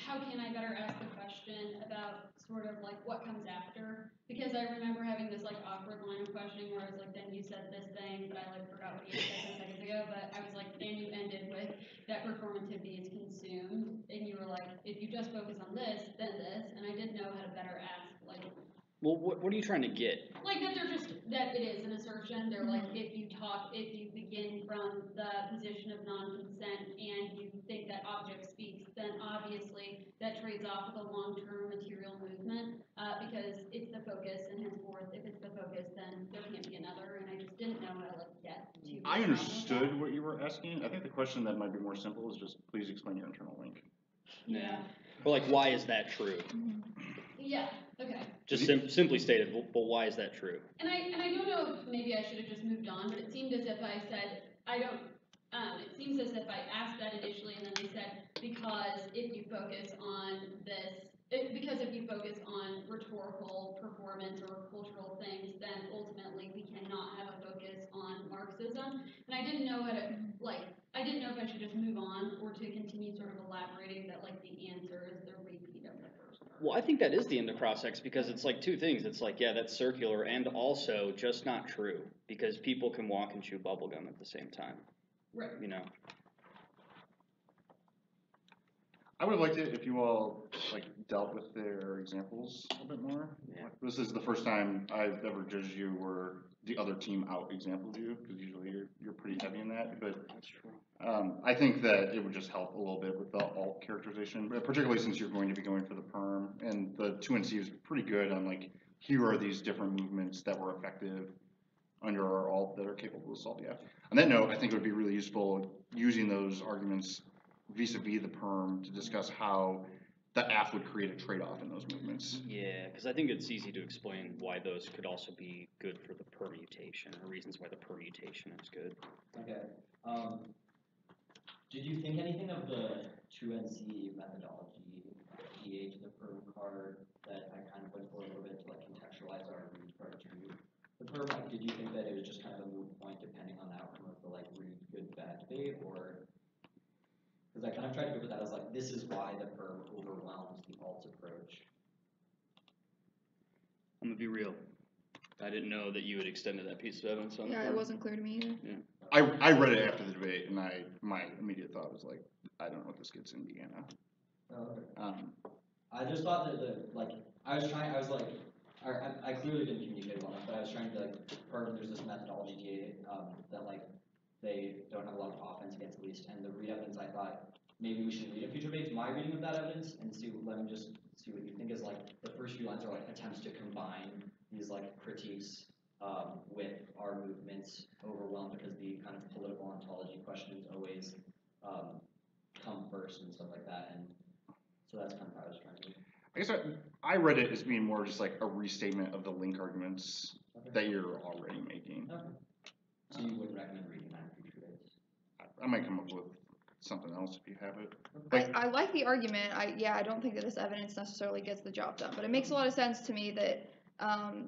how can I better ask the question about sort of like what comes after? Because I remember having this like awkward line of questioning where I was like, then you said this thing, but I like forgot what you said 10 seconds ago, but I was like, and you ended with that performativity is consumed, and you were like, if you just focus on this, then this, and I didn't know how to better ask, like. Well, what are you trying to get? Like that it is an assertion. They're like, if you begin from the position of non-consent and you think that object speaks, then obviously that trades off with a long-term material movement because it's the focus, and henceforth, if it's the focus, then there can't be another. And I just didn't know how to like get to. I understood what you were asking. I think the question that might be more simple is just please explain your internal link. Yeah. But like, why is that true? Yeah. Okay. Just simply stated, but why is that true? And I don't know if maybe I should have just moved on, but it seemed as if I said I don't. It seems as if I asked that initially, and then I said because if you focus on this, because if you focus on rhetorical performance or cultural things, then ultimately we cannot have a focus on Marxism. And I didn't know how to I didn't know if I should just move on or to continue sort of elaborating that like the answer is the repeat of the first part. Well, I think that is the end of cross-ex because it's like two things. It's like, yeah, that's circular and also just not true because people can walk and chew bubblegum at the same time. Right. You know? I would have liked it if you all like dealt with their examples a bit more. Yeah. This is the first time I've ever judged you where the other team out exampled you because usually you're pretty heavy in that. But That's true. I think that it would just help a little bit with the alt characterization, but particularly since you're going to be going for the perm, and the 2NC is pretty good on like here are these different movements that were effective under our alt that are capable of solve the F. On that note, I think it would be really useful using those arguments vis-a-vis the perm to discuss how the F would create a trade-off in those movements. Yeah, because I think it's easy to explain why those could also be good for the permutation, or reasons why the permutation is good. Okay. Did you think anything of the 2NC methodology, DH, the perm card, that I kind of went for a little bit to like contextualize our read card too? The perm, like, did you think that it was just kind of a moot point depending on the outcome of the like read good bad debate, or because I kind of tried to go with that as like this is why the perm overwhelms the alt approach. I'm gonna be real. I didn't know that you had extended that piece of evidence on the Yeah, perm. it wasn't clear to me either. Yeah. I read it after the debate, and my immediate thought was like, I don't know what this gets Indiana. Oh, okay. I just thought that I clearly didn't communicate well enough, but I was trying to like, there's this methodology that like they don't have a lot of offense against least, and the read evidence I thought maybe we should read in future debates my reading of that evidence and let me just see what you think is like the first few lines are like attempts to combine these like critiques with our movements overwhelmed because the kind of political ontology questions always come first and stuff like that, and so that's kind of how I was trying to. I guess I read it as being more just like a restatement of the link arguments that you're already making. Okay. So you wouldn't recommend reading that in future days? I might come up with something else if you have it. I like the argument. I don't think that this evidence necessarily gets the job done, but it makes a lot of sense to me that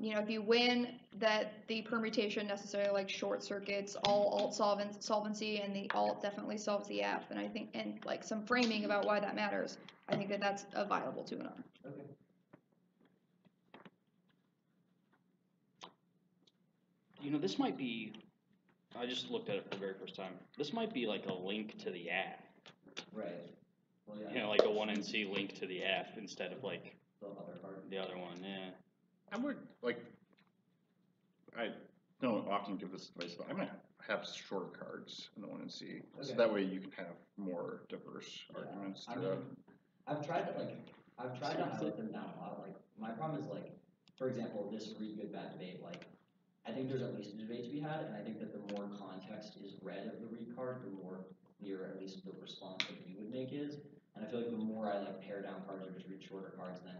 if you win, that the permutation necessarily like short circuits all alt solvency, and the alt definitely solves the F. And I think, and like some framing about why that matters, I think that that's a viable 2NR. Okay. This might be. I just looked at it for the very first time. This might be like a link to the F. Right. Well, yeah. Like a 1NC link to the F instead of like the other part. The other one, yeah. I would like. don't often give this advice, but I'm gonna have shorter cards in the 1 and C. So Okay. that way you can have more diverse Yeah, arguments I throughout. mean, I've tried to highlight them down a lot. Like, my problem is like, for example, this read good bad debate. Like, I think there's at least a debate to be had, and I think that the more context is read of the read card, the more clear at least the response that you would make is. And I feel like the more I like pare down cards or just read shorter cards, then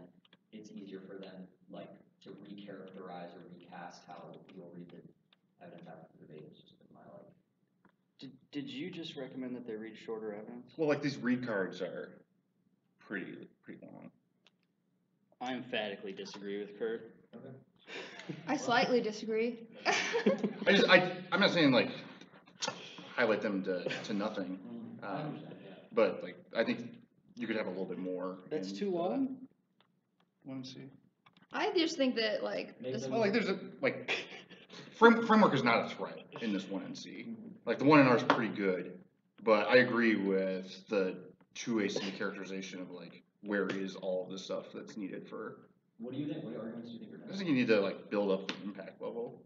it's easier for them like to recharacterize or recast how you'll read the evidence after the debate. It's just been my like. Did you just recommend that they read shorter evidence? Well, like these read cards are pretty long. I emphatically disagree with Kurt. Okay. I slightly disagree. I'm not saying like highlight them to nothing, I understand, yeah. but like I think you could have a little bit more. That's in too the long? 1 and C. I just think that like Make this them- Well, like there's a like framework is not a threat in this 1 and C. Like the 1 and R is pretty good, but I agree with the 2AC characterization of like where is all of the stuff that's needed for. What do you think? What arguments do you think are I necessary? think you need to like build up the impact level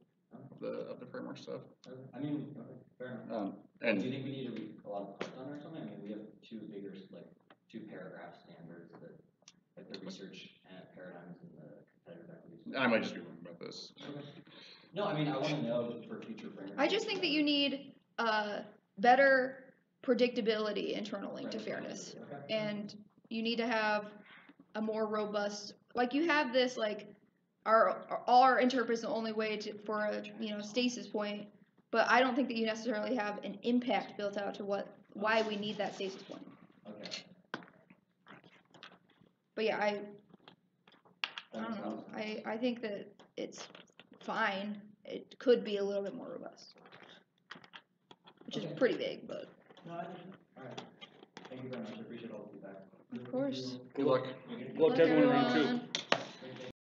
of the framework stuff. Okay. I mean, okay, fair enough. Do And you think we need to read a lot of Python or something? I mean, we have two bigger, like, 2 paragraph standards that, like the research and paradigms and the competitive equities. I might just be wrong about this. Okay. No, I mean, I want to know for future frameworks. I just think that you need better predictability internally to Right. fairness, Okay. and you need to have a more robust. Like you have this like our interpret's the only way for a stasis point, but I don't think that you necessarily have an impact built out to why we need that stasis point. Okay. But yeah, I That don't makes a lot know. of sense. I think that it's fine. It could be a little bit more robust, which is Okay. pretty big, but No, I understand. All right. Thank you very much. I appreciate all the feedback. of course. Good luck. Good luck to everyone in round 2.